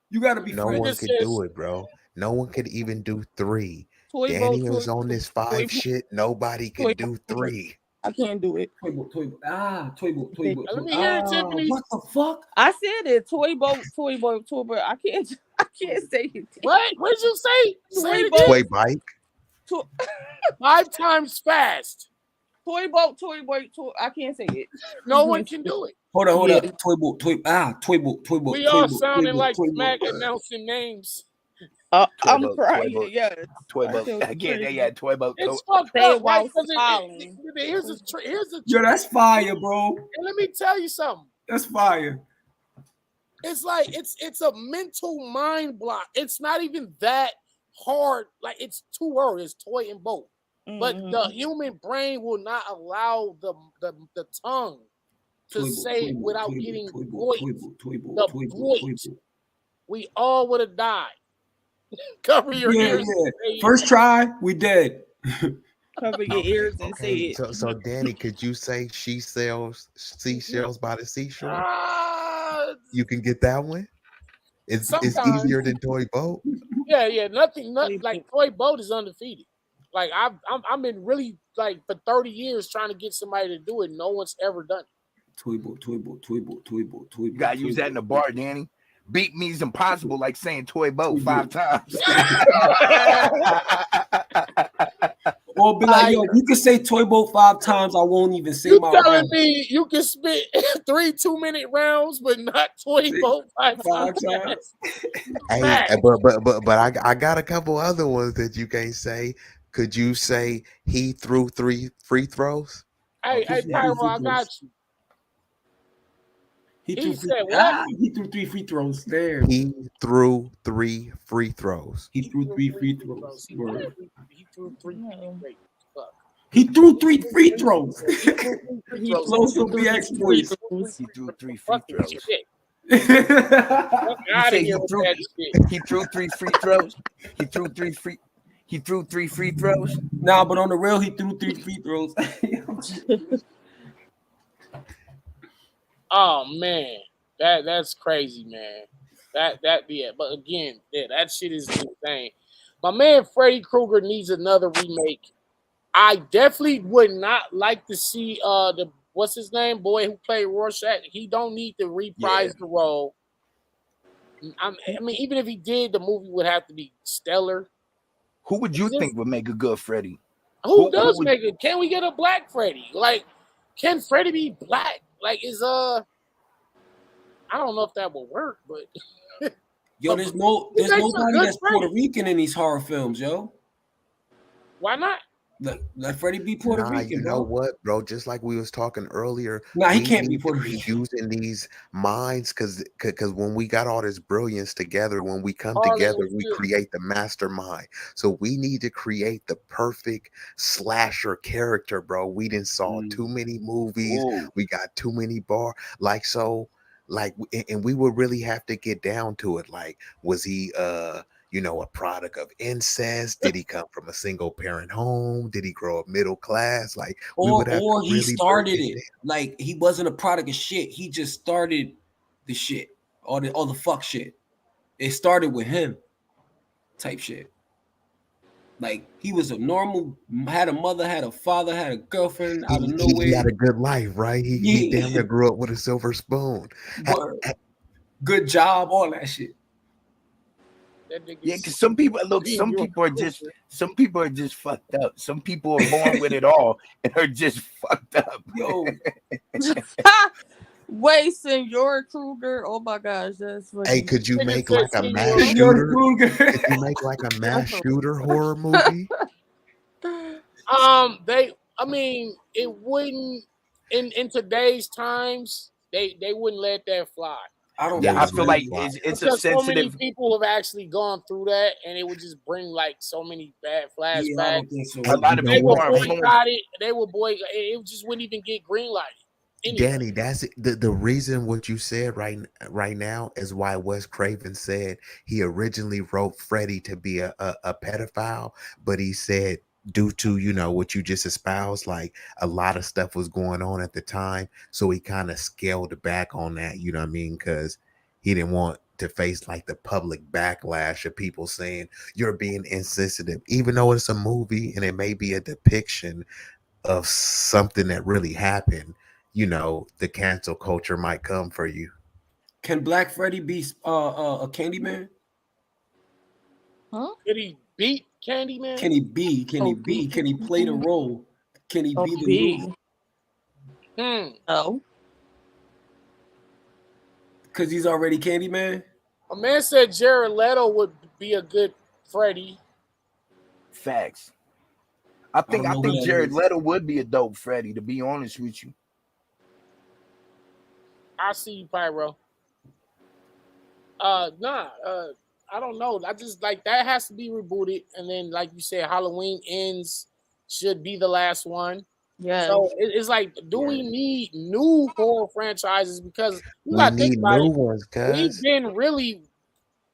You gotta be No French. one This could is- do it, bro. No one could even do 3. Toy Danny boat, was toy on boat, this toy 5 boat. shit. Nobody Toy could do boat. 3. I can't do it. Toy boat. Ah, toy boat. Let me hear it, Tiffany. What the fuck? I said it. Toy boat. I can't say it. What? What did you say? Say it Toy again. Toy bike. To- 5 times fast. toy boat. I can't say it. No one can do it. Hold Yeah. up. Toy boat. We all sounding like Smack announcing names. I'm boat, crying. toy boat. Yes. Toy boat. Again, toy boat. It's fucked Say up, it while right? 'Cause smiling. here's the Yo, that's fire, bro. and let me tell you something. That's fire. It's like it's a mental mind block. It's not even that hard. Like it's 2 words, it's toy and boat. But the human brain will not allow the tongue to say it without getting void. The void. we all would have died. Cover your Yeah, ears. yeah. and say- First try, we dead. Cover your ears and say it. So Danny, could you say she sells seashells by the seashore? Ah, You can get that one. It's sometimes. easier than toy boat. Yeah. Nothing like Toy Boat is undefeated. Like I'm been really like for 30 years trying to get somebody to do it. No one's ever done it. Toy boat. You gotta use that in the bar, Danny. Beat me is impossible, like saying toy boat Toy 5 times. Or be like, yo, you can say toy boat 5 times. I won't even say You my telling round. me you can spit 3 2-minute rounds, but not Toy Boat 5 times? Hey, Fact. but I got a couple other ones that you can't say. Could you say he threw 3 free throws? Hey, Pyro, I got you. He said what? He threw 3 free throws. There. He threw 3 free throws. He threw 3 free throws. He Word. threw 3 straight. Fuck. He threw 3 free throws. He Close to BX boys. He threw 3 free Fucking throws. shit. He Fuck out say of he here with threw- that shit. He threw 3 free throws. He threw 3 free throws. Nah, but on the real, he threw 3 free throws. Oh man, that's crazy, man. That yeah, but again, yeah, that shit is insane. My man Freddy Krueger needs another remake. I definitely would not like to see the what's his name boy who played Rorschach. He don't need to reprise the role. I mean, even if he did, the movie would have to be stellar. Who would you think would make a good Freddy? Who does make it? Can we get a black Freddy? Like, can Freddy be black? Like, I don't know if that will work, but Yo, there's makes a nobody good that's Freddy. Puerto Rican in these horror films, yo. why not? Let Freddy be Puerto Nah, Rican, you bro. know what, bro? Just like we was talking earlier, Nah, he we can't be need to Puerto Rican. using these minds because when we got all this brilliance together, when we come Harlan together, was we good. create the mastermind. So we need to create the perfect slasher character, bro. We didn't saw too many movies. Ooh. We got too many and we would really have to get down to it. Like, was he a product of incest? Did he come from a single parent home? Did he grow up middle class? Like, we would have Or to he really break started it it. down. Like he wasn't a product of shit. He just started the shit. All the fuck shit. It started with him. Type shit. Like he was a normal, had a mother, had a father, had a girlfriend out of He nowhere. had a good life, right? He Yeah. damn near grew up with a silver spoon. Word. Good job, all that shit. That nigga Yeah, because some people some people are just fucked up. Some people are born with it all and are just fucked up. Yo, Wait, Senor Kruger. Oh my gosh, that's funny. Hey, could you Nigga make said like a Senor mass Senor shooter? Kruger. Could you make like a mass shooter horror movie? I mean, it wouldn't in today's times, they wouldn't let that fly. I don't Yeah, I think feel so. like it's a Because so many sensitive. people have actually gone through that, and it would just bring like so many bad Yeah, I flashbacks. don't think so. A lot of They people will are influenced. boycott it. They will boycott it. It just wouldn't even get green lighted. Anyway. Danny, that's the reason what you said right now is why Wes Craven said he originally wrote Freddy to be a pedophile, but he said due to what you just espoused, like a lot of stuff was going on at the time, so he kind of scaled back on that. You know what I mean? Because he didn't want to face like the public backlash of people saying you're being insensitive, even though it's a movie and it may be a depiction of something that really happened. The cancel culture might come for you. Can Black Freddy be a Candyman? Huh? Could he beat Candyman? Can he be? Can he be? Can he play the role? Can he be the new? Oh. Because he's already Candyman. A man said Jared Leto would be a good Freddy. Facts. I think don't know who that Jared is. Leto would be a dope Freddy, to be honest with you. I see you, Pyro. I don't know. I just like that has to be rebooted, and then like you said, Halloween Ends should be the last one. Yeah. So it's like, do we need new horror franchises? Because you We gotta think need about new it. ones, We've cuz. been really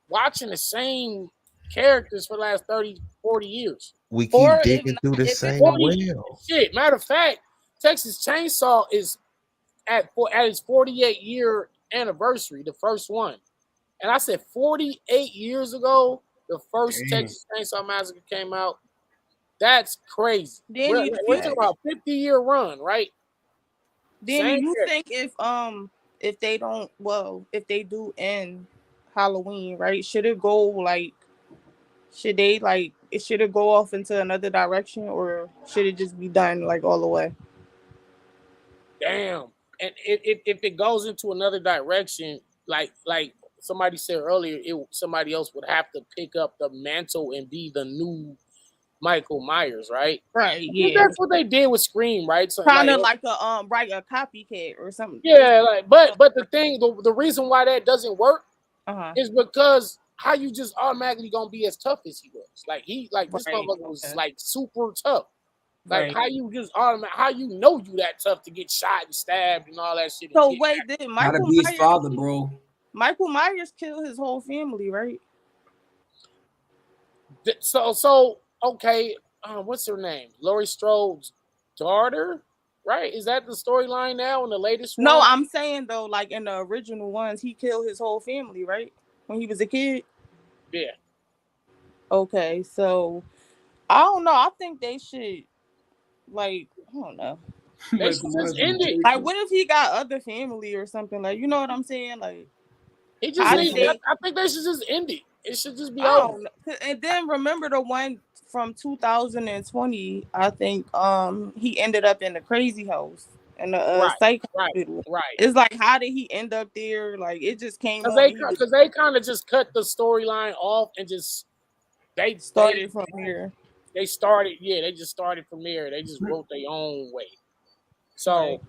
watching the same characters for the last 30, 40 years. We Or keep if digging not, through the if it's same 40 well. shit. Matter of fact, Texas Chainsaw is at its 48-year anniversary, the first one. And I said 48 years ago, the first Damn. Texas Chainsaw Massacre came out. That's crazy. then We're, you we're talking about 50-year run, right? then Same you character. think if they don't, well, if they do end Halloween, right? Should it go like, should they like it, should it go off into another direction, or should it just be done like all the way? Damn. And if it goes into another direction, like somebody said earlier, somebody else would have to pick up the mantle and be the new Michael Myers, right? Right, I think yeah. that's what they did with Scream, right? So Kind of like a a copycat or something. yeah, like but the thing, the reason why that doesn't work Uh-huh. is because how you just automatically gonna be as tough as he was. Like this Right, motherfucker was okay. like super tough. Like Right. how you just how you know you that tough to get shot and stabbed and all that shit. and So get- wait, did Gotta Michael be his Myers father, bro. Michael Myers kill his whole family, right? So okay, what's her name? Laurie Strode's daughter, right? Is that the storyline now in the latest one? No, I'm saying though, like in the original ones, he killed his whole family, right? When he was a kid. Yeah. Okay, so I don't know. I think they should, like, I don't know. They should just end it. Like, what if he got other family or something? Like, you know what I'm saying? Like, He just I needs, think- I think they should just end it. It should just be I over. don't know. And then remember the one from 2020? I think he ended up in the crazy house in the psych hospital. Right. It's like, how did he end up there? Like, it just came Because on. they kind of just cut the storyline off and just they Started from here. They started, yeah, they just started from there. They just wrote their own way. So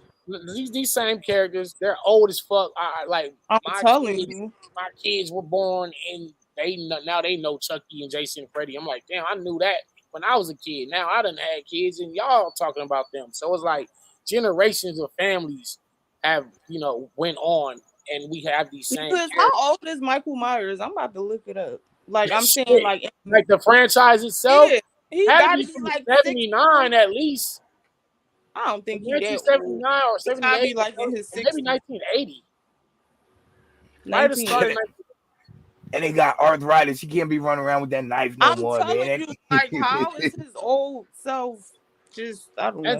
these same characters, they're old as fuck. I'm telling you. My kids were born and now they know Chucky and Jason and Freddy. I'm like, damn, I knew that when I was a kid. Now I done had kids and y'all talking about them. So it's like generations of families have, went on and we have these same Because characters. how old is Michael Myers? I'm about to look it up. Like, I'm saying, Shit. like the franchise itself, yeah, he had got to to be be like 79 at least. I don't think he that 1979 or old. He gotta 78, be like in his 60s. maybe 1980. Might have started 19. And they got arthritis. He can't be running around with that knife no I'm more, telling man. you, like, how is his old self just, I don't know.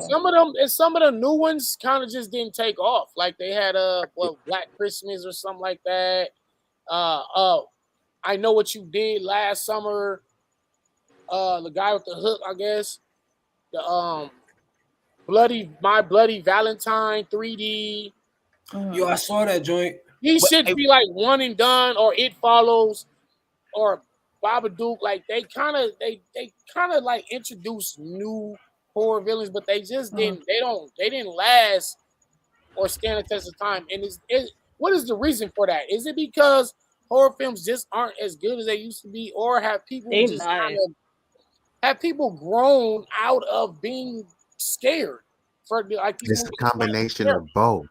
And some of the new ones kind of just didn't take off. Like they had Black Christmas or something like that. I Know What You Did Last Summer. The guy with the hook, I guess. The My Bloody Valentine 3D. Yo, I saw that joint. These should be like one and done, or It Follows, or Babadook. Like they kind of like introduce new horror villains, but they just didn't. They didn't last or stand the test of time. And what is the reason for that? Is it because horror films just aren't as good as they used to be, or have people have people grown out of being scared? It's a combination of both.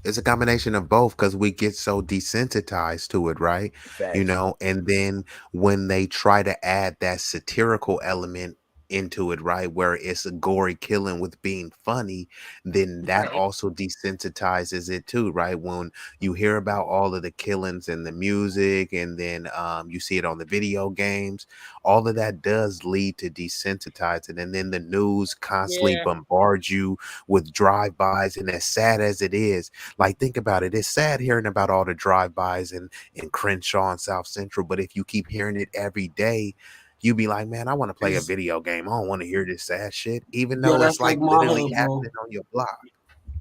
It's a combination of both because we get so desensitized to it, right? Facts. And then when they try to add that satirical element into it, right, where it's a gory killing with being funny, then that also desensitizes it too, right? When you hear about all of the killings and the music, and then you see it on the video games, all of that does lead to desensitizing. And then the news constantly bombards you with drive-bys, and as sad as it is, like, think about it, it's sad hearing about all the drive-bys in Crenshaw and South Central, but if you keep hearing it every day, you be like, man, I want to play a video game. I don't want to hear this sad shit, even though it's like literally happening on your block.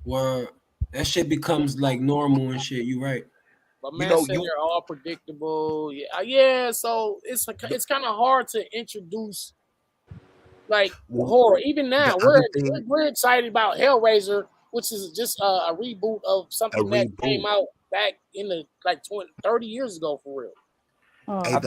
Where that shit becomes like normal and shit. You right. But man, they're all predictable. Yeah. So it's kind of hard to introduce like horror. Even now, we're excited about Hellraiser, which is just a reboot of something that came out back in the 30 years ago for real. I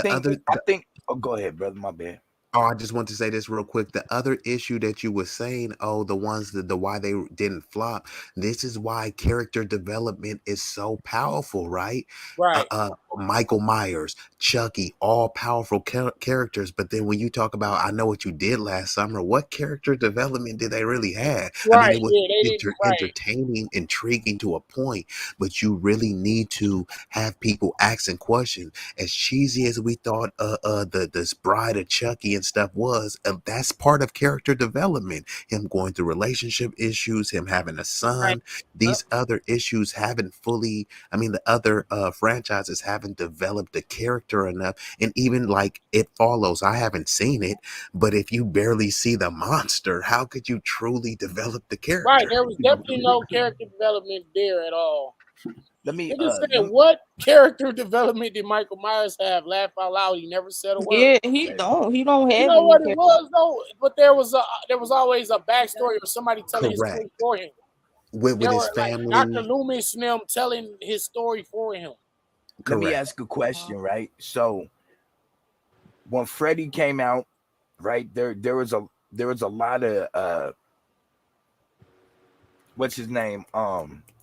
think. Oh, go ahead, brother. My bad. Oh, I just want to say this real quick. The other issue that you were saying, oh, the ones that the why they didn't flop. This is why character development is so powerful, right? Right. Michael Myers, Chucky, all powerful characters. But then when you talk about, I know what you did last summer. What character development did they really have? I mean, Right. it was Yeah, they didn't. Right. entertaining, intriguing to a point, but you really need to have people asking questions. As cheesy as we thought this Bride of Chucky and stuff was, that's part of character development. Him going through relationship issues, him having a son, these other issues haven't fully, I mean, the other franchises haven't developed the character enough. And even like It Follows, I haven't seen it, but if you barely see the monster, how could you truly develop the character? Right. There was definitely no character development there at all. Let me Nigga said, what character development did Michael Myers have? Laugh out loud. He never said a word. Yeah, he don't have. You know what it was though? But there was always a backstory or somebody telling his story for him. With his family. Like Dr. Loomis and them telling his story for him. Let me ask a question, right? So when Freddy came out, right, there was a lot of what's his name?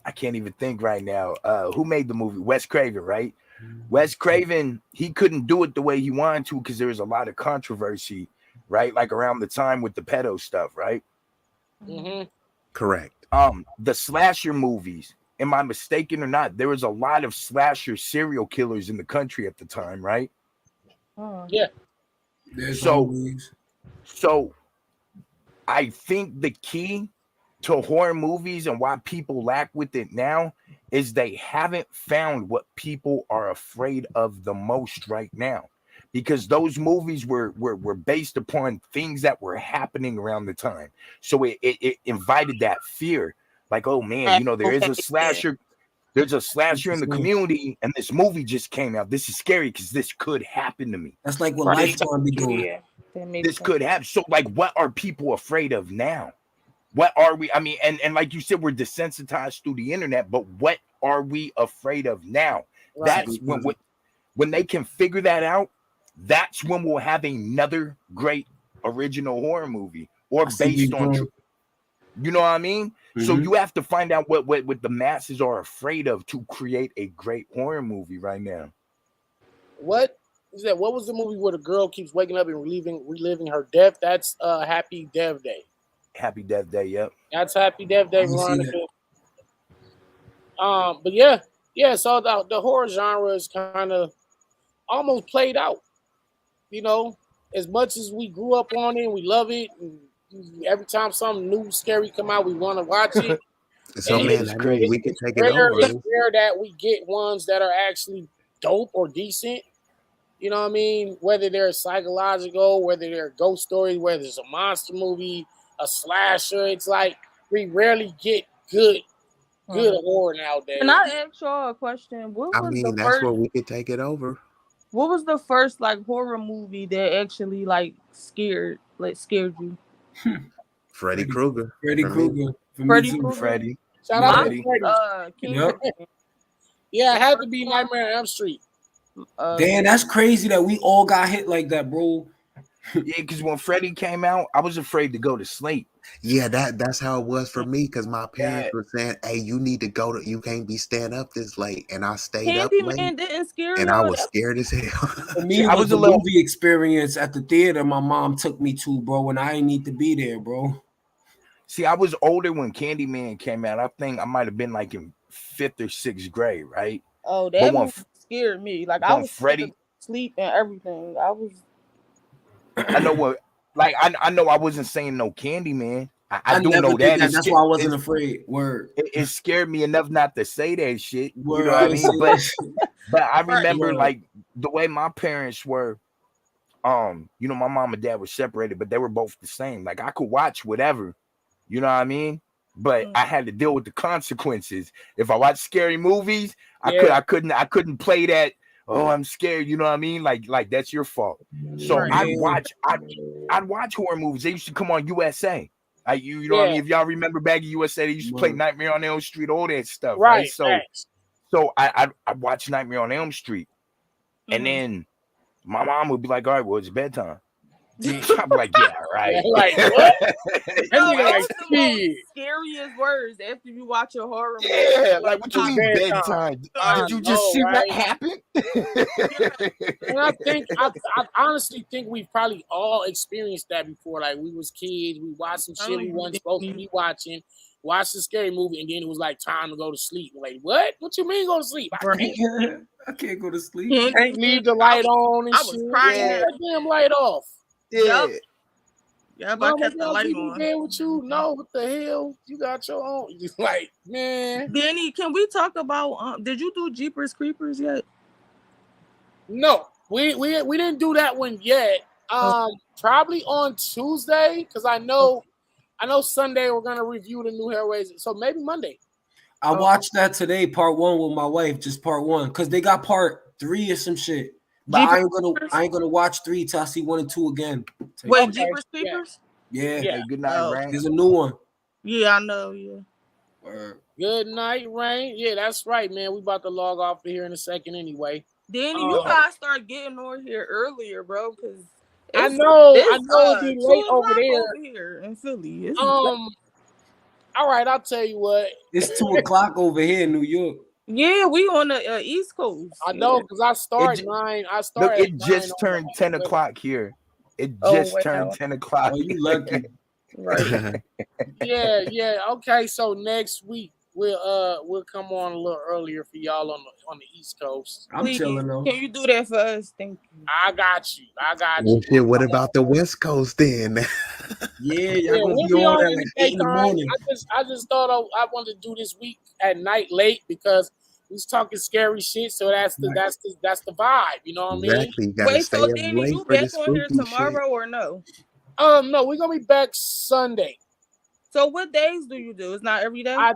I can't even think right now. Who made the movie? Wes Craven, right? Wes Craven, he couldn't do it the way he wanted to because there was a lot of controversy, right? Like around the time with the pedo stuff, right? Mm-hmm. Correct. The slasher movies, am I mistaken or not? There was a lot of slasher serial killers in the country at the time, right? Yeah. So I think the key to horror movies and why people lack with it now is they haven't found what people are afraid of the most right now, because those movies were based upon things that were happening around the time. So it invited that fear, like, oh man, you know, there is a slasher. There's a slasher in the community, and this movie just came out. This is scary because this could happen to me. That's like what Lifetime be doing. Yeah, this could happen. So, like, what are people afraid of now? What are we? I mean, and like you said, we're desensitized through the internet, but what are we afraid of now? Right. That's when they can figure that out. That's when we'll have another great original horror movie or based on true. You know what I mean? Mm-hmm. So you have to find out what the masses are afraid of to create a great horror movie right now. What is that? What was the movie where the girl keeps waking up and reliving her death? That's Happy Death Day. Happy Death Day, yep. That's Happy Death Day, Veronica. But yeah. So the horror genre is kind of almost played out. You know, as much as we grew up on it, we love it. And every time something new, scary come out, we want to watch it. So and man, we can take it over. It's rare that we get ones that are actually dope or decent. You know what I mean? Whether they're psychological, whether they're ghost stories, whether it's a monster movie, a slasher, it's like we rarely get good horror nowadays. Can I ask y'all a question? That's where we could take it over. What was the first like horror movie that actually like scared you? Freddy Krueger. Freddy Krueger. Freddy. Shout out to Freddy. Yeah, it had to be Nightmare on Elm Street. Damn, that's crazy that we all got hit like that, bro. Yeah, because when Freddy came out, I was afraid to go to sleep. Yeah, that's how it was for me, because my parents were saying, hey, you need to go you can't be staying up this late. And I stayed up late. Didn't scare and I was scared as hell. For me, I was a movie experience at the theater my mom took me to, bro, and I didn't need to be there, bro. See, I was older when Candyman came out. I think I might have been like in 5th or 6th grade, right? Oh, that one scared me. Like I was Freddy sleep and everything. I know what. Like I know I wasn't saying no Candyman. I do know that. That's why I wasn't afraid. Word. It scared me enough not to say that shit. Word. You know what I mean? But I remember like the way my parents were. You know, my mom and dad were separated, but they were both the same. Like I could watch whatever. You know what I mean? But I had to deal with the consequences. If I watch scary movies, I couldn't play that. Oh, I'm scared. You know what I mean? Like that's your fault. So I'd watch horror movies. They used to come on USA. You know what I mean? If y'all remember back in USA, they used to play Nightmare on Elm Street, all that stuff. Right. So I'd watch Nightmare on Elm Street. And then my mom would be like, all right, well, it's bedtime. I'm like, yeah, right. Yeah, like, what? That No, nigga like, it's the most shit. scariest words after you watch a horror movie. Yeah, like what you It's mean bedtime. bedtime? I Did you just know, see right? what happened? And I think I honestly think we've probably all experienced that before. Like we was kids, we watched some shit we wasn't supposed to be watching, watched a scary movie, and then it was like time to go to sleep. Like, what? What you mean go to sleep? I can't go to sleep. can't leave the light on and I was shit. crying. Yeah, that damn light off. Yeah. Yeah, but I Mama, kept the y'all light people on. there with you? No, what the hell? You got your own. Just like, man. Danny, can we talk about? Did you do Jeepers Creepers yet? No, we didn't do that one yet. Probably on Tuesday, because I know Sunday we're gonna review the new Hellraiser. So maybe Monday. I watched that today, part 1 with my wife, just part 1, because they got part 3 or some shit. But I ain't gonna watch 3 till I see 1 and 2 again. Wait, Okay, Jeepers Creepers? Yeah. Hey, good night, Oh. Rain. There's a new one. Yeah, I know. Yeah. Good night, Rain. Yeah, that's right, man. We about to log off of here in a second anyway. Danny, you gotta start getting on here earlier, bro, because I know it'd be 2 late over o'clock there. over here in Philly. It's All right, I'll tell you what. It's 2 o'clock over here in New York. yeah, we on the East Coast. I know because I start It- 9. I Look, start. it just turned 10 o'clock here. It just turned 10 o'clock. Oh, you lucky. Right. Yeah. Okay, so next week we'll come on a little earlier for y'all on the East Coast. I'm chilling though. Can you do that for us? Thank you. I got you. Well, shit, what about the West Coast then? Yeah, Yeah, y'all gonna we'll be be on on at in like the 8 in the daytime. morning. I just thought I wanted to do this week at night late because we was talking scary shit. So that's the vibe. You know what I mean? Exactly. You gotta Wait, stay so up Danny, late you for the back on here spooky tomorrow or no? No, we're gonna be back Sunday. So what days do you do? It's not every day. I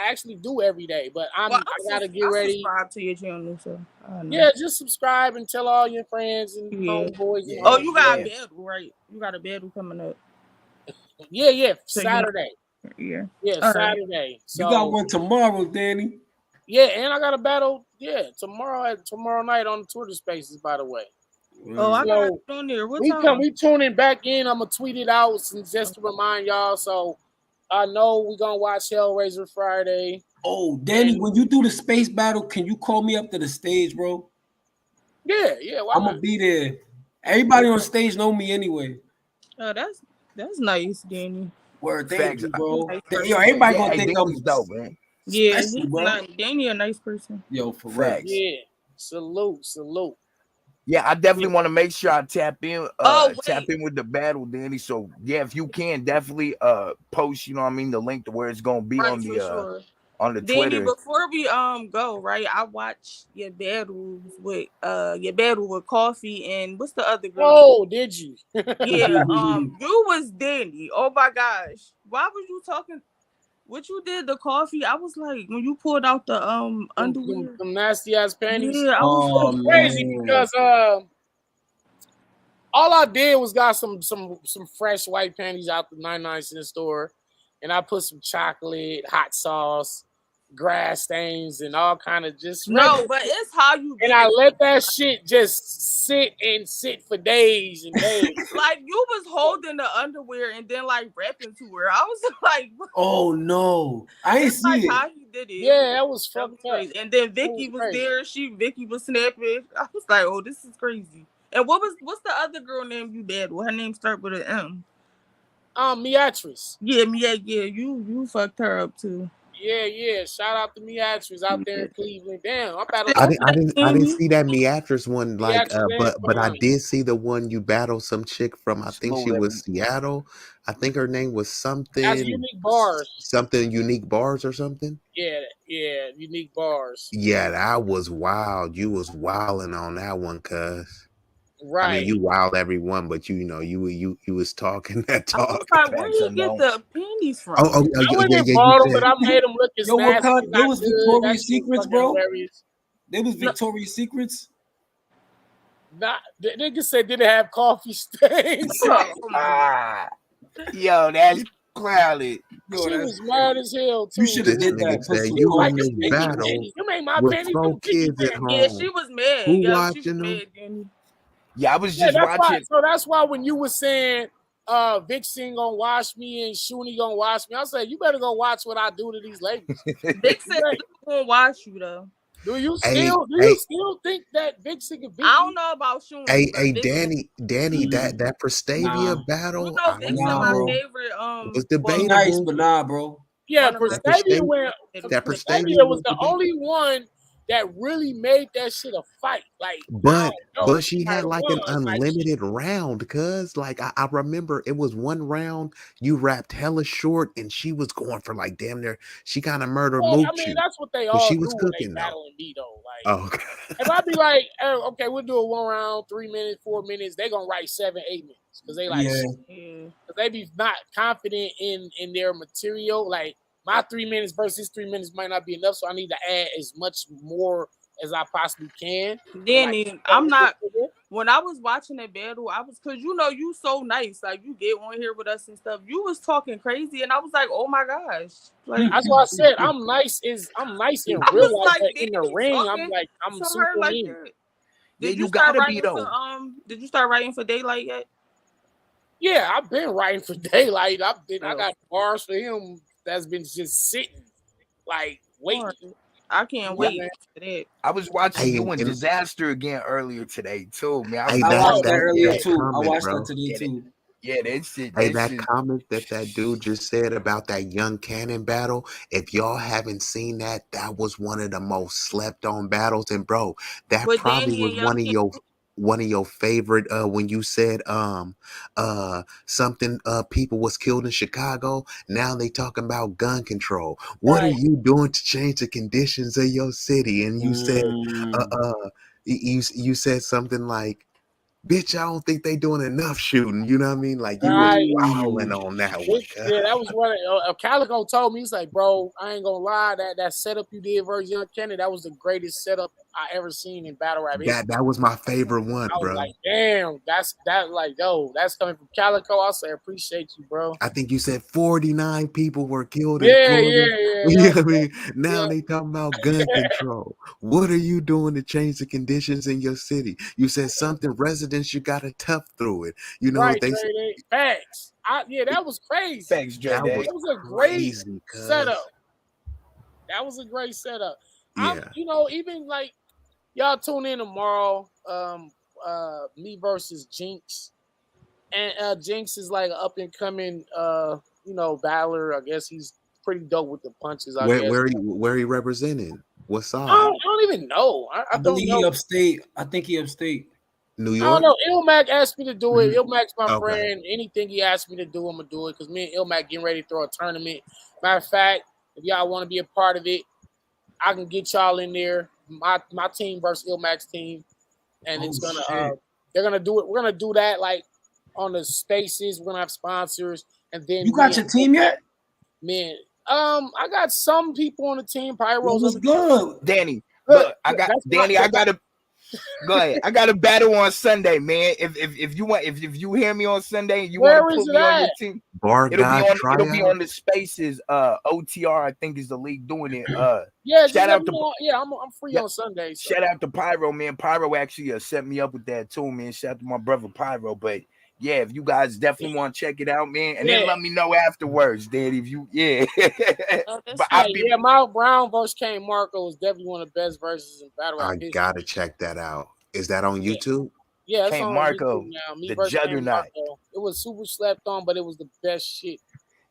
actually do every day, but I gotta get ready. Subscribe to your channel, so I know. Yeah, just subscribe and tell all your friends and homeboys. Yeah. And Oh, you got Yeah. a battle, right? You got a battle coming up. yeah, So Saturday. Yeah. Yeah, All right. Saturday. So You got one tomorrow, Danny. yeah, and I got a battle. Yeah, tomorrow night on the Twitter Spaces. By the way, Oh, I got So, it on there. What time? we tuning back in. I'm gonna tweet it out just to remind y'all. So I know we're gonna watch Hellraiser Friday. Oh, Danny, when you do the space battle, can you call me up to the stage, bro? Yeah. Why I'm not? gonna be there. Everybody on stage know me anyway. Oh, that's nice, Danny. Word, thank Facts. you, bro. Yo, Yo, everybody Yeah, gonna hey, think Danny's I'm dope, man. Yeah, special, he's bro. Danny a nice person. Yo, for real. Facts. Yeah. Salute. Yeah, I definitely want to make sure I tap in with the battle, Danny. So yeah, if you can definitely post, you know what I mean, the link to where it's gonna be Right, on for the sure. on the Danny, Twitter. before we go, right? I watched your battle with Coffee and what's the other girl? Oh, did you? Yeah, you was Danny. Oh my gosh. Why was you talking? What you did the Coffee? I was like, when you pulled out the underwear. Some nasty ass panties. Yeah, I was Oh, It's crazy man. because all I did was got some fresh white panties out the 99-cent store, and I put some chocolate, hot sauce, grass stains, and all kind of just no, but it's how you and did I it. let that shit just sit for days and days. Like you was holding the underwear and then like rapping to her. I was like, Oh no, I ain't it's like see it. how he did it. Yeah, that was That was fucked up. crazy. And then Vicky was crazy. there. Vicky was snapping. I was like, oh, this is crazy. And what's the other girl name you battled? Her name start with an M. Beatrice. Yeah, you fucked her up too. Yeah. Shout out to Beatrice out there in Cleveland. Damn, I'm about I to. didn't see that Meatrice one, like, Meatrice but I Brown. did see the one you battled some chick from. I think she Smooth was Seattle. I think her name was something. That's Unique Bars. Something Unique Bars or something. Yeah, Unique Bars. Yeah, that was wild. You was wilding on that one, cuz. Right. I mean, you wild everyone, but you was talking that I was talk. like, where Facts, you I get know. the panties from? Oh, I wouldn't yeah, have you bought them, said- but I made them look as Yo, what nasty. kind- as there I was could. Victoria's That shit Secrets, fucking bro? hilarious. There was Victoria's Secrets. Nah, the nigga said did it have coffee stains? Oh, my Yo, that's clouded. Yo, She that's was mad as hell too. You should have This did that. nigga Put said some you Like in it's this Vicky battle panties. You made my with panties 4 do Vicky kids at panties. home. Yeah, she was mad. Who Yo, she was watching them? mad, Danny. Yeah, I was Yeah, just that's why. watching. So that's why when you were saying Vixen gonna watch me and Shuni gonna watch me, I said you better go watch what I do to these ladies. Vixen Like, still gonna watch you though. do you Hey, still think that Vixen can beat I don't me? know about Shuni, but Vixen, Danny, that Prestavia Nah, you battle, know, I don't Vixen nah, my know. bro. favorite. It was Well, She nice, debatable. but nah, bro. Yeah, one of my That Prestavia Prestavia, went. favorites. that Prestavia Prestavia was was the debatable. only one that really made that shit a fight. Like I But don't know, she she might had have like won. an unlimited round because like I remember it was one round you wrapped hella short and she was going for like damn near she kind of murdered Well, I mean, Moochu, that's what they but all she do was when they cooking though. battling me though. Like Oh, if I be like, oh, okay, we'll do a 1 round, 3 minutes, 4 minutes, they gonna write 7, 8 minutes because they like Yeah. Yeah. because they be not confident in their material. Like my 3 minutes versus 3 minutes might not be enough, so I need to add as much more as I possibly can. Then Like I'm not. When I was watching that battle, I was cause you know you so nice, like you get on here with us and stuff. You was talking crazy, and I was like, oh my gosh, like that's what I said. I'm nice in I real was life, like, but damn, in the he ring, talking I'm to her super like mean. that. Yeah, Did you you start gotta be writing though. for Did you start writing for Daylight yet? Yeah, I've been writing for Daylight. I Oh, got bars for him that's been just sitting, like waiting. Lord, I can't You know what wait I mean? for that. I was watching hey, you and and Disaster again earlier today too, man. I hey, was I that watched watching that that that earlier shit. that too. I comment, watched that bro. today Yeah, too. yeah, that shit. Hey, That that shit. comment that dude just said about that young cannon battle, if y'all haven't seen that, that was one of the most slept on battles. And bro, that With probably Danny was and Young King, one of your favorite when you said something people was killed in Chicago. Now they talking about gun control. What are Right. you doing to change the conditions of your city? And you said Mm. you said something like, bitch, I don't think they doing enough shooting. You know what I mean? Like you was Right. wilding on that one. Yeah, that was what Calico told me. He's like, bro, I ain't gonna lie, that setup you did versus Young Kenny, that was the greatest setup I ever seen in battle rap history. That was my favorite one, I was bro. like, damn, that's coming from Calico. I say appreciate you, bro. I think you said 49 people were killed in Yeah, Florida. yeah, You know yeah, what I mean? Now yeah. they talking about gun control. What are you doing to change the conditions in your city? You said something residents, you gotta tough through it. You know Right, they Dre Day. Facts. That was crazy. Thanks, Dre that was Day. That was a great crazy, setup. cuz. That was a great setup. I'm, Yeah. even like y'all tune in tomorrow. Me versus Jinx, and Jinx is like an up and coming, battler. I guess he's pretty dope with the punches. I guess Where he representing? What I side? don't even know. I I don't believe know. he upstate. I think he upstate. New I don't York? know. Ilmac asked me to do it. Mhm. Ilmac's my Okay. friend. Anything he asked me to do, I'm gonna do it because me and Ilmac getting ready to throw a tournament. Matter of fact, if y'all want to be a part of it, I can get y'all in there. My team versus Ilmac's team, and Oh it's gonna shit. they're gonna do it. We're gonna do that like on the spaces. We're gonna have sponsors, and You then got your team yet? man. I got some people on the team. Yo, Pyro's what's on the good? Danny, good. look, I got That's Danny. I got a go ahead. I got a battle on Sunday, man. If you want, if you hear me on Sunday and you want where to is put it me on your at? team, Bar God it'll be tryout. on the spaces. OTR, I think is the league doing it. Yeah, just Shout let out me to know. Yeah, I'm free yeah, on Sunday. So. shout out to Pyro, man. Pyro actually set me up with that too, man. Shout out to my brother Pyro. But yeah, if you guys definitely want to check it out, man, and then Yeah. let me know afterwards, Danny. If you Oh, that's but Yeah, I'll be yeah, Miles Brown versus Kane Marco was definitely one of the best verses in battle rap I history. gotta check that out. Is that on Yeah. YouTube? Yeah, it's Kane on Marco, YouTube now. Me the versus Kane juggernaut. Marco. It was super slept on, but it was the best shit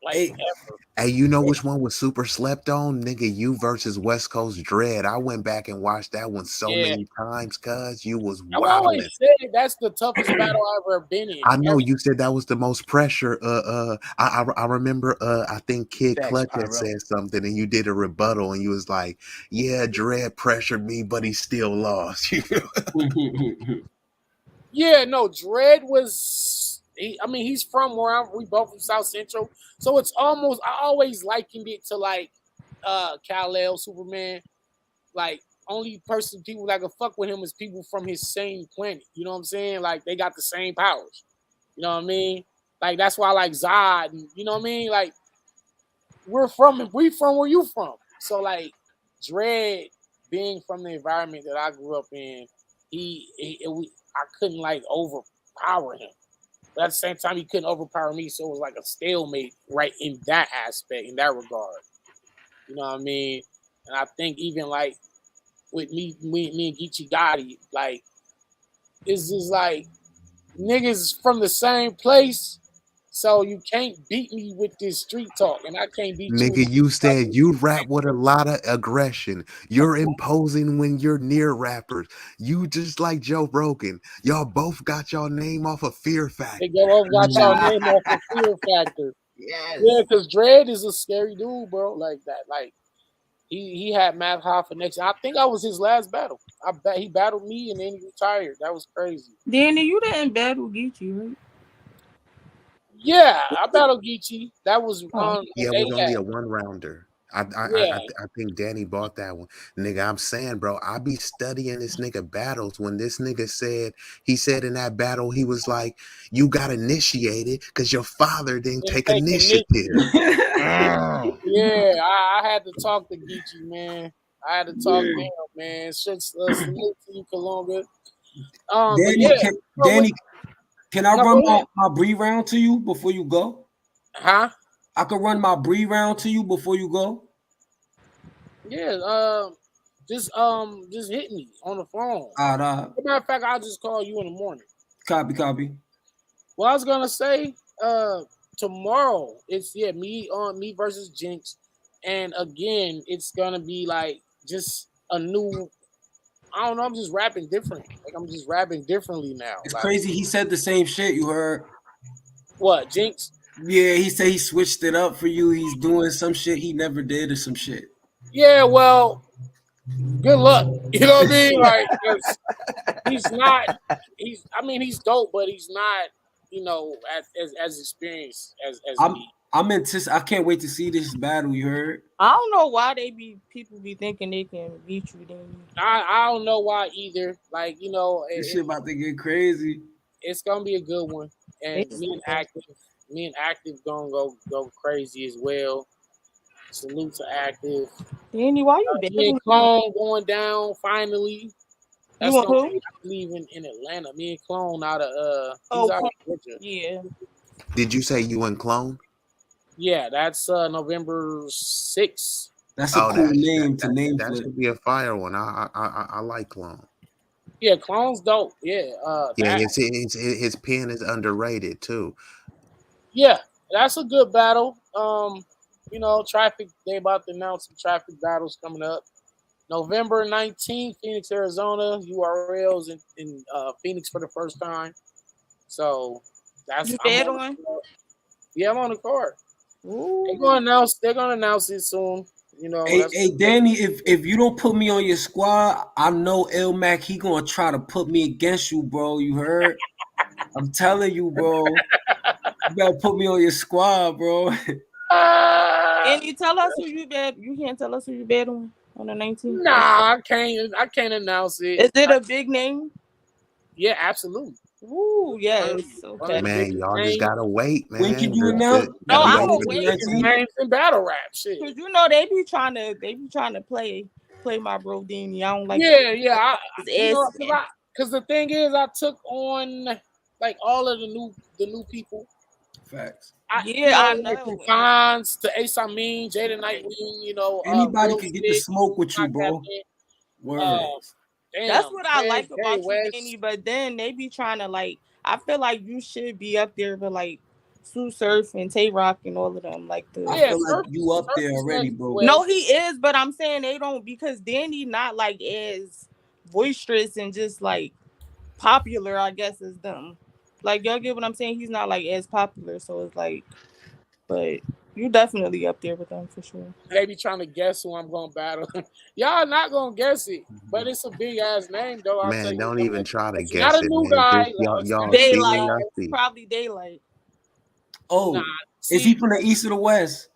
Hey, ever. Hey, you know which one was super slept on? Nigga, you versus West Coast Dread. I went back and watched that one so Yeah, many times, cuz you was I've always wilding. said that's the toughest battle I've ever been in. I know you said that was the most pressure. I remember. I think Kid Thanks, Clutch had Pyro. said something, and you did a rebuttal, and you was like, "Yeah, Dread pressured me, but he still lost." Yeah, no, Dredd was. He's from where we both from South Central, so it's almost. I always likened it to like Kal-El, Superman. Like only person people that can fuck with him is people from his same planet. You know what I'm saying? Like they got the same powers. You know what I mean? Like that's why I like Zod. And, you know what I mean? Like we from where you from. So like Dredd being from the environment that I grew up in, I couldn't like overpower him. But at the same time, he couldn't overpower me, so it was like a stalemate right in that aspect, in that regard. You know what I mean? And I think even like with me and Geechee Gotti, like it's just like niggas from the same place, so you can't beat me with this street talk, and I can't beat you. Nigga, you said you rap with a lot of aggression. You're imposing when you're near rappers. You just like Joe Rogan. Y'all both got y'all name off of Fear Factor. They go over, got y'all name off the Fear Factor. Yes. Yeah, because Dredd is a scary dude, bro. Like that. Like he had Math Hoffa next. I think I was his last battle. I bet he battled me and then he retired. That was crazy. Danny, you didn't battle Geechee, right? Yeah, I battled Geechee. That was Yeah, it was only a 1-rounder. I think Danny bought that one. Nigga, I'm saying, bro, I be studying this nigga battles. When this nigga said, he said in that battle, he was like, you got initiated because your father didn't take initiative. Yeah, I had to talk to Geechee, man. I had to talk to him, man. Salute to you, Kalunga. Danny, can I run my Bree round to you before you go? Huh? I could run my Bree round to you before you go. Yeah, just hit me on the phone. As a matter of fact, I'll just call you in the morning. Copy. Well, I was gonna say, tomorrow it's me versus Jinx, and again it's gonna be like just a new. I don't know. I'm just rapping different. Like I'm just rapping differently now. It's like, crazy. He said the same shit. You heard? What, Jinx? Yeah, he said he switched it up for you. He's doing some shit he never did or some shit. Yeah, well, good luck. You know what I mean? Like, 'cause he's not. He's dope, but he's not. You know, as experienced as me. I can't wait to see this battle. You heard? I don't know why people be thinking they can beat you. Then I don't know why either. Like, you know, this shit about to get crazy. It's gonna be a good one, and me and Active gonna go crazy as well. Salute to Active. Danny, why you me and Clone going down finally. That's you want who? Leaving in Atlanta. Me and Clone out of Georgia. Yeah. Did you say you and Clone? Yeah, that's November 6th. That's a cool name to name. That should be a fire one. I like Clone. Yeah, Clone's dope. Yeah. His pen is underrated too. Yeah, that's a good battle. You know, Traffic. They about to announce some Traffic battles coming up. November 19th, Phoenix, Arizona. URLs in Phoenix for the first time. So that's battling. Yeah, I'm on the card. Ooh. They're gonna announce it soon. You know. Hey Danny, if you don't put me on your squad, I know El Mac, he gonna try to put me against you, bro. You heard? I'm telling you, bro. You gotta put me on your squad, bro. And you tell us who you bet. You can't tell us who you bet on the 19th. Nah, I can't announce it. Is it a big name? Yeah, absolutely. Ooh, yes. Okay. Man, y'all just gotta wait, man. When can you announce? No, I'm gonna wait. Names in battle rap shit. Cause you know they be trying to play my bro Danny. I don't like. Yeah. Because the thing is, I took on like all of the new people. Facts. I know. From Fonz to Ace Amin, Jada Nightwing. You know, anybody can get the smoke with you, bro. Damn, that's what I like about you, Danny. But then they be trying to like. I feel like you should be up there, but like Sue Surf and Tay Rock and all of them. Like I feel like you up there already, bro. No, he is, but I'm saying they don't because Danny not like as boisterous and just like popular, I guess, as them. Like y'all get what I'm saying? He's not like as popular, so it's like, but you definitely up there with them for sure. They be trying to guess who I'm gonna battle. Y'all not gonna guess it, but it's a big ass name though. Man, don't even try to guess not it. A new guy. Y'all Daylight. Probably Daylight. Oh, is he from the east or the west?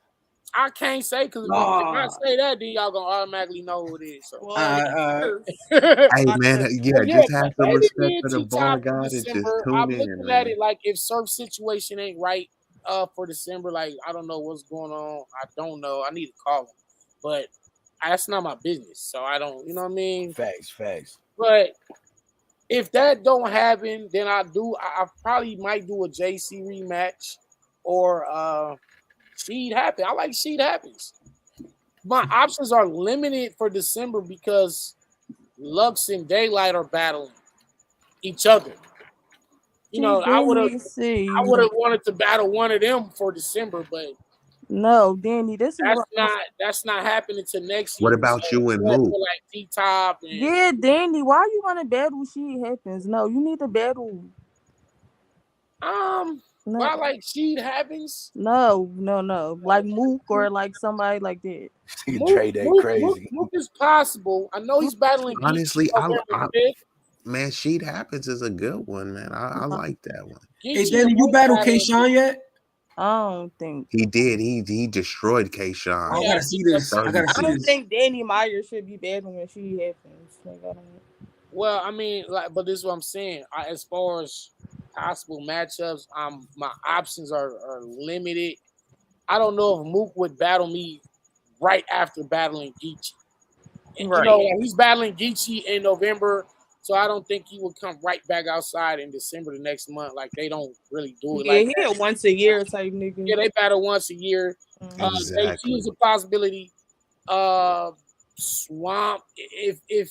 I can't say because if I say that, then y'all gonna automatically know who it is. So. Hey man, just have some respect for the bar God and just tune I'm in. looking at it like if Surf situation ain't right for December, like I don't know what's going on. I don't know. I need to call him, but that's not my business. So I don't. You know what I mean? Facts. But if that don't happen, then I probably might do a JC rematch or Sheed Happen. I like Sheed Happens. My options are limited for December because Lux and Daylight are battling each other. You know, I would have wanted to battle one of them for December, but no, Danny, this is that's not happening to next year. What about you and Mook? Like T-Top and yeah, Danny, why you want to battle She Happens? No, you need to battle. no. Why like Sheed Happens? No. Like Mook or like somebody like that. Trade that crazy. Mook is possible. I know he's battling. Honestly, man, Sheet Happens is a good one, man. I like that one. Hey, Danny, you battled K-Sean yet? I don't think he did. He destroyed K-Sean. I gotta see this. I don't think Danny Myers should be battling when She Happens. Like, I don't. Well, I mean, like, but this is what I'm saying. As far as possible matchups, my options are limited. I don't know if Mook would battle me right after battling Geechee. Right. You know, he's battling Geechee in November, so I don't think he would come right back outside in December the next month. Like, they don't really do it like that. Once a year type nigga. Yeah, they battle once a year. Exactly. There's a possibility. Swamp, if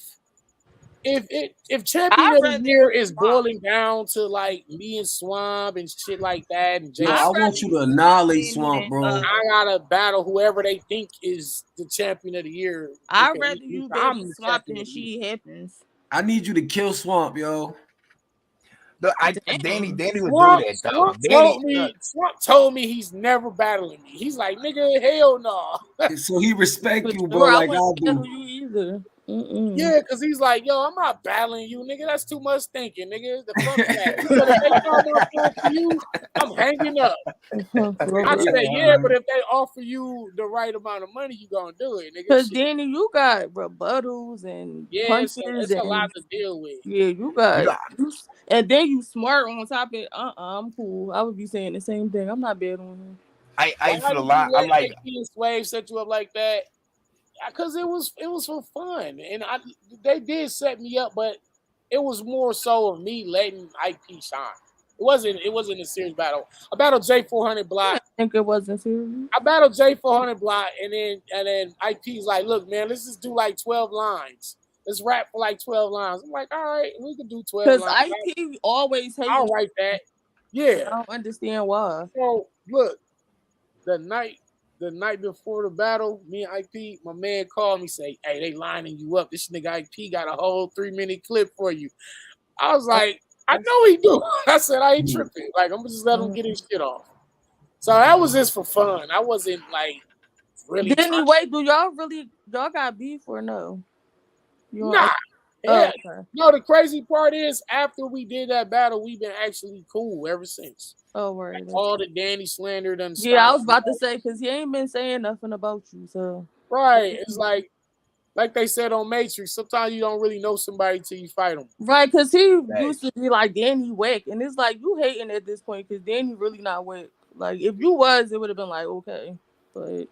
champion of the year is boiling down to like me and Swamp and shit like that, and I want you to annihilate Swamp, bro. I gotta battle whoever they think is the champion of the year. I'd rather you battle Swamp than She Happens. I need you to kill Swamp, yo. Look, Danny would do that though. Swamp told me he's never battling me. He's like, nigga, hell no. So he respect you, bro. Like I do. You either. Yeah, because he's like, yo, I'm not battling you, nigga. That's too much thinking, nigga. The fuck that. For you, I'm hanging up. I said, yeah, but if they offer you the right amount of money, you gonna do it, nigga. Because Danny, you got rebuttals and punches. So it's a lot to deal with. Yeah, you got. And then you smart on top of I'm cool. I would be saying the same thing. I'm not bad on him. I feel a lot. I like Wave set you up like that. Because it was for fun, and they did set me up, but it was more so of me letting IP shine. It wasn't a serious battle. I battled J400 Block. I think it wasn't serious. I battled J400 Block, and then IP's like, look, man, let's just do like 12 lines. Let's rap for like 12 lines. I'm like, all right, we can do 12 lines. Because IP always hates. I'll write that. Yeah. I don't understand why. So look, the night before the battle, me and IP, my man called me, say, hey, they lining you up. This nigga IP got a whole 3-minute clip for you. I was like, I know he do. I said, I ain't tripping. Like, I'm just let him get his shit off. So that was just for fun. I wasn't like really. Anyway, do y'all got beef or no? Nah. Yeah. Oh, okay. No, the crazy part is after we did that battle, we've been actually cool ever since. Oh, right. Like, all the Danny slander done. Yeah, I was about to say because he ain't been saying nothing about you. So right, it's like they said on Matrix. Sometimes you don't really know somebody till you fight them. Right, because he used to be like Danny whack, and it's like you hating at this point because Danny really not whack. Like if you was, it would have been like okay, but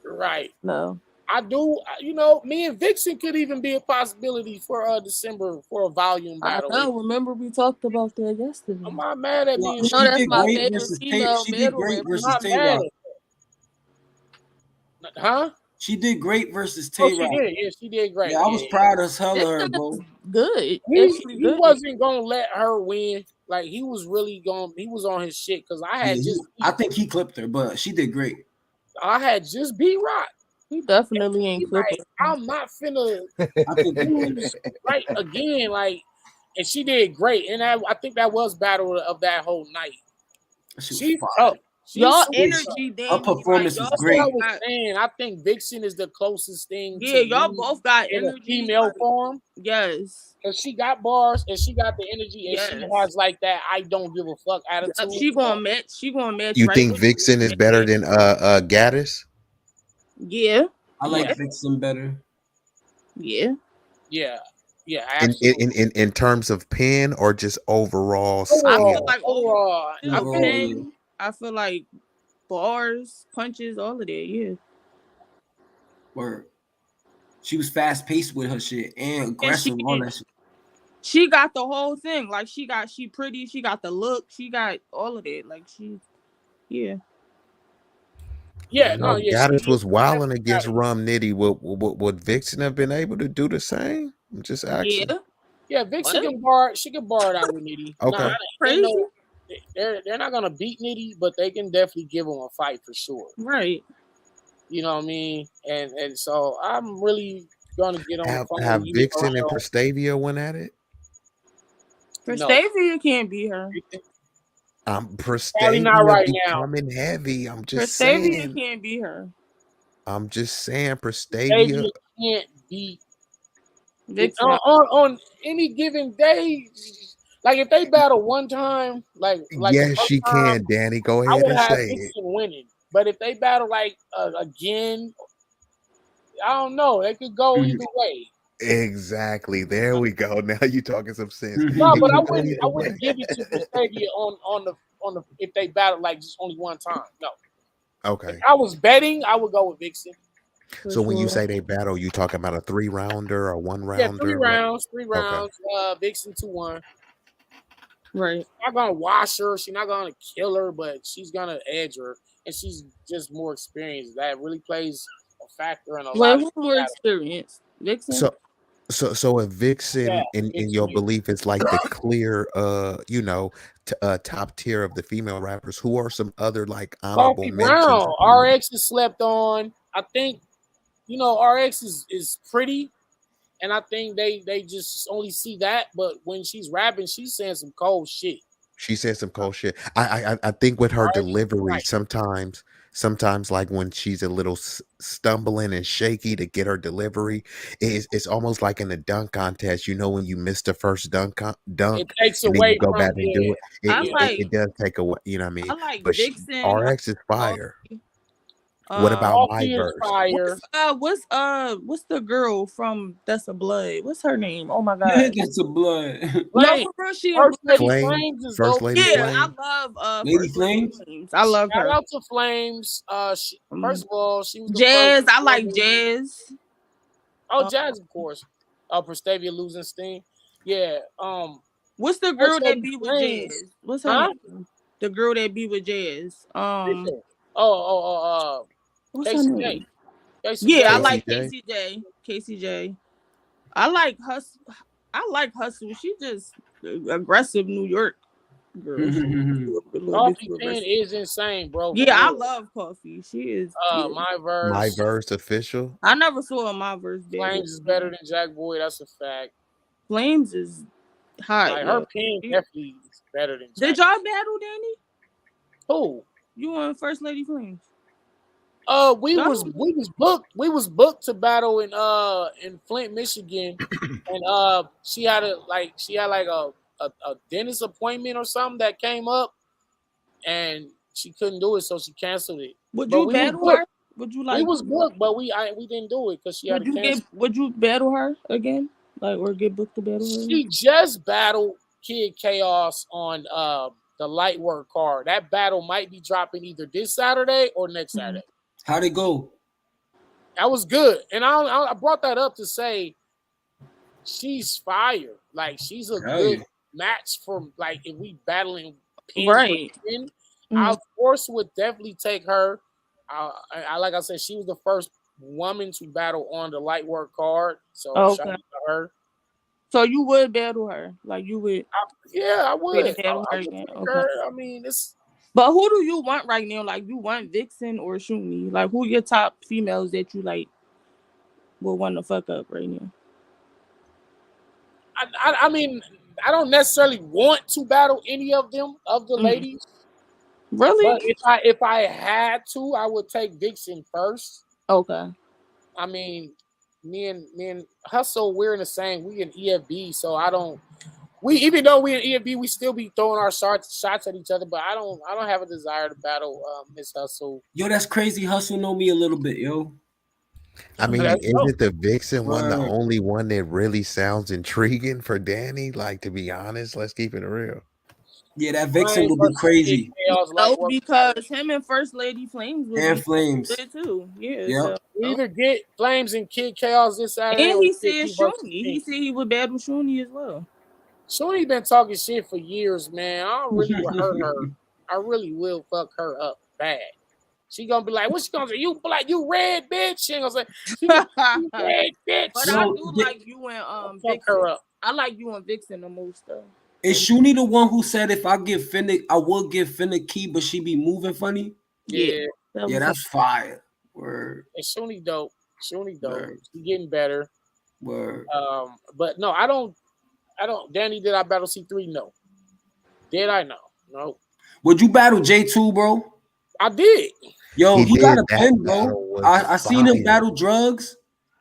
right, no. I do, you know, me and Vixen could even be a possibility for December for a volume battle. I know, remember we talked about that yesterday. I'm not mad at me. She did great versus Tay-Rock. Huh? She did great versus Tay-Rock. Yeah, she did great. Yeah, I was proud as hell of her, bro. Good. He wasn't gonna let her win. Like he was on his shit because I think he clipped her, but she did great. I had just beat Rock. He definitely ain't clipping. I'm not finna lose right again. Like, and she did great. And I think that was battle of that whole night. She's up. Y'all energy, her performance was great. I think Vixen is the closest thing. Yeah, y'all both got energy. Female form. Yes. Because she got bars and she got the energy and she has like that I don't give a fuck attitude. She gonna match. You think Vixen is better than Gaddis? Yeah. I like Vixen better. Yeah. Yeah. Yeah. Absolutely. In terms of pen or just overall I feel like overall. I feel like bars, punches, all of that, yeah. Word. She was fast paced with her shit and aggressive on that shit. She got the whole thing. Like she pretty. She got the look. She got all of it. Like yeah. Yeah, You no, know, yeah, Gaddis she was wilding definitely got against it. Rum Nitty. Would Vixen have been able to do the same? I'm just asking. Yeah. Yeah, Vixen What? she can bar it out with Nitty. Nah, Okay. they Crazy. know they're not gonna beat Nitty, but they can definitely give him a fight for sure. Right. You know what I mean? And so I'm really gonna get on the phone Have with you. Vixen and Prestavia went at it? No, Prestavia can't beat her. probably not Prestavia right be now. coming heavy. I'm just Prestavia saying. can't beat her. I'm just saying. Xavier Prestavia. can't beat Vixen. on any given day. Like if they battle one time, like the Yes, first she time, can. Danny, go I ahead would and have say it. Vixen winning. But if they battle like again, I don't know. They could go either way. Exactly. There we go. Now you talking some sense. No, It but could go either I way. wouldn't give it to Prestavia on the if they battle like just only one time. No. Okay. If I was betting, I would go with Vixen. So when you say they battle, you talking about a 3-rounder or 1-rounder? Yeah, three rounds. Okay. Vixen 2-1. Right. She's not gonna wash her. She's not gonna kill her, but she's gonna edge her, and she's just more experienced. That really plays a factor in a lot Well, of who's more battles. experienced? Vixen. So a Vixen Yeah, in Vixen your is. belief is like the clear top tier of the female rappers. Who are some other like honorable Coffee mentions? Brown, RX is slept on. I think RX is pretty, and I think they just only see that. But when she's rapping, she's saying some cold shit. She said some cold shit. I think with her RX is delivery, right. sometimes like when she's a little stumbling and shaky to get her delivery, it's almost like in a dunk contest. You know when you miss the first dunk, It takes and then away you go from back and do it. I It does take away. You know what I mean? I like But Vixen. RX is fire. Like, What about my Coffee is verse? fire. what's the girl from That's a Blood? What's her name? Oh my god. That's a blood. No, Flame. for real, she First Lady Flame. Flames is First dope. Lady yeah, I Flame. love Lady First Lady Flames? Flames. I love Shout her. out to Flames. First of all, she was the Jazz. first I like woman- Jazz. Oh, Jazz, of course. Prestavia losing steam. Yeah. What's the girl First that Lady be with Flames. Jazz? What's her Huh? name? The girl that be with Jazz. What's her KCJ. name? KCJ. Yeah, I KCJ. like KCJ. KCJ. I like Hustle. Hustle. She just aggressive New York girl. Coffee Pen is insane, bro. Yeah, I love Coffee. She is. My verse. My verse official. I never saw my verse. Flames is better than Jack Boy. That's a fact. Flames is hot. Like yeah. her pen definitely is better than. Did Jack. y'all battle, Danny? Who? You on First Lady Flames? We was booked to battle in Flint, Michigan, and she had a dentist appointment or something that came up, and she couldn't do it, so she canceled it. Would But you we battle was her? Would you like? We was booked, but we didn't do it because she had to cancel. Would you battle her again? Like, or get booked to battle her? She just battled Kid Chaos on the light work card. That battle might be dropping either this Saturday or next Saturday. How'd it go? That was good, and I brought that up to say she's fire. Like she's a good match for like if we battling right. I of course would definitely take her. I like I said, she was the first woman to battle on the light work card, so shout out to her. So you would battle her, like you would? I would. Battle her again. Okay. Her. I mean, it's. But who do you want right now? Like, you want Vixen or Shuni? Like, who your top females that you like will want to fuck up right now? I mean, I don't necessarily want to battle any of them of the ladies. Really? But if I had to, I would take Vixen first. Okay. I mean, me and Hustle, we're in the same. We in EFB, so I don't. Even though we in EFB, we still be throwing our shots at each other. But I don't have a desire to battle Miss Hustle. Yo, that's crazy. Hustle know me a little bit, yo. I mean, isn't the Vixen one the only one that really sounds intriguing for Danny? Like, to be honest, let's keep it real. Yeah, that Vixen would be crazy. Because him and First Lady Flames would and Flames too. Yeah. Yep. So. We either get Flames and Kid Chaos this Saturday. And he said Shuni. He said he would battle Shuni as well. Shorty been talking shit for years, man. I don't really will hurt her. I really will fuck her up bad. She gonna be like, what she gonna say? You black, you red, bitch. She ain't gonna say, she gonna say, you red, bitch. But Yo, I do like you and fuck Vixen. her up. I like you and Vixen the most though. Is Shuni the one who said if I give Finna, I will give Finna key, but she be moving funny? Yeah, That Yeah, was that's fire. Word, and Shuni dope. Shuni dope. Word. She getting better. word. But no, I don't. Danny, did I battle C3? No. Did I? No. Would you battle J2, bro? I did. Yo, he got did. a That pen, battle bro. was I seen him fire. battle drugs.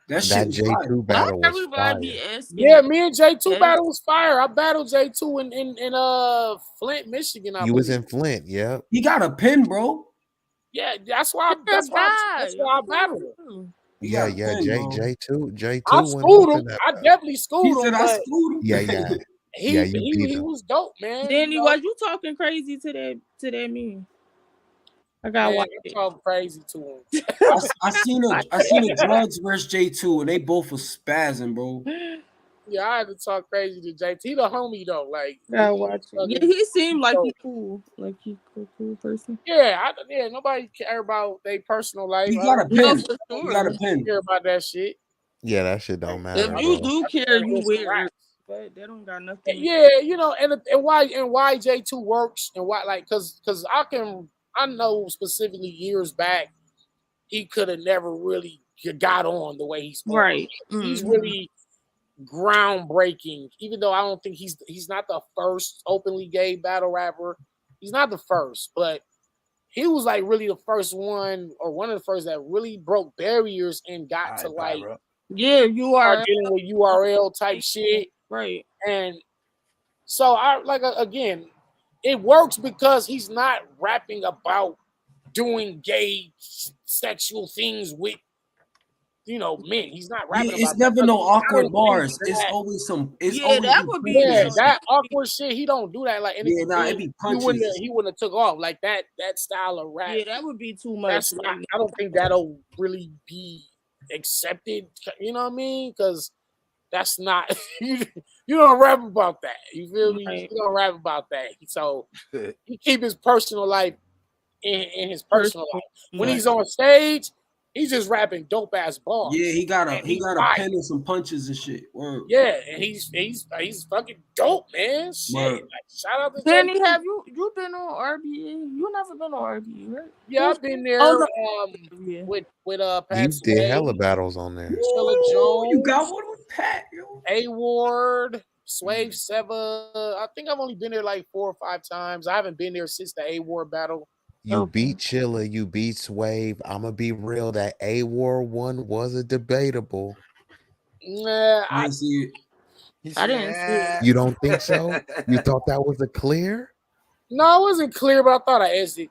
That shit That was fire. J2 Why battle was everybody be fire. asking? Yeah, me and J2 Yes. battle was fire. I battled J2 in Flint, Michigan. I You was believe. in Flint, yep. He got a pen, bro. Yeah, that's why. That's why I battled him. He Yeah, got a pen, bro. J2 I went schooled off him. in that I battle. definitely He schooled him, said I but schooled him. Yeah, he you beat him. was dope, man. Danny, You know? was you talking crazy to that meme? I got Man, watch I it. talk crazy to him. I seen a drugs versus J2, and they both were spazzing, bro. Yeah, I had to talk crazy to JT. He the homie though. Like, Gotta he watch it. fucking- Yeah, he seemed like so- he cool. Like he cool person. yeah, nobody care about their personal life. He I got a don't No, pen. for He got a sure. pen. care about that shit. Yeah, that shit don't matter. If you bro. do care, you It's weird. raps. But that don't got nothing. Yeah, and why J2 works and why, like, cause I know specifically years back he could have never really got on the way he's Right. He's Mhm. really groundbreaking, even though I don't think he's not the first openly gay battle rapper. He's not the first, but he was like really the first one or one of the first that really broke barriers and got to like Yeah, you are start dealing with URL type shit. right. And so again, it works because he's not rapping about doing gay sexual things with men. He's not rapping It's about never that. no I don't awkward think bars. It's that- always some. It's Yeah, always that be would be punches Yeah, and that awkward shit. He don't do that. Like Yeah, anything. nah, it be punches. He wouldn't have took off like that. That style of rap. Yeah, that would be too much. That's not, I don't think that'll really be accepted. You know what I mean? Because that's not you don't rap about that. You feel me? Right. You don't rap about that. So he keep his personal life in his personal life. When he's on stage, he's just rapping dope ass bars. Yeah, he got And a he's pen fire. and some punches and shit. Word. Yeah, and he's fucking dope, man. Shit. Word. Like, shout out to Danny, Jay-Z. have you been on RBE? You never been on RBE, right? Yeah, I've been there Yeah. with You Pat did Sway, hella battles on there. Chilla Ooh, Jones, you got one with Pat, yo. A Ward, Swave Seva. I think I've only been there like 4 or 5 times. I haven't been there since the A Ward battle. You Okay. beat Chilla, you beat Swave. I'ma be real. That A War one was a debatable. Nah, I didn't see it. I didn't see it. You don't think so? You thought that was a clear? no, it wasn't clear, but I thought I asked it.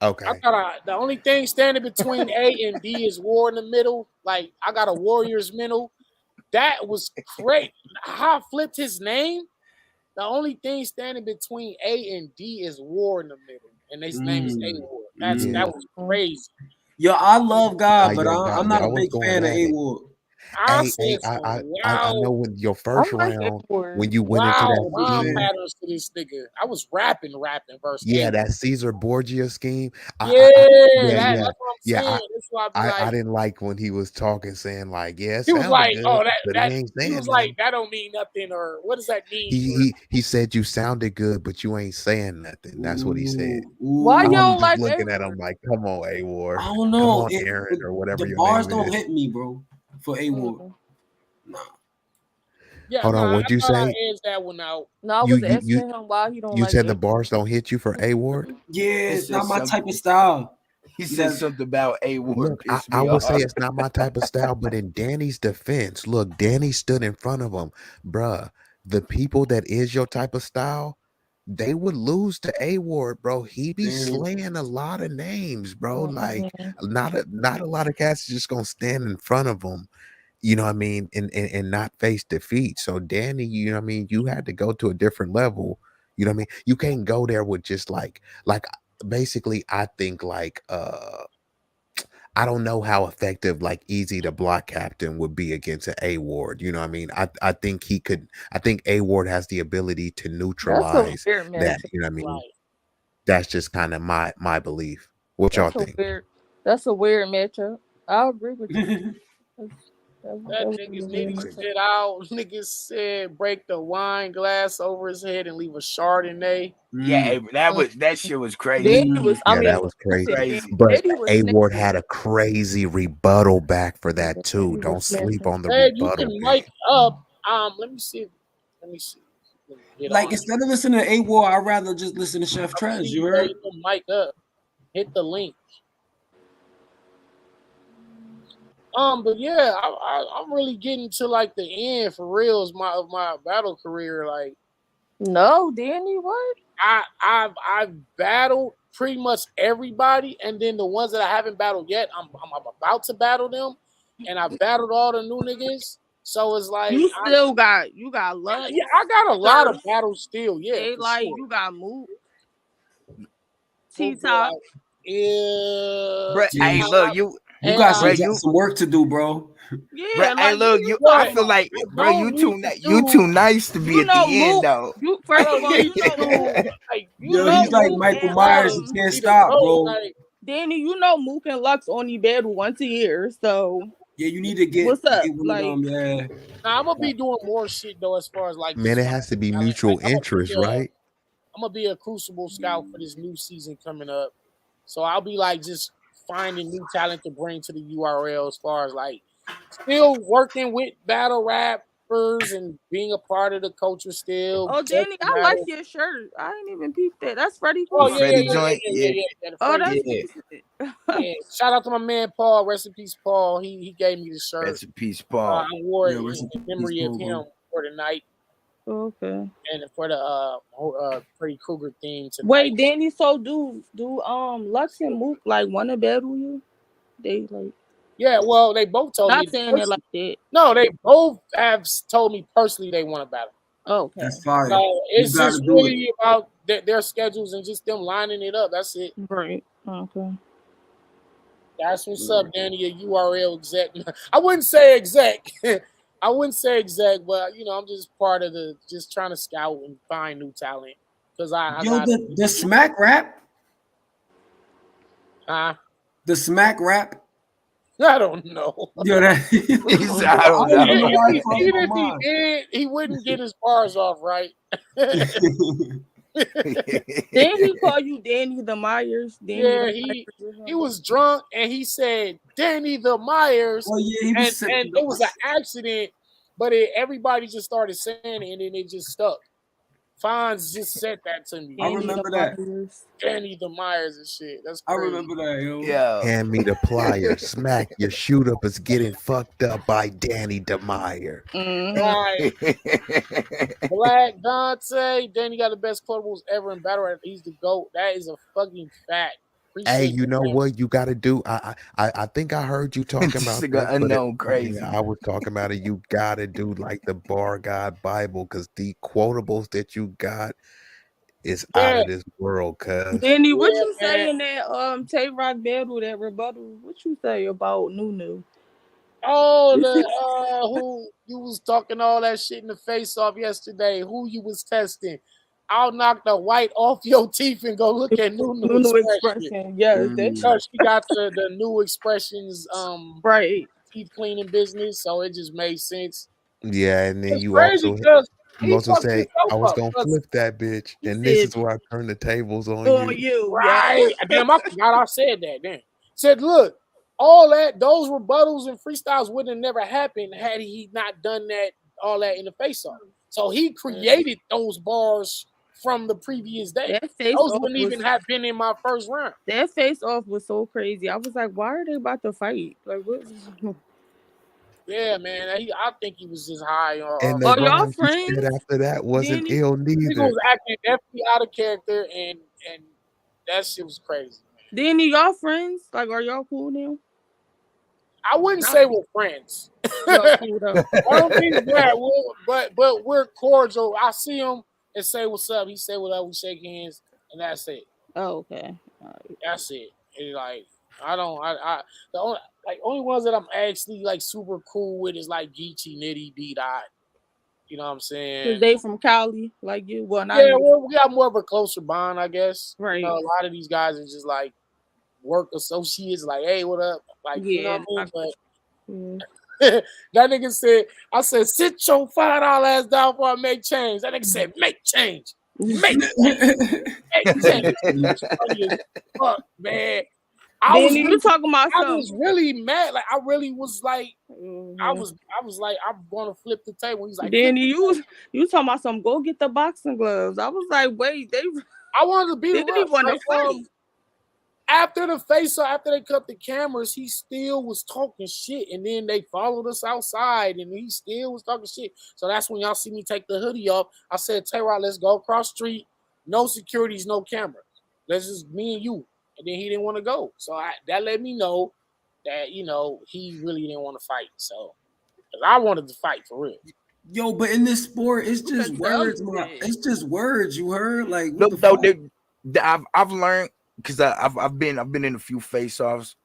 Okay. I thought the only thing standing between A and D is War in the middle. Like I got a Warriors middle. That was great. How I flipped his name. The only thing standing between A and D is War in the middle, and his name is A Ward. That was crazy. Yo, I love God, but yo, I'm not a y'all was big going fan of at it. A-Ward. I Hey, said some I wild, know when your first I like round, A-Ward. when you went into wild that rhyme scheme, patterns to this nigga. I was rapping versus yeah, A-Ward. that Caesar Borgia scheme. That's what I'm yeah, saying. That's why I be I like, didn't like when he was talking, saying like, yeah, it he was sounded like, good, oh, but that he ain't he saying was nothing. like, that don't mean nothing, or what does that mean? He said you sounded good, but you ain't saying nothing. That's what he said. Ooh. Why you I'm don't just like looking at him A-Ward? like, come on, A-Ward. I don't Come know. on, Aaron, or whatever The your bars name don't is. hit me, bro. For A-Ward. Nah. Yeah, Hold on, what'd you I thought I say? edged that one out. No, I You- was you- asking you- him why he don't You like said the A-Ward. bars don't hit you for A-Ward? Yeah, it's said not my type something. of style. He said something about A Ward. Look, I would say it's not my type of style, but in Danny's defense, look, Danny stood in front of him. Bruh, the people that is your type of style, they would lose to A-Ward, bro. He be slaying a lot of names, bro. Like, not a lot of cats just gonna stand in front of him, you know what I mean, and not face defeat. So Danny, you know what I mean, you had to go to a different level. You know what I mean? You can't go there with just like basically I think I don't know how effective like Easy the Block Captain would be against an A Ward. You know what I mean? I think he could. I think A Ward has the ability to That's a neutralize weird that. matchup. You know what I mean? Right. That's just kind of my belief. What y'all That's a think? weird. That's a weird matchup. I agree with you. That That niggas would be a weird niggas matchup. said out. Niggas said break the wine glass over his head and leave a Chardonnay. Yeah, Mm. that shit was crazy. Danny was. I Yeah, mean, that was I crazy. said Crazy. But Danny was A Ward snitching. had a crazy rebuttal back for that too. Danny was Don't sleep snitching. on the Hey, you rebuttal can game. mic up. Let me see. Let me see. Let me get Like on. instead of listening to A War, I'd rather just listen to Chef Trez. See, You bro, heard? you can mic up. Hit the link. But yeah, I'm really getting to like the end for real of my battle career. Like No, Danny, what? I've battled pretty much everybody, and then the ones that I haven't battled yet, I'm about to battle them, and I battled all the new niggas. So it's like You still got Lux. yeah, I got a lot of Thirst, battles still. Yeah, they for like sure. you got Mook, T Move Top. like, yeah, Bro, Yeah, hey, look, you, you got bro, T-Top. you, some work to do, bro. bro, Yeah, hey, like look, you Yo, I talking feel about. like, I bro, don't need to you too do. nice to be You at know the end, Mook. though. You I first of don't all, need you to know do. Like you Yo, know, he's like Mook Michael and Myers. He can't be the stop, GOAT. bro. Like Danny. You know Mook and Lux only battle once a year. So Yeah, you need to what's up? get one Like of them. Yeah. now, I'm gonna be doing more shit though, as far as like Man, just it finding has to be talent. mutual Like interest, right? I'm gonna be a Crucible scout for this new season coming up. So I'll be like just finding new talent to bring to the URL, as far as like still working with battle rappers and being a part of the culture still. oh Danny, Judging I like battles. your shirt. I ain't even peeped that. That's Freddie Oh The yeah, Ford. yeah, Freddie yeah, yeah, joint, yeah, yeah, yeah, yeah. The Oh, Freddie. that's yeah. decent. Yeah. Shout out to my man Paul. Rest in peace, Paul. He gave me the shirt. Rest in peace, I Paul. wore Yeah, it rest in in peace, memory of Paul, him bro. for the night Okay. and for the Freddy Krueger theme tonight. Wait, Danny. So do Lux and Mook like want to battle you? They like Yeah, well, they both told me. not saying it like that. No, they both have told me personally they want to battle. Oh, okay. That's fire. So You it's gotta just do it. really about their schedules and just them lining it up. That's it. Right. Okay. That's what's up, Danny. A URL exec. I wouldn't say exec. I wouldn't say exec, but I'm just part of just trying to scout and find new talent because I Yo, got the smack rap, huh? the smack rap. I don't know. Yo, that He said, I don't don't even know know. why it crossed Even my if he mind. did, he wouldn't get his bars off right. Didn't he call you Danny the Myers? Danny Yeah, the he Myers or something? was drunk and he said Danny the Myers, Oh yeah, he and was sick. it was an accident, but everybody just started saying it and then it just stuck. Fonz just said that to me. I Danny remember the that. Myers. Danny the Myers and shit. That's I crazy. remember that, yo. Yo, Hand me the pliers. Smack your shoot up is getting fucked up by Danny DeMeyer. Mm-hmm. Right. Black Dante. Danny got the best quotables ever in battle rap. He's the GOAT. That is a fucking fact. Hey, Appreciate you know that. what you got to do? I think I heard you talking This about nigga that, but unknown crazy. I was talking about it. You got to do like the Bar God Bible because the quotables that you got is out Yeah. of this world. Cuz Danny, what Yeah, you say man. in that Tay Rock battle, that rebuttal? What you say about Nunu? Oh, who you was talking all that shit in the face off yesterday? Who you was testing? I'll knock the white off your teeth and go look at Nunu Nunu expression. expression. Yes, that's Because she got the new expressions right. teeth cleaning business, so it just made sense. yeah, and then It's crazy because you he also fucked say himself I was up. gonna 'Cause- flip that bitch, He and this said is where I turn the tables on on you. you. Right. Damn, I forgot I said that. Damn. Said, look, all those rebuttals and freestyles wouldn't have never happened had he not done all that in the face off. So he created those bars from the previous day. That face Those off wouldn't even have been in my first round. That face off was so crazy. I was like, why are they about to fight? Like, what? Yeah, man. I think he was just high. And Oh, the y'all rhyme he said friends? after that wasn't Danny? ill He neither. was acting definitely out of character, and that shit was crazy. Danny, y'all friends? Like, are y'all cool now? I wouldn't say we're friends. Y'all cool though. I don't think that, but we're cordial. I see him and say what's up. He say what up. We shake hands, and that's it. Oh, okay. All right. That's it. And like I don't. The only ones that I'm actually like super cool with is like Geechee, Nitty, B Dot. You know what I'm saying? Cause they from Cali, like you. Well, not Yeah, you. well, we got more of a closer bond, I guess. Right. You know, a lot of these guys are just like work associates. Like, hey, what up? Like, you know Yeah. what I mean? Yeah. But that nigga said, I said, sit your $5 ass down before I make change. That nigga said, make change. Make change. It's funny as fuck, man. Danny, you talking about I something? was really mad. Like, I really was like, Mhm. I was like, I'm gonna flip the table. He's like, Danny, you talking about something? Go get the boxing gloves. I was like, wait, they I wanted to beat him didn't up. want to Like, fight. after the face-off, after they cut the cameras, he still was talking shit. And then they followed us outside and he still was talking shit. So that's when y'all see me take the hoodie off. I said, Tay-Rod, let's go across the street. No securities, no cameras. Let's just me and you. And then he didn't want to go. So that let me know that, you know, he really didn't want to fight. So 'cause I wanted to fight for real. Yo, but in this sport, it's just can tell words. you Man. did. It's just words. You heard? Like No, what the fuck? I've learned because I've been in a few face-offs,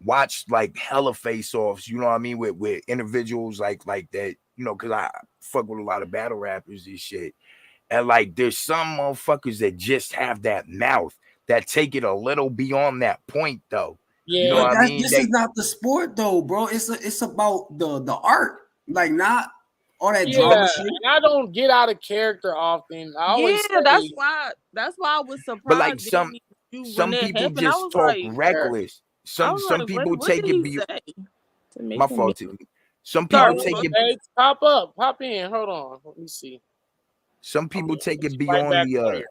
watched like hella face-offs, you know what I mean, with individuals like that, you know, because I fuck with a lot of battle rappers and shit. And like there's some motherfuckers that just have that mouth that take it a little beyond that point though. Yeah. You know But what I mean? this is not the sport though, bro. It's about the art, like not all that drama shit. And I don't get out of character often. I always Yeah, say, that's why I was surprised. But like Danny, when some it people happened, I just was talk like, reckless. Some people what take did it he say to make my him fault. mad? Some people Sorry, take bro. it. hey, pop in. Hold on. Let me see. Some people take it Right beyond back the there.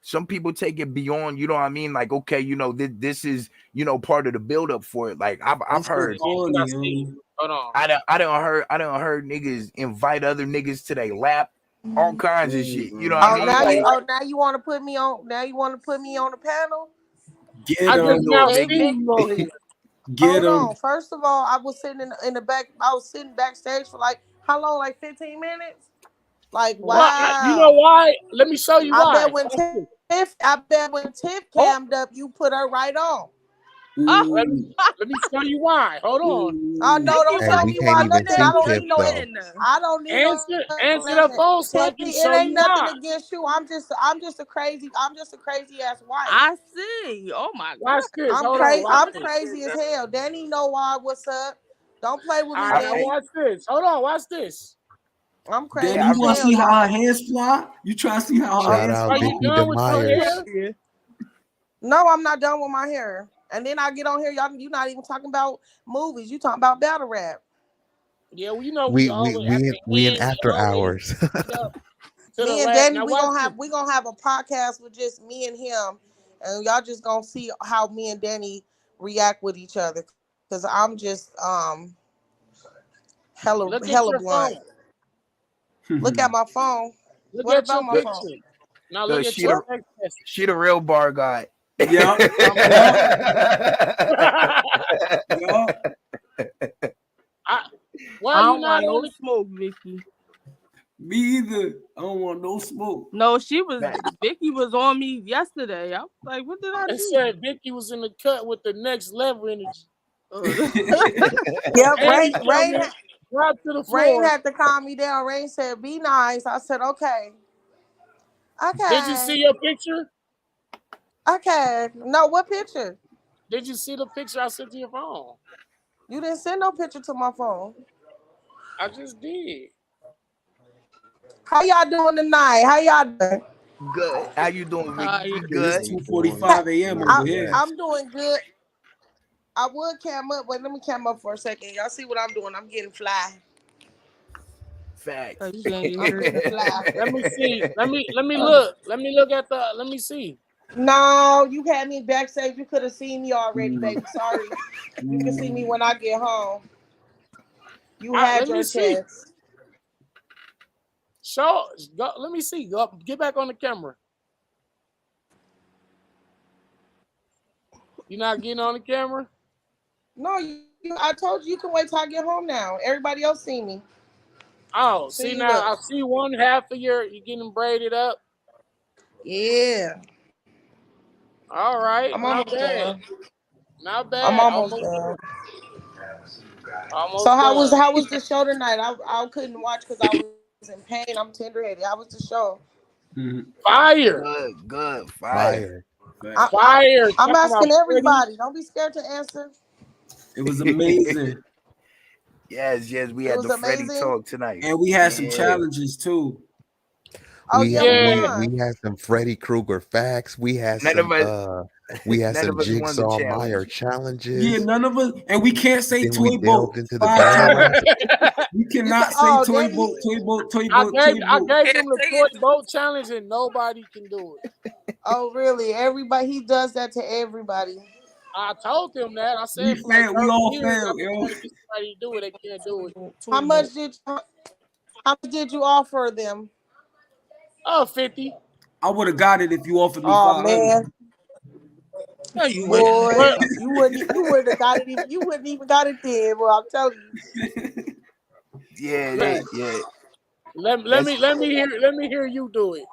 some people take it beyond, you know what I mean? Like, okay, you know, this is, you know, part of the buildup for it. Like I've That's heard Hold corny, on. I don't heard niggas invite other niggas to their lap, all kinds of shit. You know what I Oh, mean? now Like, now you want to put me on. Now you want to put me on the panel. Get I you just him, now know, Hey, seen nigga. you on here. get Hold him. on. First of all, I was sitting in the back. I was sitting backstage for like how long? Like 15 minutes. Like Well, you know wow. why? Let me show you I why. bet when Tiff cammed up, you put her right on. Oh, Let me show you why. Hold on. Oh no, don't Hey, show we me can't why even nothing. I see don't Tiff need no. though. I don't need no Answer the phone so I can Tiffy, show it ain't you nothing why. against you. I'm just a crazy ass wife. I see. Oh my Watch this. I'm Hold on. crazy. Watch I'm this. crazy as hell. Danny know why. What's up? Don't play with All me, right, now Danny. watch this. Hold on. Watch this. I'm crazy Danny, Yeah, as you want to hell, see how y'all. her hands fly? You trying to see how her Shout hands out fly? Are you Vicky done with your DeMyers. hair? No, I'm not done with my hair. And then I get on here, y'all. You not even talking about movies. You talking about battle rap. Yeah, well, you know We we we always at we the we in end. We after always hours. lead up to the Me and last. Danny, Now watch this. we gonna have a podcast with just me and him, and y'all just gonna see how me and Danny react with each other. Cause I'm just Look at hella your blunt. phone. Look at my phone. Look What at about your my look, phone? picture. Now look, look at your text message. she the real bar guy. Yup. Yup. Why I you don't not want on no the? smoke, Vicky. Me either. I don't want no smoke. No, Man, Vicky was on me yesterday. I was like, what did I It do? said Vicky was in the cut with the next level energy. Yep, And he told me drop to the Rain floor. had to calm me down. Rain said, "Be nice." I said, "Okay, Did you see okay, your picture? okay." No, what picture? Did you see the picture I sent to your phone? You didn't send no picture to my phone. I just did. How y'all doing tonight? How y'all doing? good. How you doing, Vicky? We good. It's 2:45 a.m. over here. I'm doing good. I would cam up, but let me cam up for a second. Y'all see what I'm doing? I'm getting fly. Facts. You getting your I'm hair getting cut. fly. Let me see. Let me look. Let me look at the. Let me see. No, you had me backstage. You could have seen me already, baby. Sorry. You can see me when I get home. You had Let me your see. chance. Show. Go, let me see. Go. Get back on the camera. You not getting on the camera? No, I told you can wait till I get home now. Everybody else see me. Oh, see now. Look. I see one half of you getting braided up. Yeah. All right, I'm not almost bad. done. Not bad. I'm almost done. Almost So done. how was the show tonight? I couldn't watch because I was in pain. I'm tender-headed. How was the show? Fire. Good, Fire. I, Fire. I'm Talking asking about everybody. Don't be scared to answer. It was amazing. Yes, we It had was the Freddie amazing. talk tonight. And we had some Yeah. challenges too. Oh We yeah, had, we Yeah. won. we had some Freddy Krueger facts. We had None some of us won the Jigsaw Meyer challenge. Yeah, challenges. none of us, and we can't say Then toy we boat delved into the 5 band. times. We cannot say Oh, toy Danny. boat, toy boat, toy I boat, gave toy I boat. gave them the toy boat challenge and nobody can do it. Oh really? Everybody. He does that to everybody. I told them that. I said We for like failed. We 30 all years I've failed, been yo. trying to get somebody to do it. They can't do it. How much did you offer them? Oh, 50. I would have got it if you offered me Oh 500. man, No, you boy, wouldn't. you wouldn't have got it. You wouldn't even got it then. Well, I'm telling you. Yeah. Let me hear you do it.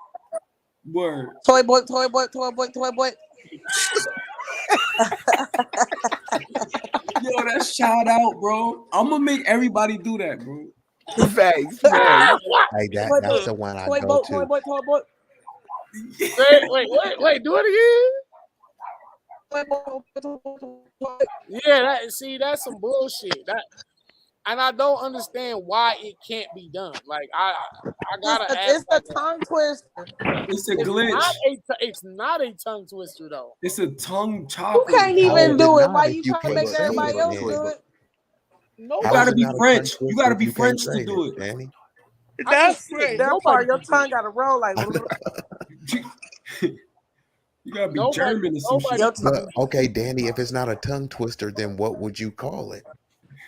Word. Toy boy. Yo, that's shout out, bro. I'm gonna make everybody do that, bro. Facts. Hey, Toy that's boy, the one I toy go boat, to. toy boy. Wait, do it again. Toy. Yeah, that's some bullshit. And I don't understand why it can't be done. Like I gotta ask. It's a tongue twister. It's a glitch. It's not a tongue twister though. It's a tongue You chopper. can't How even is do it it. not Why if you you trying to can't make say everybody it, else Danny? do it? No, You How gotta is it be not a French. tongue You gotta twister be if you can't French say to do it, it. Danny? That's right. That part, your tongue got to roll like. You gotta be Nobody- German or some nobody- shit. Your But tongue. okay, Danny, if it's not a tongue twister, then what would you call it?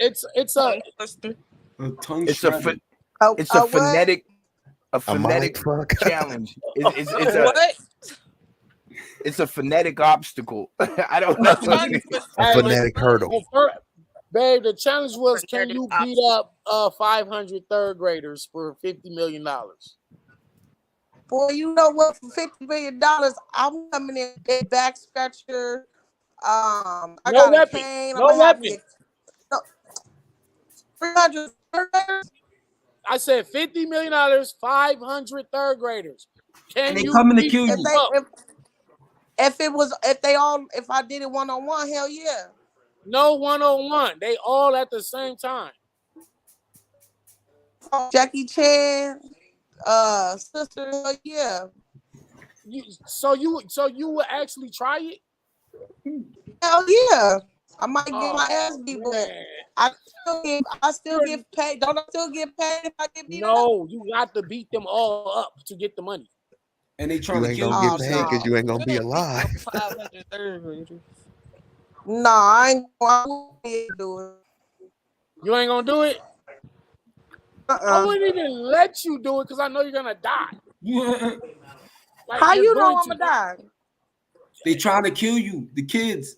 It's a Tongue twister. A tongue It's a shredder. it's a What? phonetic A mind phonetic fuck? challenge. It's What? it's a phonetic obstacle. I don't know. Tongue twister. A phonetic hurdle. Babe, the challenge was can Phonetic you beat up 500 third graders for $50 million? Boy, you know what? For $50 million, I'm coming in a back scratcher. I No got a weapon. cane. No I'm gonna have me weapon. no, 300 third graders. I said $50 million, 500 third graders. Can And they you coming to beat kill them you. up? If I did it one-on-one, hell yeah. No one-on-one. They all at the same time. Jackie Chan, sister, hell yeah. So you would actually try it? Hell yeah. I might get my Oh, ass beat, but man. I still get paid. Don't I still get paid if I get beat up? No, you got to beat them all up to get the money. And they trying You to ain't kill gonna you. get paid because you ain't gonna be alive. 500 third graders. No, I wouldn't do it. You ain't gonna do it? I wouldn't even let you do it because I know you're gonna die. Like, How you're you know going I'm gonna die? They trying to kill you, the kids.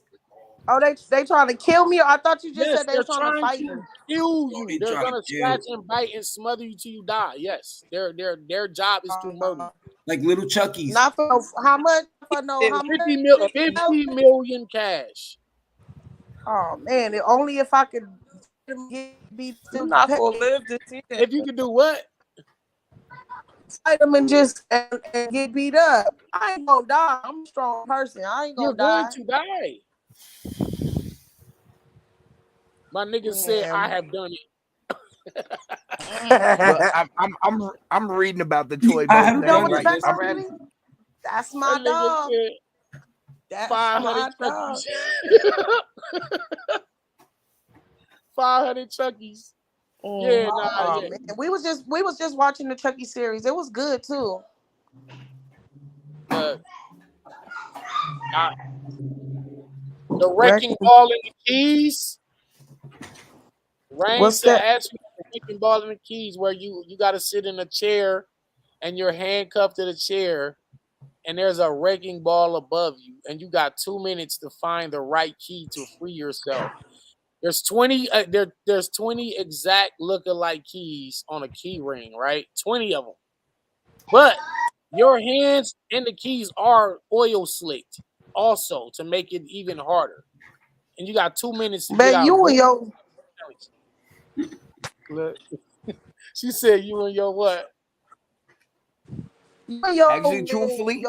Oh, they trying to kill me? I thought you just Yes, said they they're were trying to fight to me. kill Oh, you. they They're trying to gonna kill. scratch and bite and smother you till you die. Yes, their job is to murder. Like little Chuckies. Not for how much? For no, how much? 50 million cash. Oh man, only if I could get beat. You're not gonna live to see that. If you could do what? Fight them and get beat up. I ain't gonna die. I'm a strong person. I ain't You're gonna going die. to die. My nigga said I have done it. Well, I'm reading about the toy I boat have You know thing what the right best now. part is? That's my That nigga dog. said That's 500 my dog. Chuckies. 500 Chuckies. Yeah, Oh yeah. man, we was just watching the Chucky series. It was good too. The wrecking ball in the keys. Rain What's said, that? ask me the wrecking ball in the keys, where you got to sit in a chair and you're handcuffed to the chair, and there's a wrecking ball above you, and you got 2 minutes to find the right key to free yourself. There's 20. There's 20 exact lookalike keys on a key ring, right? 20 of them, but your hands and the keys are oil slicked. also to make it even harder. And you got 2 minutes to get But out. you and your Look. She said you and your what? Actually, truthfully,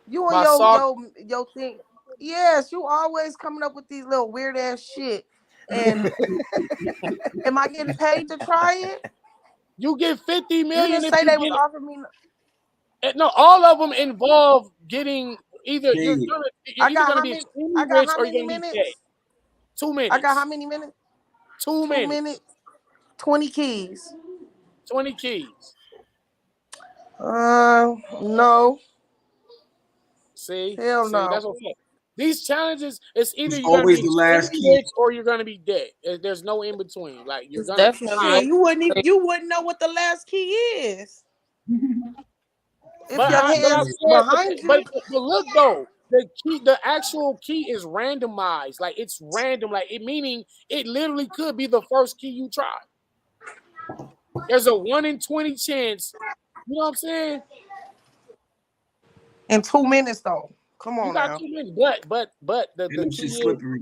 you My and sock- your thing. Yes, you always coming up with these little weird ass shit. And am I getting paid to try it? You get 50 You million didn't if say you they get was offering me. no, all of them involve getting either you're Paid. either gonna be extremely I got rich how or you're many gonna be minutes? dead. 2 minutes. I got how many minutes? 2 minutes. 2 minutes. 20 keys. 20 keys. No. See? Hell See, no. that's what I'm saying. These challenges, it's either It's you're gonna always be the last extremely key. rich or you're gonna be dead. There's no in between. Like you're It's gonna definitely Yeah, you wouldn't know what the last key is. If But your I hands said, behind you. but look though, the actual key is randomized. Like it's random. Like it meaning it literally could be the first key you try. There's a 1 in 20 chance. You know what I'm saying? In 2 minutes though. Come You on got now. 2 minutes, but the And them key shit is slippery.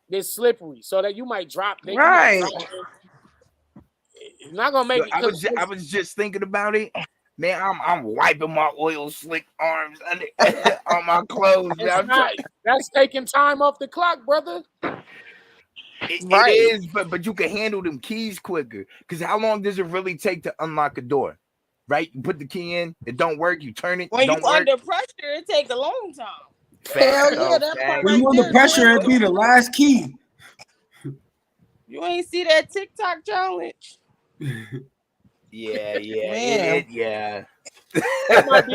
it's slippery, so that you might drop. You might Right. drop it. It's not gonna make Look, it. I was just thinking about it. Man, I'm wiping my oil slick arms on my clothes. It's not. That's taking time off the clock, brother. It is, but you can handle them keys quicker. Because how long does it really take to unlock a door? Right? You put the key in, it don't work. You turn it, when don't you work. under pressure, it take a long time. Hell yeah, that part When right you under there. pressure, it'd be the last key. You ain't see that TikTok challenge? Yeah, Man. It might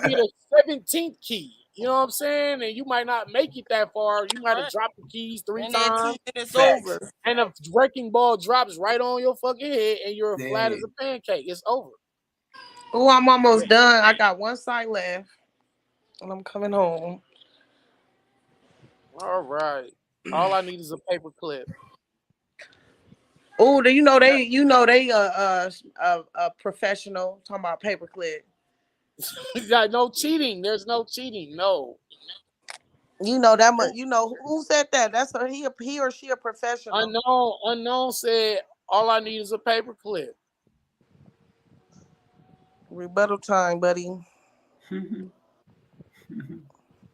be the 17th key. You know what I'm saying? And you might not make it that far. You might have dropped the keys 3 And then 2 times. minutes Facts. over. And a wrecking ball drops right on your fucking head, and you're flat as a pancake. It's over. Oh, I'm almost done. I got one side left. And I'm coming home. All right. All I need is a paper clip. Oh, do you know they a professional talking about paperclip. No cheating. There's no cheating. No. You know that much. You know who said that? That's he or she a professional. Unknown said all I need is a paper clip. Rebuttal time, buddy.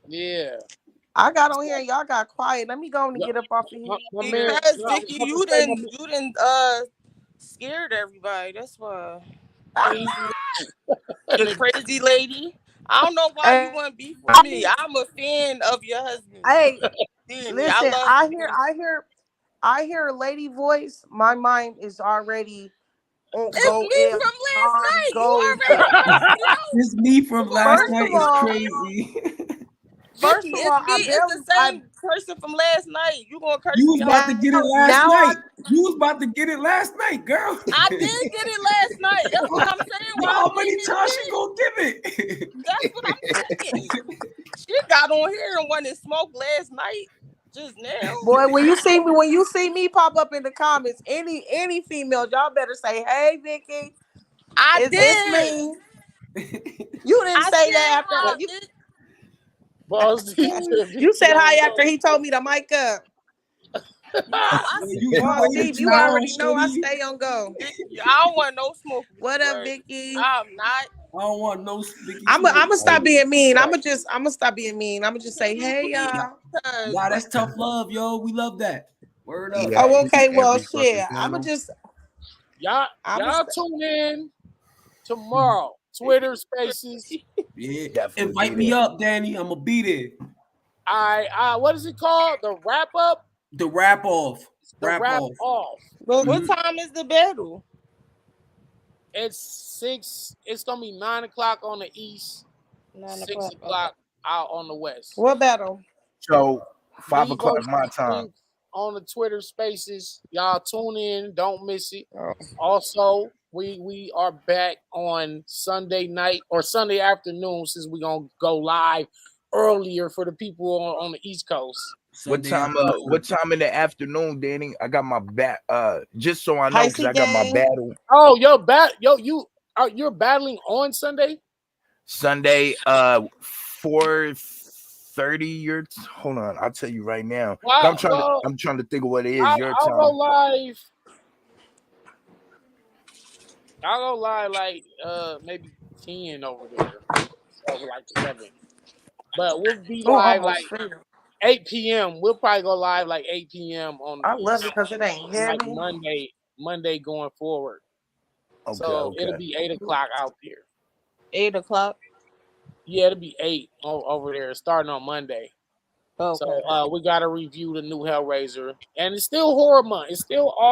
Yeah. I got on here and y'all got quiet. Let me go and get up off of here. My man, Because Vicky, you didn't scared everybody. That's why. Crazy, the crazy lady. I don't know why you want to beef with me. I'm a fan of your husband. Hey, Listen, listen, I hear a lady voice. My mind is already on it's me from last night. You already It's me from last night. of all, It's crazy. First Vicky, of all, it's the same person from last night. You gonna curse You was me about out? to get it last night. You was about to get it last night, girl. I did get it last night. That's what I'm saying. How many times she gonna give it? That's what I'm saying. She got on here and wanted to smoke last night. Just now. Boy, when you see me pop up in the comments, any female, y'all better say, "Hey, Vicky." I did. It's me. You didn't say that after you. Boss, You said hi after he told me to mic up. You already know I stay on go. I don't want no smoke. What up, Vicky? I'm not. I don't want no. I'm gonna stop being mean. I'm gonna stop being mean. I'm gonna just say, hey, y'all. Nah, that's tough love, yo. We love that. Word up. Oh, okay. Well, shit. I'm gonna just y'all tune in tomorrow. Twitter Spaces. Yeah, Definitely invite me up, Danny. I'm gonna be there. What is it called? The wrap up? The wrap off. The wrap off. What time is the battle? It's 6. It's gonna be 9 o'clock on the east. 6 o'clock out on the west. What battle? So 5 o'clock my time. On the Twitter Spaces, y'all tune in. Don't miss it. Also, we are back on Sunday night or Sunday afternoon, since we're gonna go live earlier for the people on the East Coast. What time in the afternoon, Danny? I got my just so I know, because I got my battle. Oh, you're battling on Sunday? Sunday, 4:30 your hold on, I'll tell you right now. Well, I'm trying to think of what it is your I'll go time. live. I'll go live like maybe 10 over there. Over like 7. But we'll be Oh, live almost like failed. 8 p.m. We'll probably go live like 8 p.m. on I love it because it ain't like heavy. Monday going forward. Okay, So it'll okay. be 8 o'clock out there. 8 o'clock. Yeah, it'll be 8 over there starting on Monday. Okay. So we gotta review the new Hellraiser. And it's still horror month. It's still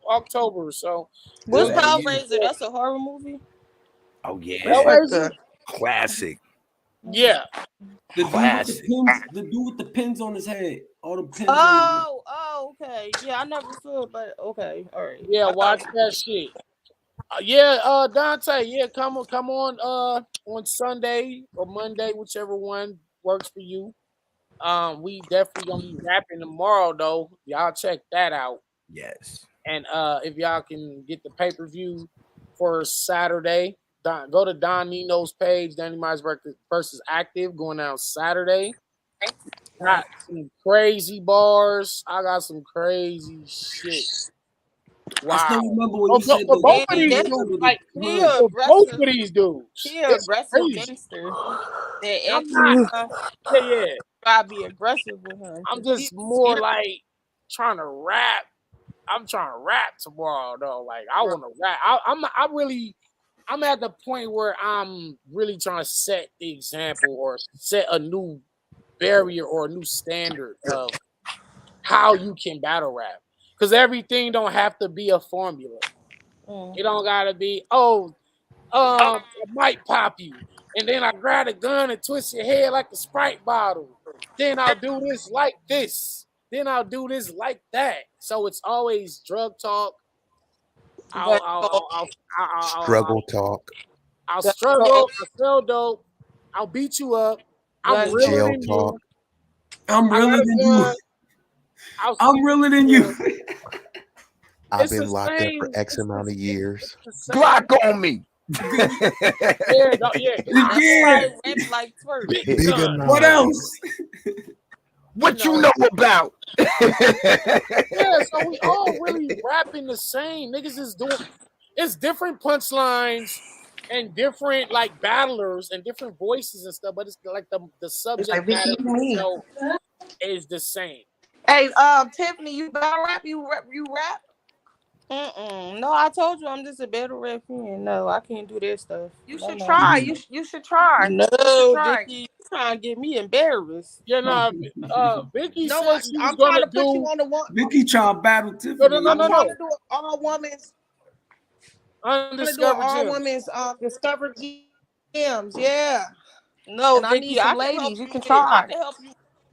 October. So What's Yeah, yeah. Hellraiser? That's a horror movie. Oh yeah. That's like Hellraiser? the Classic. Yeah. The dude with the Classic. pins, the dude with the pins on his head, all the pins. On Oh, okay. Yeah, I never saw it, but okay, all right. Yeah, I watch thought- that shit. Dante, yeah, come on Sunday or Monday, whichever one works for you. We definitely gonna be rapping tomorrow though. Y'all check that out. Yes. And if y'all can get the pay-per-view for Saturday, go to Don Nino's page, Danny Myers versus Active, going out Saturday. Got some crazy bars. I got some crazy shit. I still Wow. remember when you said For both of Danny, these that's dudes, the like he for both of these dudes, He an it's aggressive crazy. gangster. That I'm actually not. Yeah. gotta be aggressive with him. I'm just more like trying to rap. I'm trying to rap tomorrow though. Like I want to rap. I'm at the point where I'm really trying to set the example or set a new barrier or a new standard of how you can battle rap. Because everything don't have to be a formula. It don't gotta be, I might pop you. And then I grab a gun and twist your head like a Sprite bottle. Then I'll do this like this. Then I'll do this like that. So it's always drug talk. Struggle talk, I'll struggle. I'll sell dope. I'll beat you up. I'm realer jail than talk. you. I'm I realer got a than you. gun. I'm realer than you. I've It's been the locked up same. for X amount of years. It's the same. Glock on me. Yeah. Yeah. Rap like twerk. Big Bigger gun. now. What else? What you know about? Yeah, so we all really rapping the same. Niggas is doing it's different punchlines and different like battlers and different voices and stuff, but it's like the subject like matter Vicky me. itself is the same. Hey, Tiffany, you battle rap? You rap? No, I told you I'm just a battle rap fan. No, I can't do that stuff. You No, should no. try. You should try. No, You should try. Vicky, you trying to get me embarrassed. Yeah, Vicky No, said she was I'm trying gonna to put you do on the one. Vicky trying to battle Tiffany. no. I'm trying to do an all women's. Undiscovered all gems. women's discovered gems. Yeah. No, And I Vicky, need some can help ladies. You can with- try.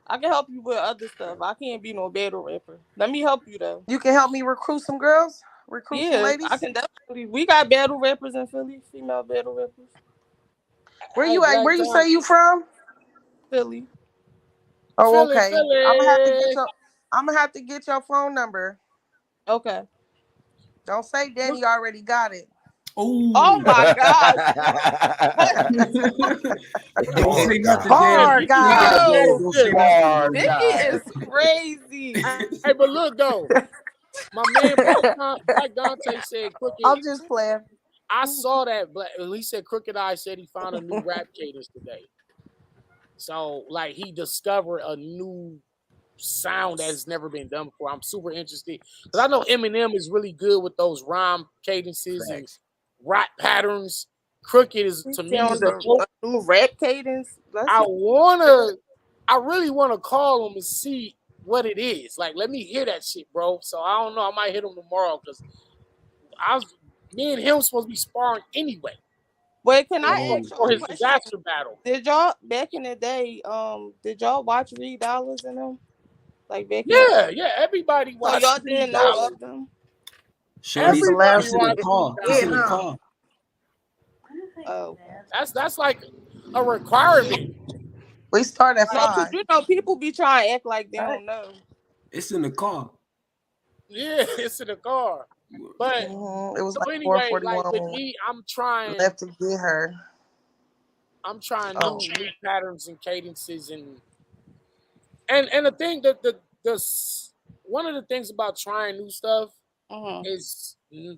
I can help you with other stuff. I can't be no battle rapper. Let me help you though. You can help me recruit some girls. Recruit some ladies. I can definitely. We got battle rappers in Philly, female battle rappers. Where you at? Where you say you from? Philly. Oh, Philly, okay. Philly. I'm gonna have to get your phone number. Okay. Don't say Danny already got it. Oh my God. Don't say nothing, Hard, guys. Don't say nothing. Vicky is crazy. Hey, but look though, my man Black Dante said Crooked. I'm just playing. I saw that he said Crooked Eye said he found a new rap cadence today. So like he discovered a new sound that has never been done before. I'm super interested because I know Eminem is really good with those rhyme cadences and rap patterns. Crooked is to me is a new rap cadence. I really wanna call him and see what it is. Like, let me hear that shit, bro. So I don't know. I might hit him tomorrow because me and him supposed to be sparring anyway. Wait, can I ask for you his a question? disaster battle? Did y'all back in the day? Did y'all watch Reed Dollars and them? Like back Yeah. Everybody watched. So y'all didn't know of them. Everybody It's in the car. It's in the car. Oh, that's like a requirement. We start at 5. Because you know people be trying to act like they don't know. It's in the car. Yeah, it's in the car. But it was so like anyway, 4:41 like with me, I'm trying. Left to get her. I'm trying Oh. new patterns and cadences and the thing that one of the things about trying new stuff is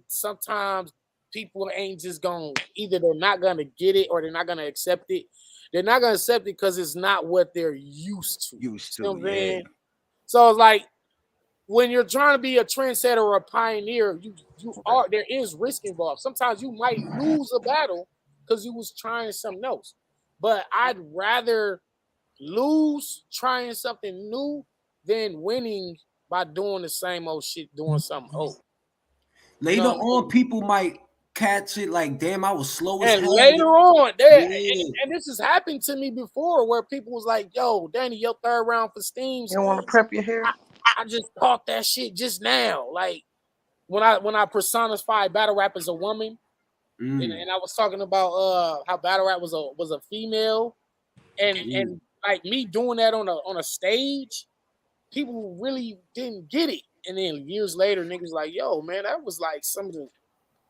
sometimes people ain't just gonna either they're not gonna get it or they're not gonna accept it. They're not gonna accept it because it's not what they're used to. Used You know to, what I'm yeah. saying? So it's like when you're trying to be a trendsetter or a pioneer, you are there is risk involved. Sometimes you might lose a battle because you was trying something else. But I'd rather lose trying something new than winning by doing the same old shit, doing something old. Later know what I'm on, people might catch it like, damn, I was slow as And hell. later on, there Yeah. and this has happened to me before where people was like, yo, Danny, your third round for Steams. You want to prep your hair? I just caught that shit just now. Like when I personified battle rap as a woman, and I was talking about how battle rap was a female, and like me doing that on a stage, people really didn't get it. And then years later, niggas like, yo, man, that was like some of the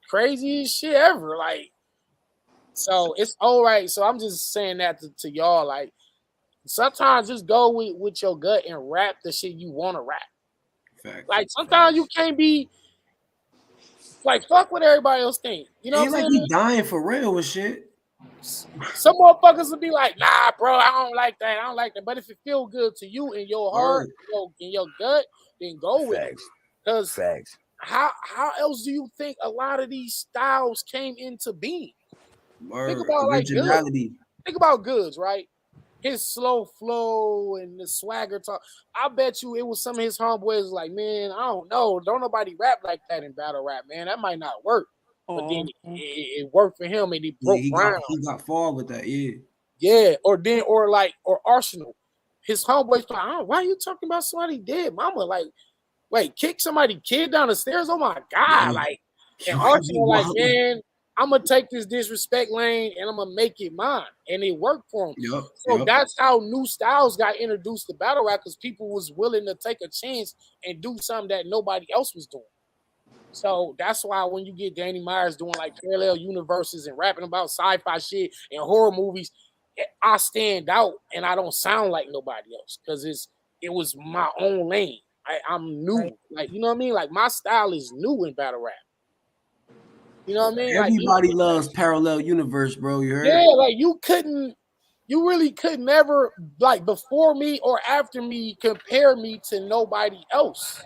craziest shit ever. Like, so it's all right. So I'm just saying that to y'all, like, sometimes just go with your gut and rap the shit you want to rap. Facts. Like sometimes you can't be like fuck what everybody else think. You know Ain't what I'm like saying? he dying for real and shit. Some motherfuckers will be like, nah, bro, I don't like that. I don't like that. But if it feel good to you in your heart, in your gut, then go with it. Facts. Because Facts. how else do you think a lot of these styles came into being? Think about like Goods. Originality. Think about Goods, right? His slow flow and the swagger talk. I bet you it was some of his homeboys like, man, I don't know. Don't nobody rap like that in battle rap, man. That might not work. But then it worked for him and he broke ground. He got far with that, yeah. Yeah, or Arsenal. His homeboys like, why are you talking about somebody dead? Mama, like, wait, kick somebody kid down the stairs? Oh my God. Like, and Arsenal like, man, I'm gonna take this disrespect lane and I'm gonna make it mine. And it worked for him. So that's how new styles got introduced to battle rap because people was willing to take a chance and do something that nobody else was doing. So that's why when you get Danny Myers doing like parallel universes and rapping about sci-fi shit and horror movies, I stand out and I don't sound like nobody else because it was my own lane. I'm new, like you know what I mean. Like my style is new in battle rap. You know what I mean? Everybody loves parallel universe, bro. You heard? Yeah, like you really could never like before me or after me compare me to nobody else.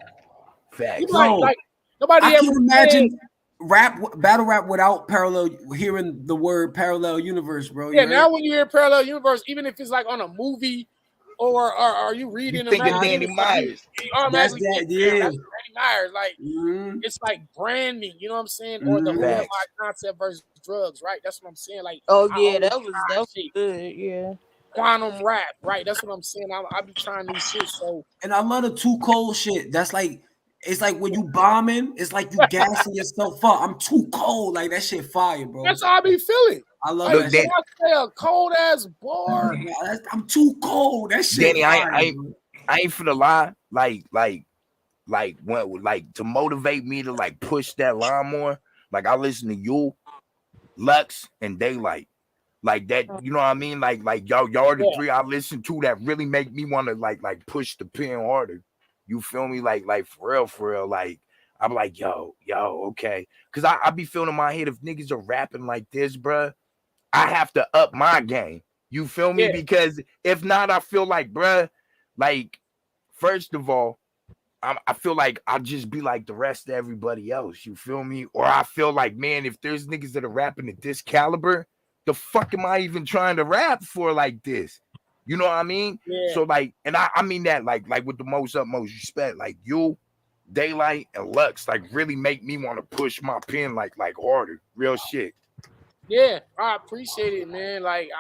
Facts. Like nobody I ever can imagine battle rap without parallel, hearing the word parallel universe, bro. Yeah, now when you hear parallel universe, even if it's like on a movie or are you reading you think of Danny Myers. That's Danny Myers. Like it's like branding, you know what I'm saying? Or the OMI concept versus drugs, right? That's what I'm saying. Like, oh yeah, that was good. Yeah, quantum rap, right? That's what I'm saying. I be trying new shit. So, and I love the too cold shit. That's like. It's like when you bombing, it's like you gassing yourself up. I'm too cold. Like that shit fire, bro. That's how I be feeling. I love like, that shit. I say a cold ass bar. I'm too cold. That shit Danny, fire, I ain't finna lie. Like when to motivate me to like push that line more. Like I listen to you, Lux, and Daylight. Like that, you know what I mean? Like y'all are the three I listen to that really make me want to like push the pen harder. You feel me? Like for real. Like I'm like, yo, okay. Cause I be feeling in my head if niggas are rapping like this, bruh, I have to up my game. You feel me? Because if not, I feel like, bruh, like, first of all, I feel like I'll just be like the rest of everybody else. You feel me? Or I feel like, man, if there's niggas that are rapping at this caliber, the fuck am I even trying to rap for like this? You know what I mean? Yeah. So like, and I mean that like with the utmost respect, like you, Daylight, and Lux, like really make me want to push my pen like harder. Real shit. Yeah, I appreciate it, man. Like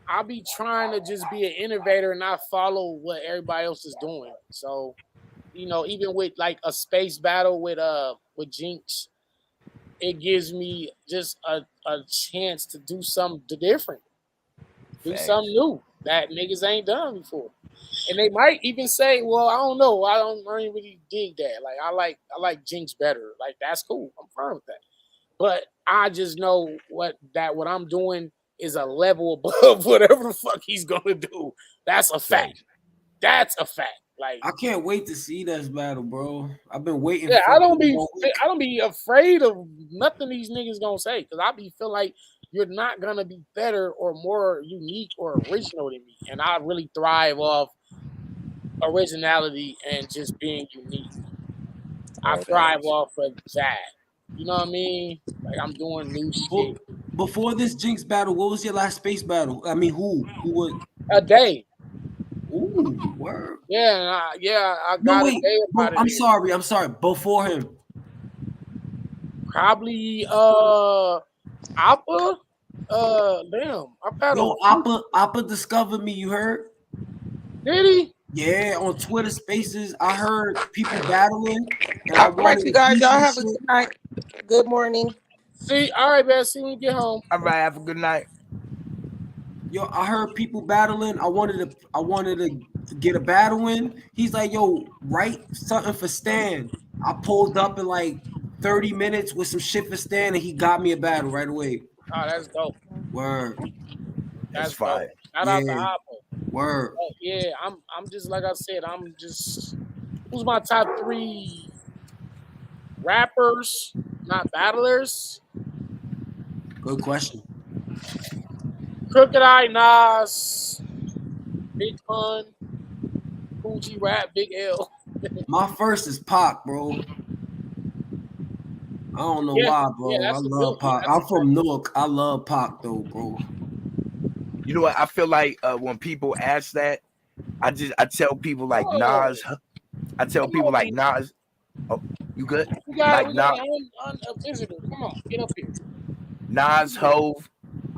I be trying to just be an innovator and not follow what everybody else is doing. So, you know, even with like a space battle with Jinx, it gives me just a chance to do something different. Do something new that niggas ain't done before. And they might even say, well, I don't know. I don't really dig that. Like I like Jinx better. Like that's cool. I'm fine with that. But I just know what I'm doing is a level above whatever the fuck he's gonna do. That's a fact. That's a fact. Like I can't wait to see this battle, bro. I've been waiting. yeah, for I don't it all week. be afraid of nothing these niggas gonna say because I be feel like you're not gonna be better or more unique or original than me, and I really thrive off originality and just being unique. I thrive off of that. You know what I mean? Like I'm doing new shit Before this Jinx battle, what was your last space battle? I mean, who was? a day. Ooh, word. Yeah, and I No, got wait. a day about it. I'm sorry. Before him, Probably Appa. Damn, I battled. yo, Appa discovered me. You heard? Did he? Yeah, on Twitter Spaces, I heard people battling. And All right, you guys, y'all have a good night. Good morning. See, all right, man. See you when you get home. All right, have a good night. Yo, I heard people battling. I wanted to get a battle in. He's like, yo, write something for Stan. I pulled up in like 30 minutes with some shit for Stan, and he got me a battle right away. Oh, that's dope. Word. That's fire. dope. Shout out to Appa. Word. Oh, yeah, I'm just like I said. Who's my top 3 rappers, not battlers? Good question. Crooked Eye, Nas, Big Pun, Fuji Rap, Big L. My first is Pac, bro. I don't know why, bro. yeah, I love Pac. I'm from Newark. I love Pac though, bro. You know what? I feel like when people ask that, I tell people like Nas. I tell people like Nas. Oh, you good? We got Like a visitor. Come on, get up here. Nas, Hove,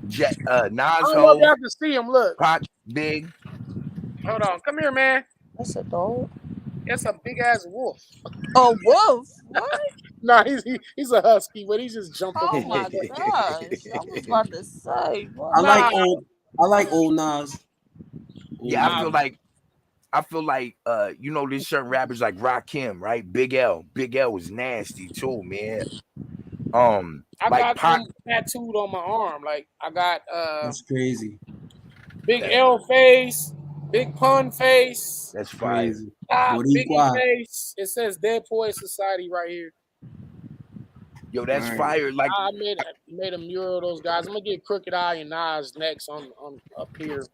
Nas, I don't know if Hove, y'all can see him. Look. Pac, Big. Hold on. Come here, man. That's a dog. It's a big ass wolf. A wolf? What? No, he's a husky, but he's just jumping. Oh my gosh! I was about to say. What? I like old Nas. Yeah, I feel like you know, there's certain rappers like Rakim, right? Big L was nasty too, man. I like got them tattooed on my arm. Like I got That's crazy. Big L face, Big Pun face. That's crazy. Biggie face. It says Dead Poet Society right here. Yo, that's fire. Like I made a mural of those guys. I'm gonna get Crooked Eye and Nas next on up here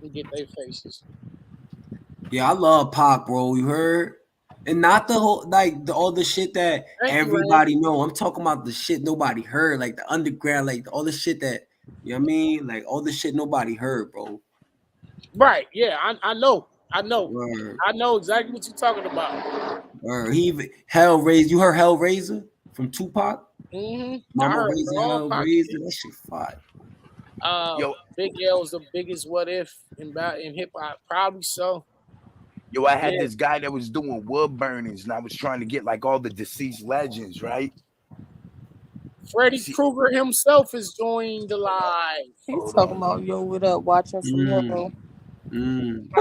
and get their faces. Yeah, I love Pac, bro. You heard? And not the whole all the shit that everybody know. I'm talking about the shit nobody heard, like the underground, like all the shit that you know what I mean, like all the shit nobody heard, bro. Right? Yeah, I know. Word. I know exactly what you're talking about. He even Hellraiser. You heard Hellraiser from Tupac? Mm-hmm. Mama raising Hellraiser. That shit fire. Yo, Big L is the biggest what if in hip hop, probably so. Yo, I had this guy that was doing wood burnings, and I was trying to get like all the deceased legends, right? Freddy Krueger himself is joined the live. He's talking about yo, what up? Watching from Hero.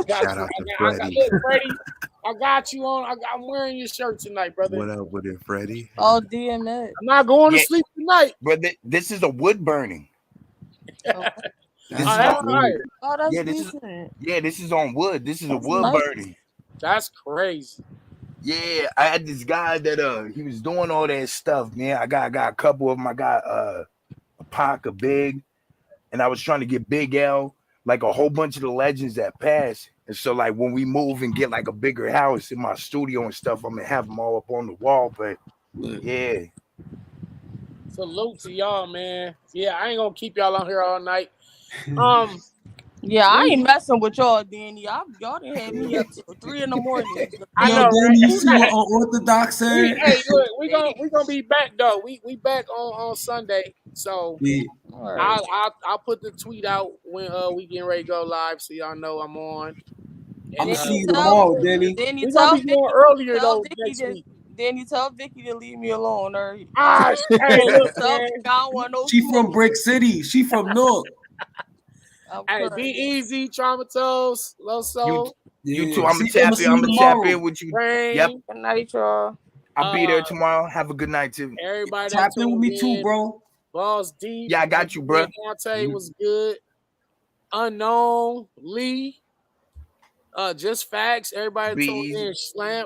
Shout out to Freddie. Look, Freddie, I got you on. I'm wearing your shirt tonight, brother. What up with it, Freddie? Oh, DMX. I'm not going to sleep tonight. But this is a wood burning. Okay. This that's right. Oh, that's this is on wood. This is a wood nice. burning. That's crazy. Yeah, I had this guy that he was doing all that stuff, man. I got a couple of them. I got a Pac, a Big, and I was trying to get Big L, like a whole bunch of the legends that passed. And so like when we move and get like a bigger house in my studio and stuff, I'm gonna have them all up on the wall. But yeah. Salute to y'all, man. Yeah, I ain't gonna keep y'all on here all night. Yeah, I ain't messing with y'all, Danny. Y'all done had me up till 3 in the morning. I know, Danny, you see what Unorthodox said? Hey, look, we gonna be back though. We back on Sunday, so Right. I'll put the tweet out when we getting ready to go live, so y'all know I'm on. I'm And, gonna see you tomorrow, Danny. Then you we tell gonna be going earlier though next Vicky week. then you tell Vicky to leave me alone. Or Hey, look, tell man. Vicky I don't want no She smoke. from Brick City. She from Newark. Hey, be easy, Traumatose, Low Soul. You too. I'm gonna tap in with you. Rain. Yep. Good night, y'all. I'll be there tomorrow. Have a good night too. Everybody Tap in with me tuned too, in. bro. Balls Deep. Yeah, I got you, bro. Dante was good. Unknown, Lee. Just Facts. Everybody Be tuned easy. in. Slam.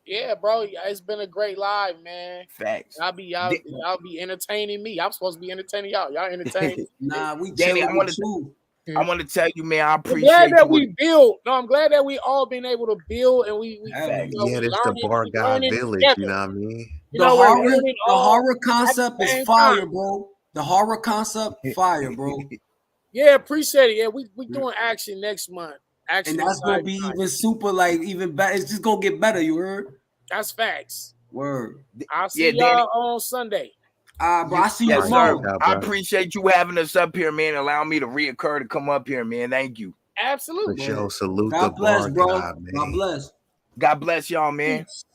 Yeah, bro. It's been a great live, man. Facts. Y'all be entertaining me. I'm supposed to be entertaining y'all. Y'all entertain. Nah, we Danny, chilling with you. I want to tell you, man, I I'm appreciate glad that you. we build. No, I'm glad that we all been able to build and we Facts. you know, Yeah, we that's the learning, Bar we God learning Village. together. You know what I mean? You know, we're learning The all horror concept at the is same fire, time. bro. The horror concept, fire, bro. Yeah, appreciate it. Yeah, we doing action next month. Action And that's gonna inside be Night. even super, like even better. It's just gonna get better. You heard? That's facts. Word. I'll see Yeah, Danny. y'all on Sunday. Bro, I see you Yes, Alright, sir. tomorrow. out, I bro. appreciate you having us up here, man. Allow me to reoccur to come up here, man. Thank you. For Absolutely. sure. Salute God the bless, Bar bro. God, God man. bless. God bless y'all, man. Peace.